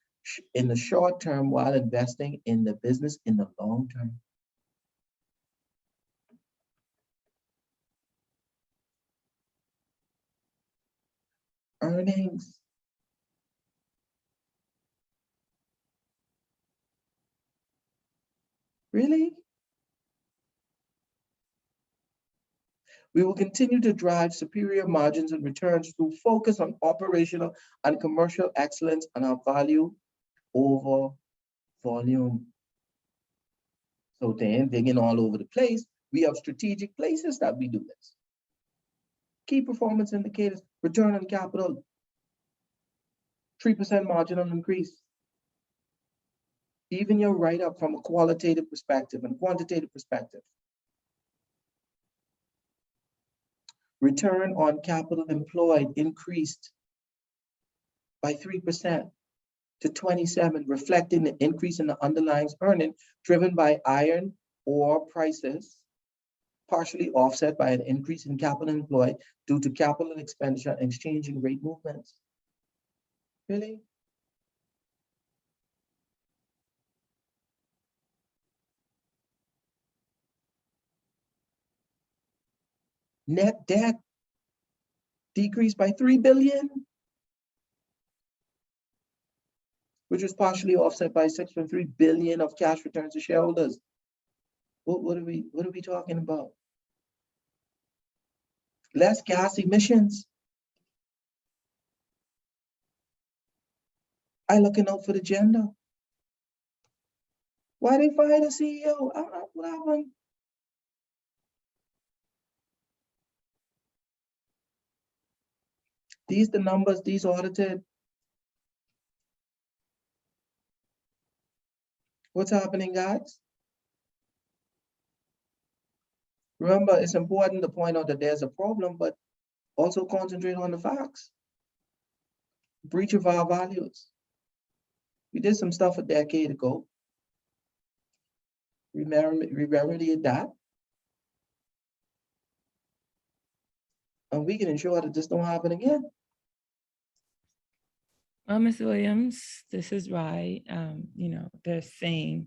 in the short term while investing in the business in the long term. Earnings. Really? We will continue to drive superior margins and returns through focus on operational and commercial excellence and our value over volume. So then, digging all over the place, we have strategic places that we do this. Key performance indicators, return on capital, 3% marginal increase. Even your write-up from a qualitative perspective and quantitative perspective. Return on capital employed increased by 3% to 27, reflecting the increase in the underlying earning driven by iron ore prices, partially offset by an increase in capital employed due to capital expenditure and exchanging rate movements. Really? Net debt decreased by 3 billion, which was partially offset by 6.3 billion of cash returns to shareholders. What are we talking about? Less gas emissions. I looking out for the gender. Why they fire the CEO? What happened? These the numbers, these audited. What's happening, guys? Remember, it's important to point out that there's a problem, but also concentrate on the facts. Breach of our values. We did some stuff a decade ago. We remedied that. And we can ensure that this don't happen again. Well, Ms. Williams, this is right. They're saying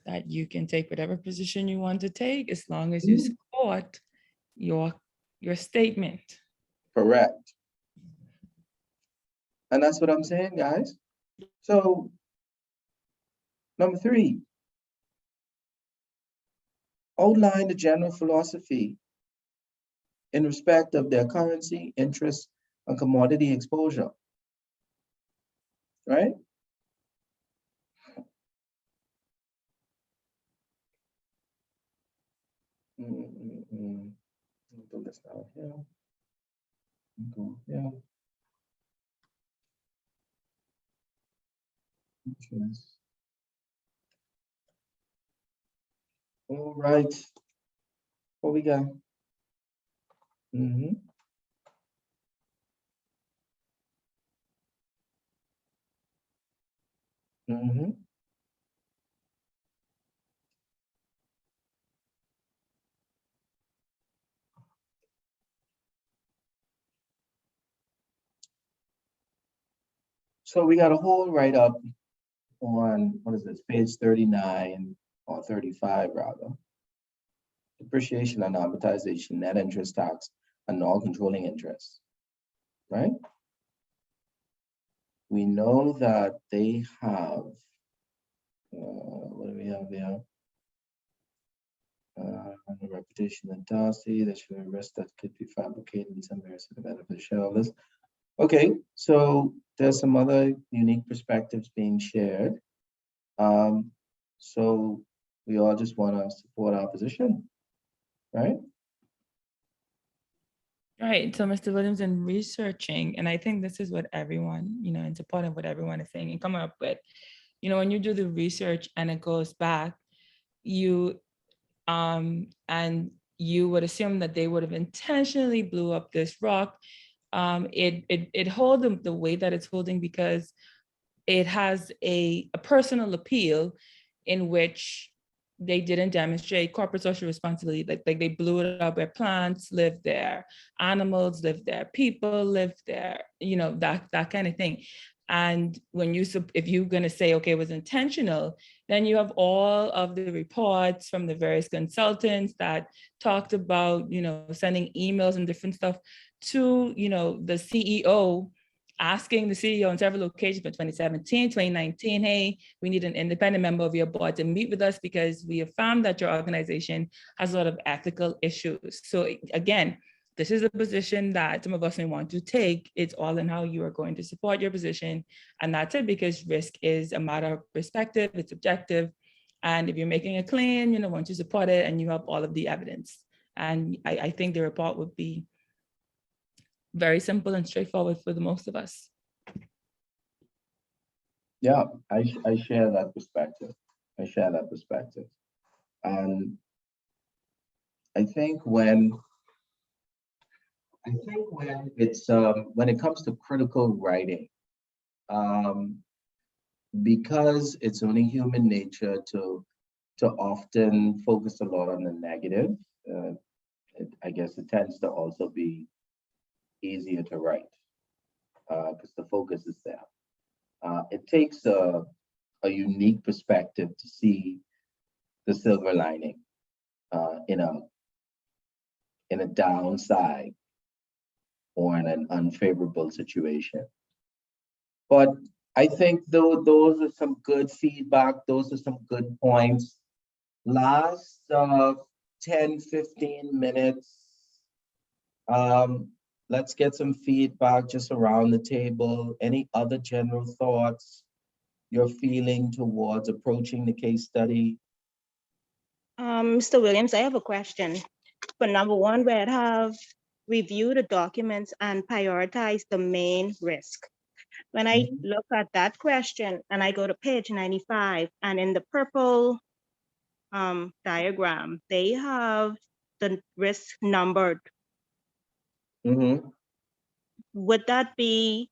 that you can take whatever position you want to take as long as you support your statement. Correct. And that's what I'm saying, guys. So, number 3, outline the general philosophy in respect of their currency, interest, a commodity exposure, right? Do this now here. Go here. Interest. All right. What we got? Mm-hmm. Mm-hmm. So we got a whole write-up on, what is this, page 39 or 35 rather. Depreciation and amortization, net interest tax, and non-controlling interest, right? We know that they have, what do we have there? Repetition and Darcy, that should be risk that could be fabricated in some areas of the benefit of shareholders. Okay, so there's some other unique perspectives being shared. So we all just want to support our position, right? Right. So Mr. Williams, in researching, and I think this is what everyone, in support of what everyone is saying and coming up with, when you do the research and it goes back, you and you would assume that they would have intentionally blew up this rock. It holds the weight that it's holding because it has a personal appeal in which they didn't demonstrate corporate social responsibility. Like they blew it up where plants live there, animals live there, people live there, that kind of thing. And if you're going to say, okay, it was intentional, then you have all of the reports from the various consultants that talked about, sending emails and different stuff to, the CEO, asking the CEO on several occasions for 2017, 2019, hey, we need an independent member of your board to meet with us because we have found that your organization has a lot of ethical issues. So again, this is a position that some of us may want to take. It's all in how you are going to support your position. And that's it, because risk is a matter of perspective, it's objective. And if you're making a claim, once you support it and you have all of the evidence. And I think the report would be very simple and straightforward for the most of us. Yeah, I share that perspective. And I think when it's when it comes to critical writing, because it's only human nature to often focus a lot on the negative, I guess it tends to also be easier to write because the focus is there. It takes a unique perspective to see the silver lining in a downside or in an unfavorable situation. But I think those are some good feedback. Those are some good points. Last 10, 15 minutes. Let's get some feedback just around the table. Any other general thoughts you're feeling towards approaching the case study? Mr. Williams, I have a question. For number one, where I have reviewed the documents and prioritized the main risk. When I look at that question and I go to page 95, and in the purple diagram, they have the risk numbered. Would that be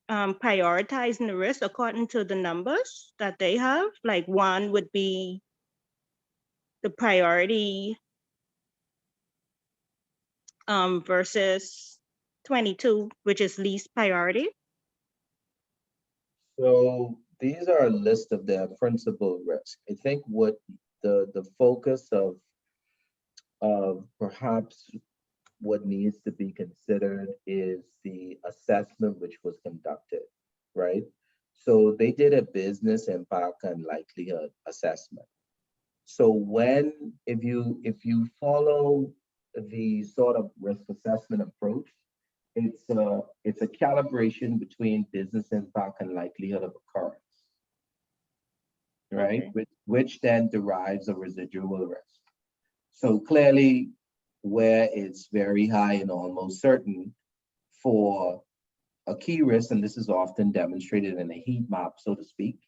prioritizing the risk according to the numbers that they have? Like one would be the priority versus 22, which is least priority. So these are a list of their principal risks. I think what the focus of perhaps what needs to be considered is the assessment which was conducted, right? So they did a business impact and likelihood assessment. So if you follow the sort of risk assessment approach, it's a calibration between business impact and likelihood of occurrence, right? Okay. Which then derives a residual risk. So clearly, where it's very high and almost certain for a key risk, and this is often demonstrated in a heat map, so to speak,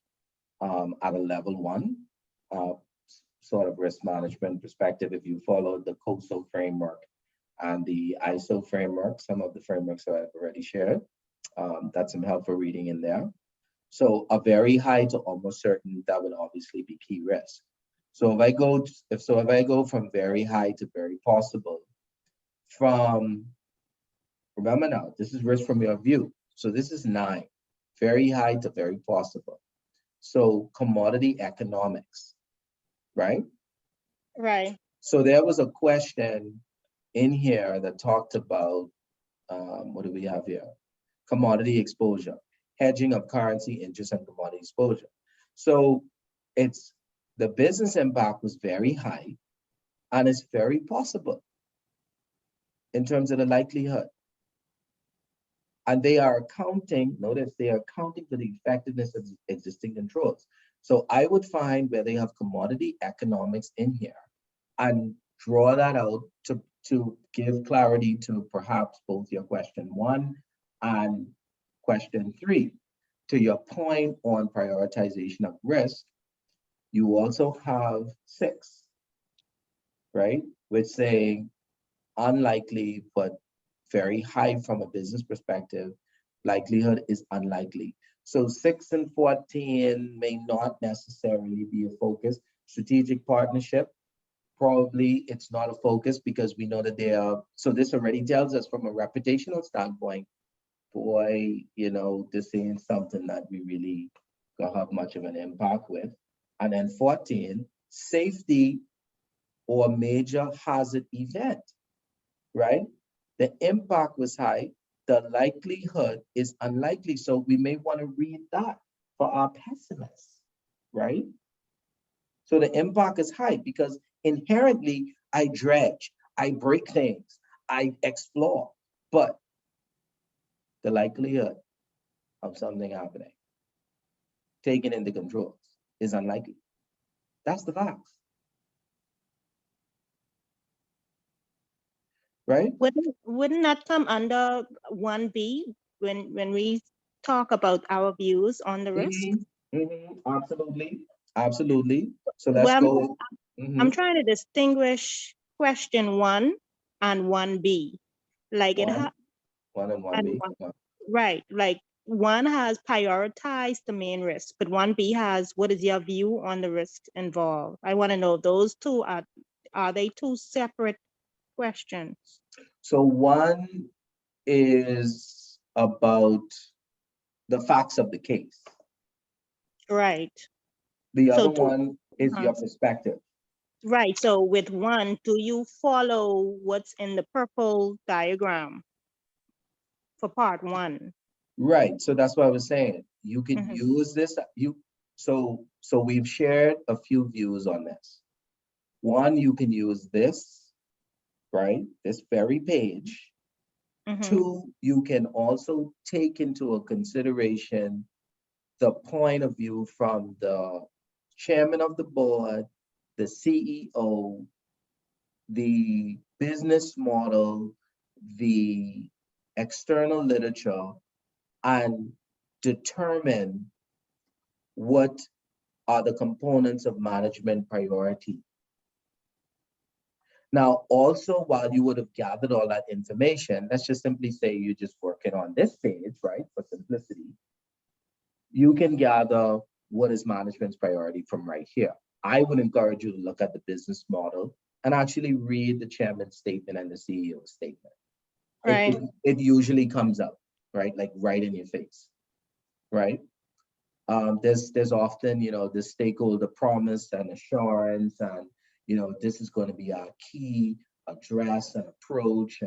at a level 1 sort of risk management perspective. If you follow the COSO framework and the ISO framework, some of the frameworks that I've already shared, that's some helpful reading in there. So a very high to almost certain, that would obviously be key risk. So if I go from very high to very possible, remember now, this is risk from your view. So this is 9, very high to very possible. So commodity economics, right? Right. So there was a question in here that talked about, what do we have here? Commodity exposure, hedging of currency, interest, and commodity exposure. So the business impact was very high, and it's very possible in terms of the likelihood. And they are accounting, notice they are accounting for the effectiveness of existing controls. So I would find where they have commodity economics in here and draw that out to give clarity to perhaps both your question 1 and question 3. To your point on prioritization of risk, you also have 6, right? Which saying unlikely, but very high from a business perspective, likelihood is unlikely. So 6 and 14 may not necessarily be a focus. Strategic partnership, probably it's not a focus because we know that they are, so this already tells us from a reputational standpoint, boy, this ain't something that we really gonna have much of an impact with. And then 14, safety or major hazard event, right? The impact was high, the likelihood is unlikely. So we may want to read that for our pessimists, right? So the impact is high because inherently I dredge, I break things, I explore, but the likelihood of something happening, taken into control, is unlikely. That's the facts. Right? Wouldn't that come under 1B when we talk about our views on the risk? Absolutely. Absolutely. So let's Well, go. I'm trying to distinguish question 1 and 1B. Like it has 1 and 1B. right. Like 1 has prioritized the main risk, but 1B has what is your view on the risks involved? I want to know those two are they two separate questions? So 1 is about the facts of the case. Right. The other one is your perspective. Right. So with 1, do you follow what's in the purple diagram for part 1? Right. So that's what I was saying. You can use this. So we've shared a few views on this. 1, you can use this, right? This very page. 2, you can also take into a consideration the point of view from the chairman of the board, the CEO, the business model, the external literature, and determine what are the components of management priority. Now, also, while you would have gathered all that information, let's just simply say you're just working on this page, right, for simplicity. You can gather what is management's priority from right here. I would encourage you to look at the business model and actually read the chairman's statement and the CEO's statement. Right. It usually comes up, right, like right in your face, right? There's often, the stakeholder promise and assurance, and this is going to be our key address and approach,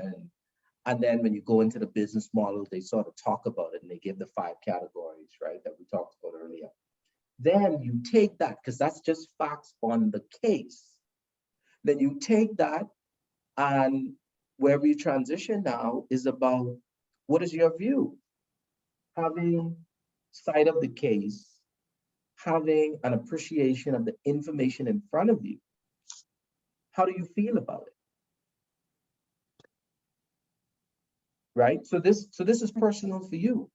and then when you go into the business model, they sort of talk about it and they give the 5 categories, right, that we talked about earlier. Then you take that, because that's just facts on the case. Then you take that, and where we transition now is about What is your view? Having sight of the case, having an appreciation of the information in front of you, how do you feel about it? Right? So this is personal for you.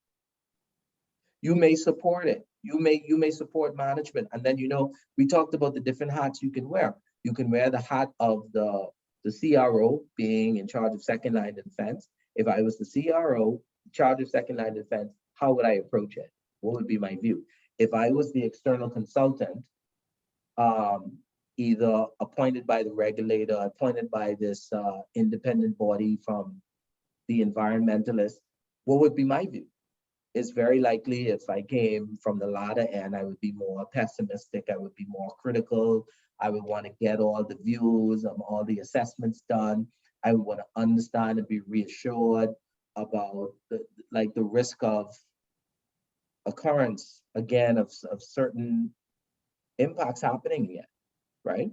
You may support it. You may support management. And then, we talked about the different hats you can wear. You can wear the hat of the CRO, being in charge of second line defense. If I was the CRO, in charge of second line defense, how would I approach it? What would be my view? If I was the external consultant, either appointed by the regulator, appointed by this independent body from the environmentalists, what would be my view? It's very likely if I came from the latter end, I would be more pessimistic, I would be more critical, I would want to get all the views of all the assessments done. I would want to understand and be reassured about the risk of occurrence, again, of certain impacts happening yet, right?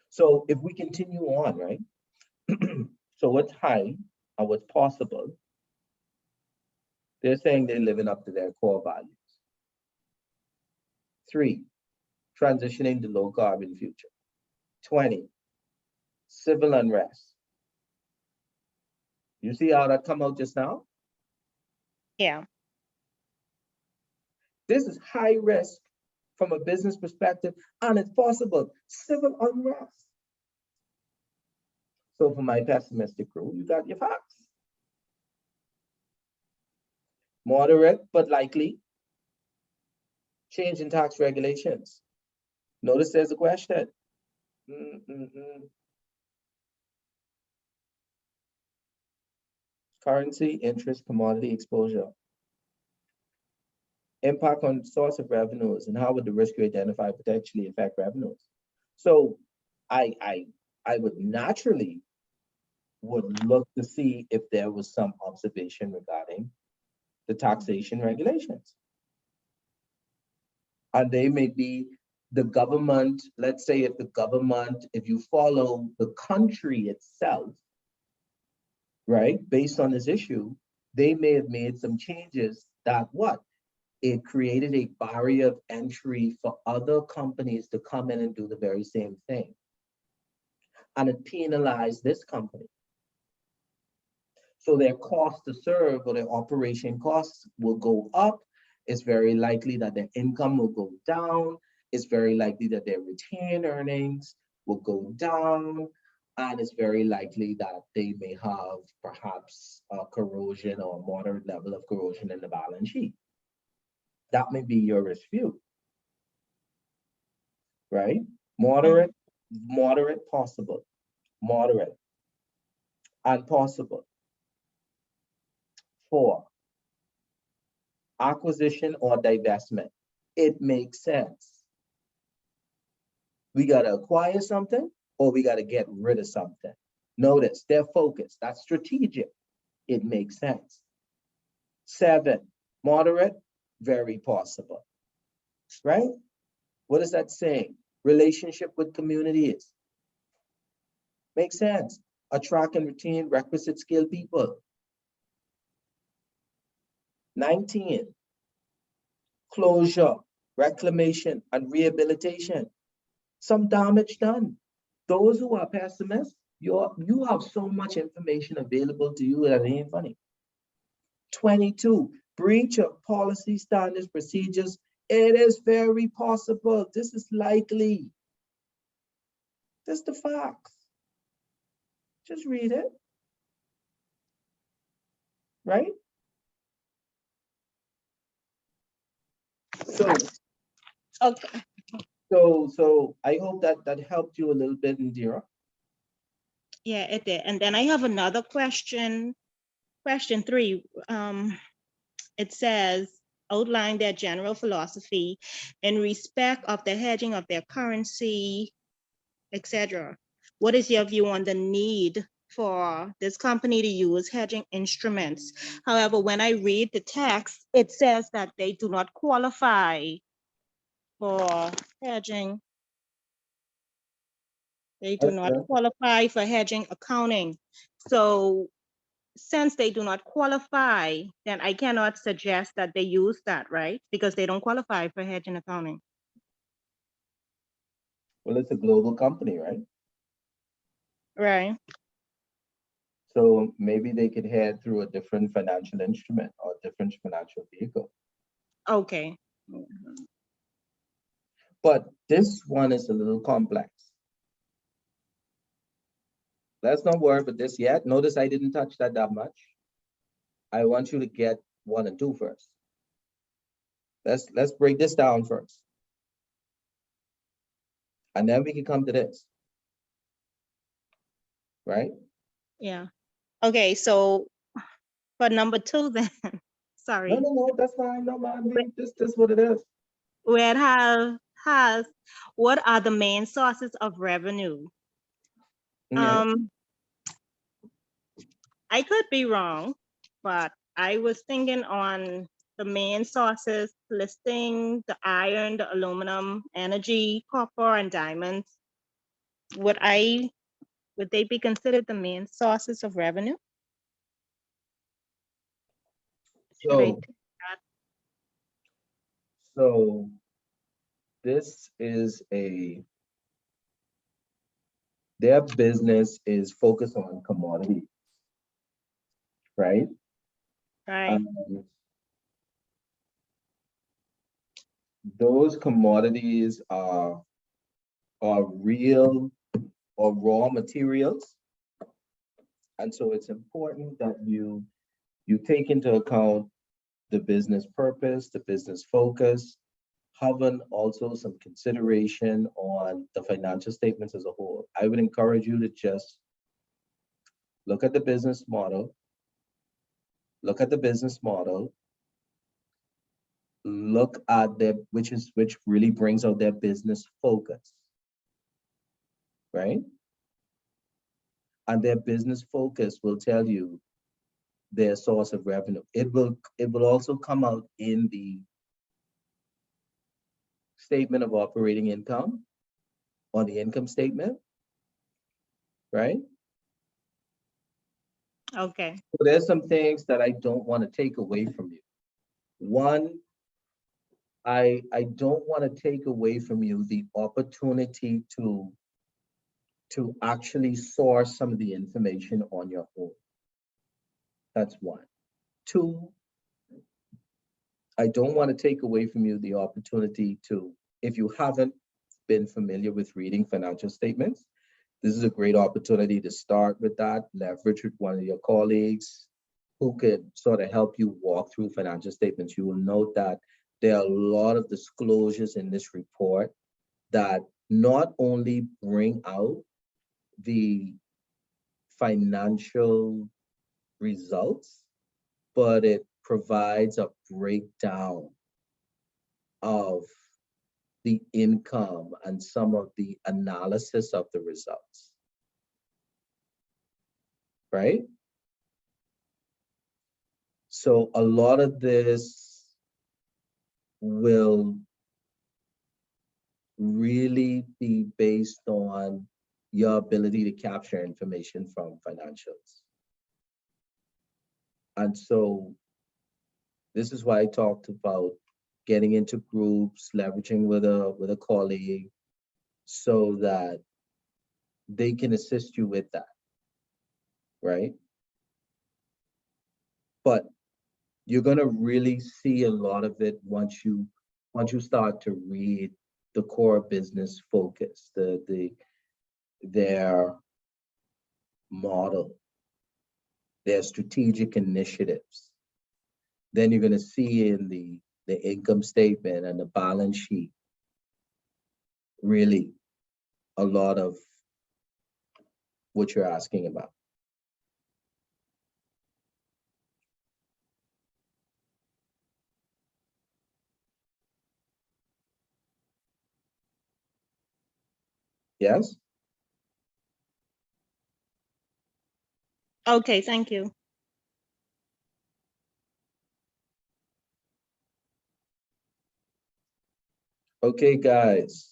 So if we continue on, right? So what's high or what's possible? They're saying they're living up to their core values. 3, transitioning to low carbon future. 20, civil unrest. You see how that come out just now? Yeah. This is high risk from a business perspective, and it's possible. Civil unrest. So for my pessimistic crew, you got your facts. Moderate but likely change in tax regulations. Notice there's a question. Currency, interest, commodity exposure. Impact on source of revenues, and how would the risk you identify potentially affect revenues? So I would naturally look to see if there was some observation regarding the taxation regulations. And they may be the government, let's say if you follow the country itself, right, based on this issue, they may have made some changes that it created a barrier of entry for other companies to come in and do the very same thing. And it penalized this company. So their cost to serve or their operation costs will go up. It's very likely that their income will go down. It's very likely that their retained earnings will go down. And it's very likely that they may have perhaps a corrosion or a moderate level of corrosion in the balance sheet. That may be your risk view, right? Moderate, possible, moderate, and possible. 4, acquisition or divestment. It makes sense. We got to acquire something or we got to get rid of something. Notice their focus, that's strategic. It makes sense. 7, moderate, very possible, right? What is that saying? Relationship with communities. Makes sense. Attract and retain requisite skilled people. 19, closure, reclamation, and rehabilitation. Some damage done. Those who are pessimists, you have so much information available to you that it ain't funny. 22, breach of policy standards, procedures. It is very possible. This is likely. This is the facts. Just read it. Right? So, okay. So I hope that helped you a little bit, Indira. Yeah, it did. And then I have another question. Question 3. It says, outline their general philosophy in respect of the hedging of their currency, etc. What is your view on the need for this company to use hedging instruments? However, when I read the text, it says that they do not qualify for hedging. They do not qualify for hedging accounting. So since they do not qualify, then I cannot suggest that they use that, right? Because they don't qualify for hedging accounting. Well, it's a global company, right? Right. So maybe they could head through a different financial instrument or a different financial vehicle. Okay. But this one is a little complex. Let's not worry about this yet. Notice I didn't touch that much. I want you to get 1 and 2 first. Let's break this down first. And then we can come to this. Right? Yeah. Okay, so for number 2 then, sorry. No, that's fine. No, man, this is what it is. Where it has what are the main sources of revenue? Yeah. I could be wrong, but I was thinking on the main sources listing the iron, the aluminum, energy, copper, and diamonds. Would they be considered the main sources of revenue? So this is their business is focused on commodity, right? Right. Those commodities are real or raw materials. And so it's important that you take into account the business purpose, the business focus, having also some consideration on the financial statements as a whole. I would encourage you to just look at the business model, look at which really brings out their business focus, right? And their business focus will tell you their source of revenue. It will also come out in the statement of operating income on the income statement, right? Okay. So there's some things that I don't want to take away from you. One, I don't want to take away from you the opportunity to actually source some of the information on your own. That's one. Two, I don't want to take away from you the opportunity to, if you haven't been familiar with reading financial statements, this is a great opportunity to start with that, leverage with one of your colleagues who could sort of help you walk through financial statements. You will note that there are a lot of disclosures in this report that not only bring out the financial results, but it provides a breakdown of the income and some of the analysis of the results, right? So a lot of this will really be based on your ability to capture information from financials. And so this is why I talked about getting into groups, leveraging with a colleague so that they can assist you with that, right? But you're gonna really see a lot of it once you start to read the core business focus, their model, their strategic initiatives. Then you're gonna see in the income statement and the balance sheet really a lot of what you're asking about. Yes? Okay, thank you. Okay, guys.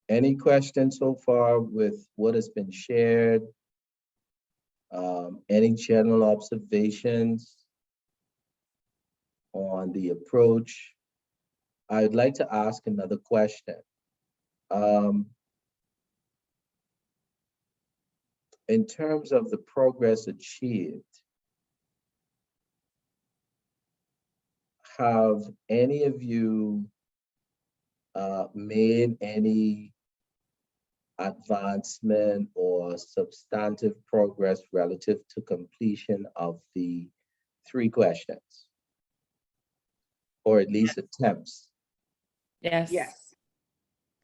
Any questions so far with what has been shared? Any general observations on the approach? I'd like to ask another question. In terms of the progress achieved, have any of you made any advancement or substantive progress relative to completion of the 3 questions? Or at least attempts? Yes. Yes.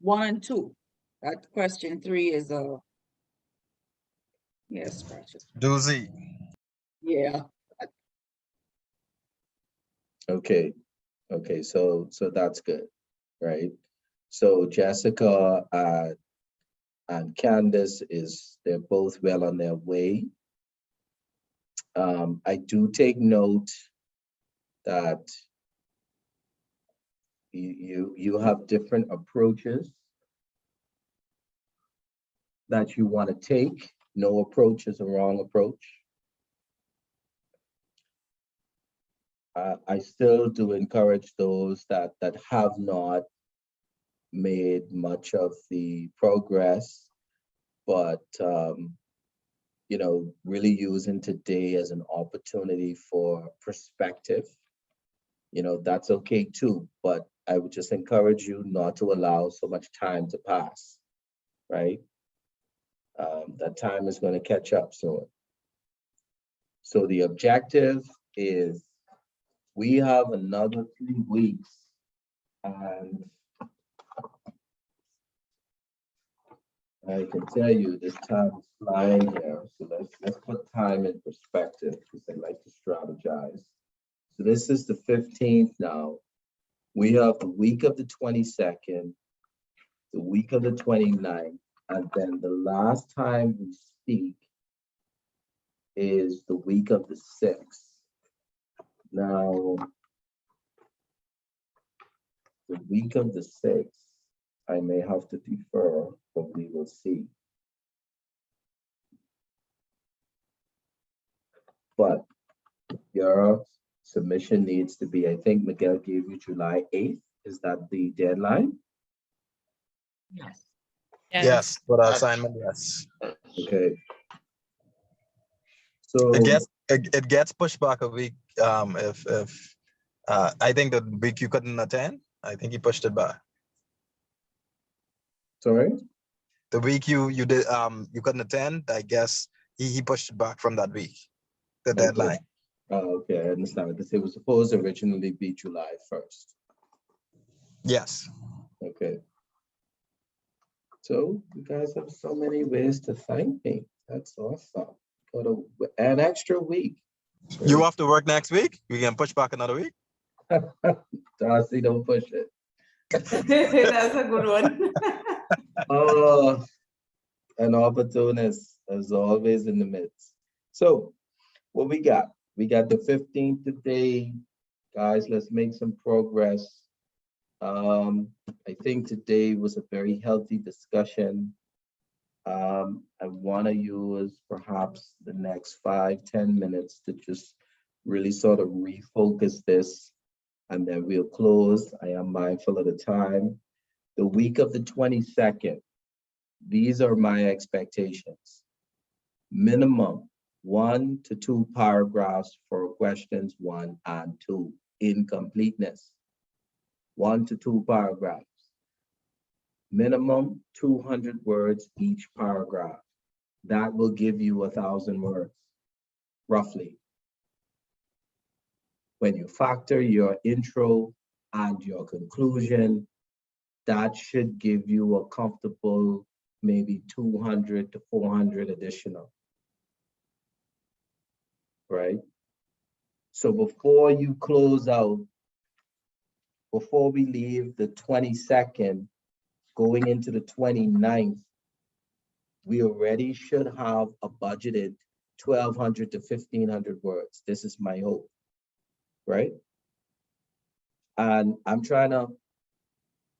1 and 2. That question 3 is yes, precious. Doozy. Yeah. Okay, so that's good, right? So Jessica and Candace they're both well on their way. I do take note that you have different approaches that you want to take. No approach is a wrong approach. I still do encourage those that have not made much of the progress, but you know, really using today as an opportunity for perspective. You know, that's okay too, but I would just encourage you not to allow so much time to pass, right? That time is going to catch up soon. So the objective is we have another 3 weeks, and I can tell you this time is flying here. So let's put time in perspective because I like to strategize. So this is the 15th now. We have the week of the 22nd, the week of the 29th, and then the last time we speak is the week of the 6th. Now, the week of the 6th, I may have to defer, but we will see. But your submission needs to be, I think Miguel gave you July 8th. Is that the deadline? Yes. Yes, for the assignment, yes. Okay. So it gets pushed back a week if I think the week you couldn't attend, I think he pushed it back. Sorry? The week you did you couldn't attend, I guess he pushed it back from that week, the deadline. Oh, okay, I understand. Because it was supposed to originally be July 1st. Yes. Okay. So you guys have so many ways to thank me. That's awesome. Got an extra week. You have to work next week? We can push back another week? Darcy, don't push it. That's a good one. Oh, an opportunist, as always, in the midst. So what we got? We got the 15th today. Guys, let's make some progress. I think today was a very healthy discussion. I want to use perhaps the next 5-10 minutes to just really sort of refocus this, and then we'll close. I am mindful of the time. The week of the 22nd, these are my expectations. Minimum 1 to 2 paragraphs for questions 1 and 2, incompleteness. 1 to 2 paragraphs. Minimum 200 words each paragraph. That will give you 1,000 words, roughly. When you factor your intro and your conclusion, that should give you a comfortable maybe 200 to 400 additional, right? So before you close out, before we leave the 22nd, going into the 29th, we already should have a budgeted 1,200 to 1,500 words. This is my hope, right? And I'm trying to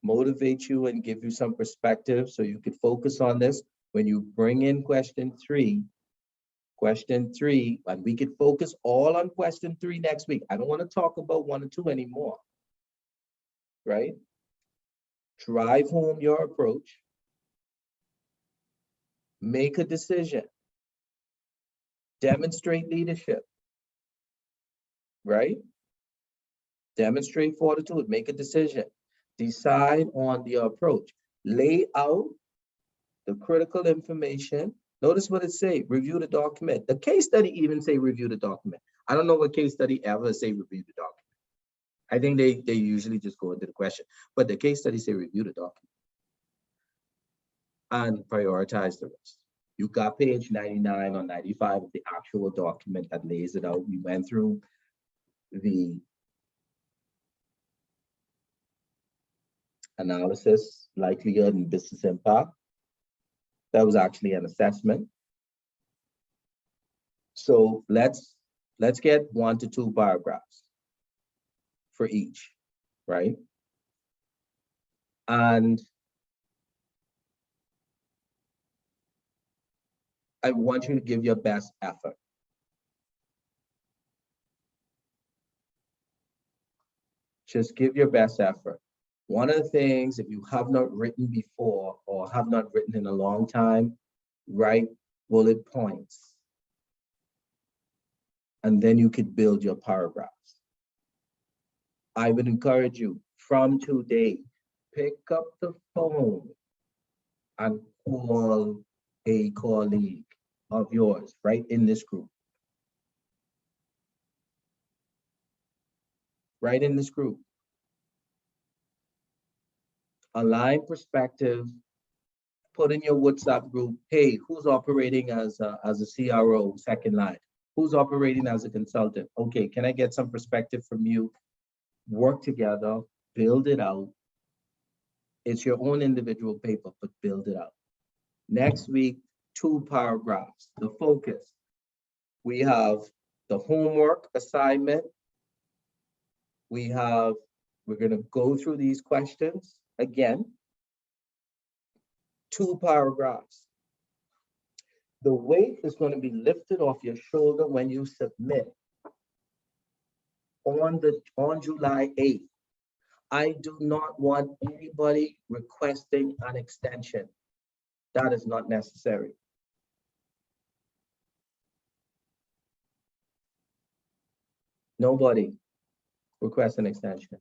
motivate you and give you some perspective so you could focus on this. When you bring in question three, and we could focus all on question 3 next week. I don't want to talk about 1 and 2 anymore, right? Drive home your approach, make a decision, demonstrate leadership, right? Demonstrate fortitude, make a decision, decide on the approach, lay out the critical information. Notice what it say, review the document. The case study even say review the document. I don't know what case study ever say review the document. I think they usually just go into the question, but the case study say review the document and prioritize the rest. You got page 99 or 95 of the actual document that lays it out. We went through the analysis, likelihood, and business impact. That was actually an assessment. So let's get 1 to 2 paragraphs for each, right? And I want you to give your best effort. Just give your best effort. One of the things, if you have not written before or have not written in a long time, write bullet points. And then you could build your paragraphs. I would encourage you from today, pick up the phone and call a colleague of yours right in this group. Right in this group. Align perspective, put in your WhatsApp group, hey, who's operating as a CRO, second line? Who's operating as a consultant? Okay, can I get some perspective from you? Work together, build it out. It's your own individual paper, but build it out. Next week, 2 paragraphs, the focus. We have the homework assignment. We're gonna go through these questions again. 2 paragraphs. The weight is going to be lifted off your shoulder when you submit on July 8th. I do not want anybody requesting an extension. That is not necessary. Nobody request an extension.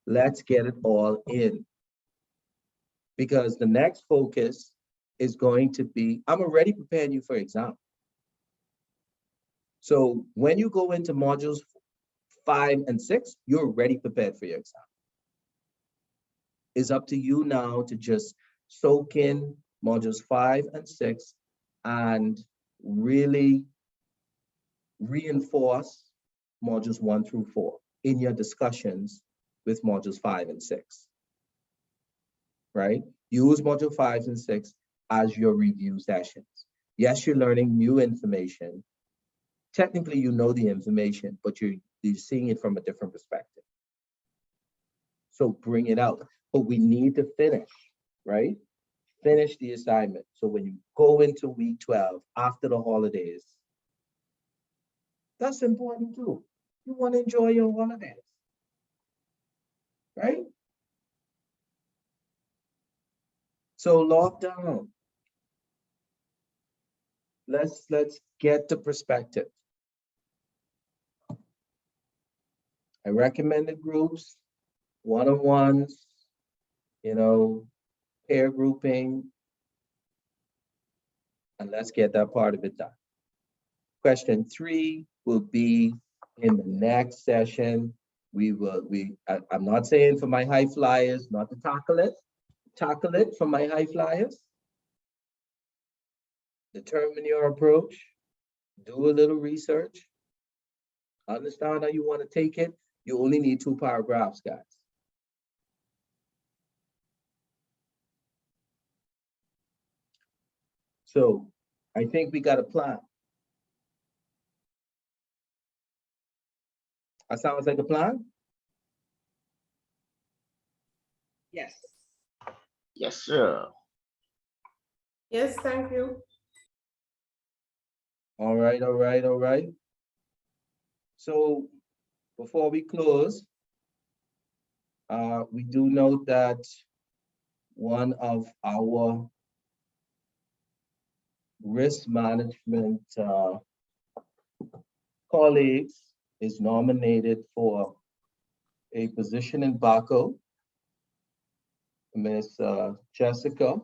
Let's get it all in. Because the next focus is going to be, I'm already preparing you for exam. So when you go into modules 5 and 6, you're already prepared for your exam. It's up to you now to just soak in modules 5 and 6 and really reinforce modules 1 through 4 in your discussions with modules 5 and 6. Right? Use module 5 and 6 as your review sessions. Yes, you're learning new information. Technically, you know the information, but you're seeing it from a different perspective. So bring it out. But we need to finish, right? Finish the assignment. So when you go into week 12 after the holidays, that's important too. You want to enjoy your holidays, right? So lock down. Let's get the perspective. I recommended groups, one-on-ones, pair grouping, and let's get that part of it done. Question 3 will be in the next session. I'm not saying for my high flyers not to tackle it for my high flyers. Determine your approach, do a little research, understand how you want to take it. You only need 2 paragraphs, guys. So I think we got a plan. That sounds like a plan? Yes. Yes, sir. Yes, thank you. All right, all right, all right. So before we close, we do note that one of our risk management colleagues is nominated for a position in Baco, Miss Jessica.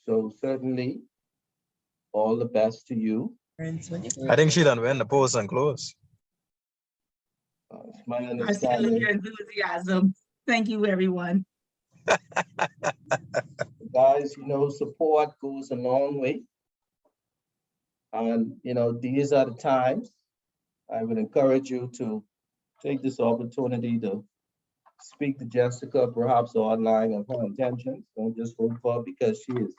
So certainly all the best to you. I think she done win the polls and close. It's my I see understanding. your enthusiasm. Thank you, everyone. Guys, you know, support goes a long way. And, you know, these are the times I would encourage you to take this opportunity to speak to Jessica, perhaps online of her intentions. Don't just vote for her because she is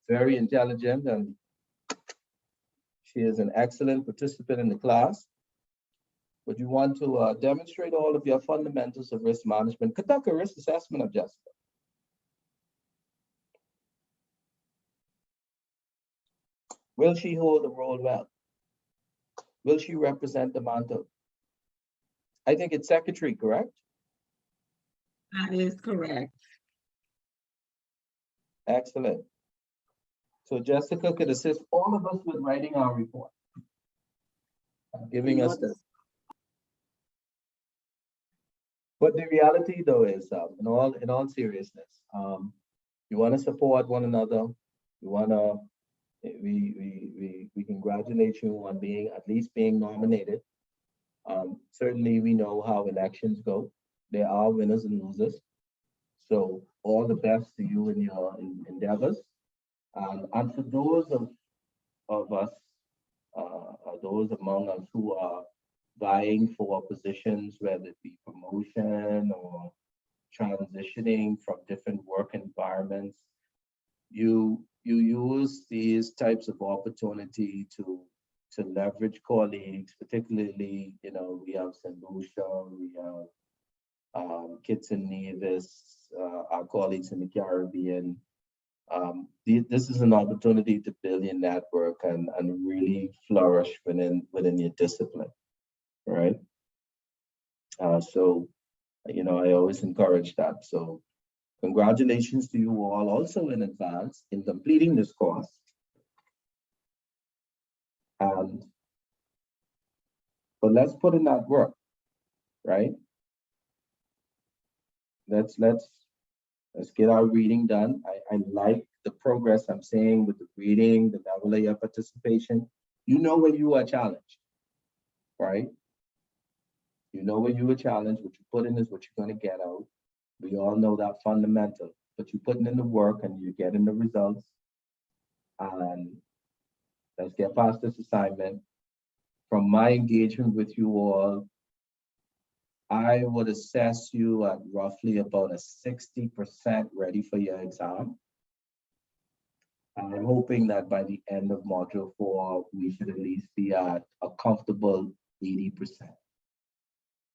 very intelligent and she is an excellent participant in the class. But you want to demonstrate all of your fundamentals of risk management. Conduct a risk assessment of Jessica. Will she hold the role well? Will she represent the mantle? I think it's secretary, correct? That is correct. Excellent. So Jessica could assist all of us with writing our report, giving us the. But the reality, though, is in all seriousness, you want to support one another. You want to. We congratulate you on being at least being nominated. Certainly, we know how elections go. There are winners and losers. So all the best to you in your endeavors. And for those of us, those among us who are vying for positions, whether it be promotion or transitioning from different work environments, you use these types of opportunity to leverage colleagues, particularly, you know, we have St. Lucia, we have Kitts and Nevis, our colleagues in the Caribbean. This is an opportunity to build your network and really flourish within your discipline, right? So, you know, I always encourage that. So congratulations to you all also in advance in completing this course. But let's put in that work, right? Let's get our reading done. I like the progress I'm seeing with the reading, the level of your participation. You know when you are challenged, right? You know when you are challenged, what you put in is what you're going to get out. We all know that fundamental, but you're putting in the work and you're getting the results. And let's get past this assignment. From my engagement with you all, I would assess you at roughly about a 60% ready for your exam. And I'm hoping that by the end of module 4, we should at least be at a comfortable 80%.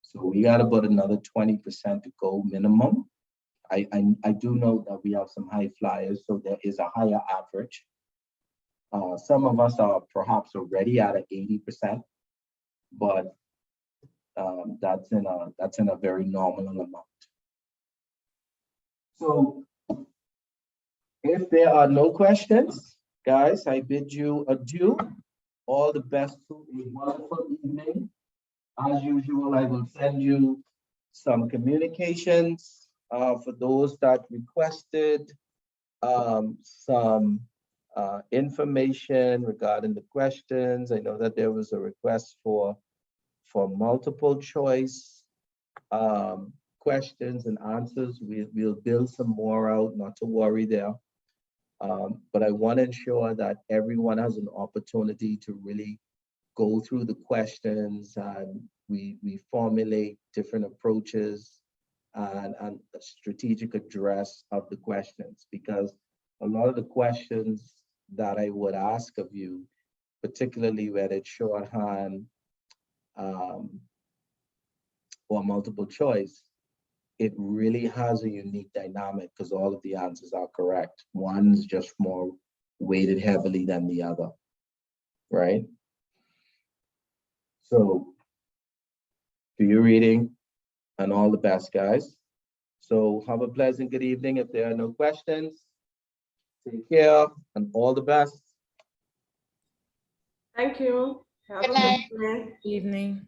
So we got about another 20% to go minimum. I do know that we have some high flyers, so there is a higher average. Some of us are perhaps already at 80%, but that's in a very nominal amount. So if there are no questions, guys, I bid you adieu. All the best to a wonderful evening. As usual, I will send you some communications for those that requested some information regarding the questions. I know that there was a request for multiple choice questions and answers. We'll build some more out, not to worry there. But I want to ensure that everyone has an opportunity to really go through the questions and we formulate different approaches and a strategic address of the questions, because a lot of the questions that I would ask of you, particularly whether it's shorthand or multiple choice, it really has a unique dynamic because all of the answers are correct. One's just more weighted heavily than the other, right? So do your reading and all the best, guys. So have a pleasant good evening. If there are no questions, take care and all the best. Thank you. Have Good a night. good night. Evening.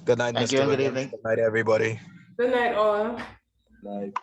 Good night, Thank you Mr. and good Williams. evening. Good night, everybody. Good night, all. Night.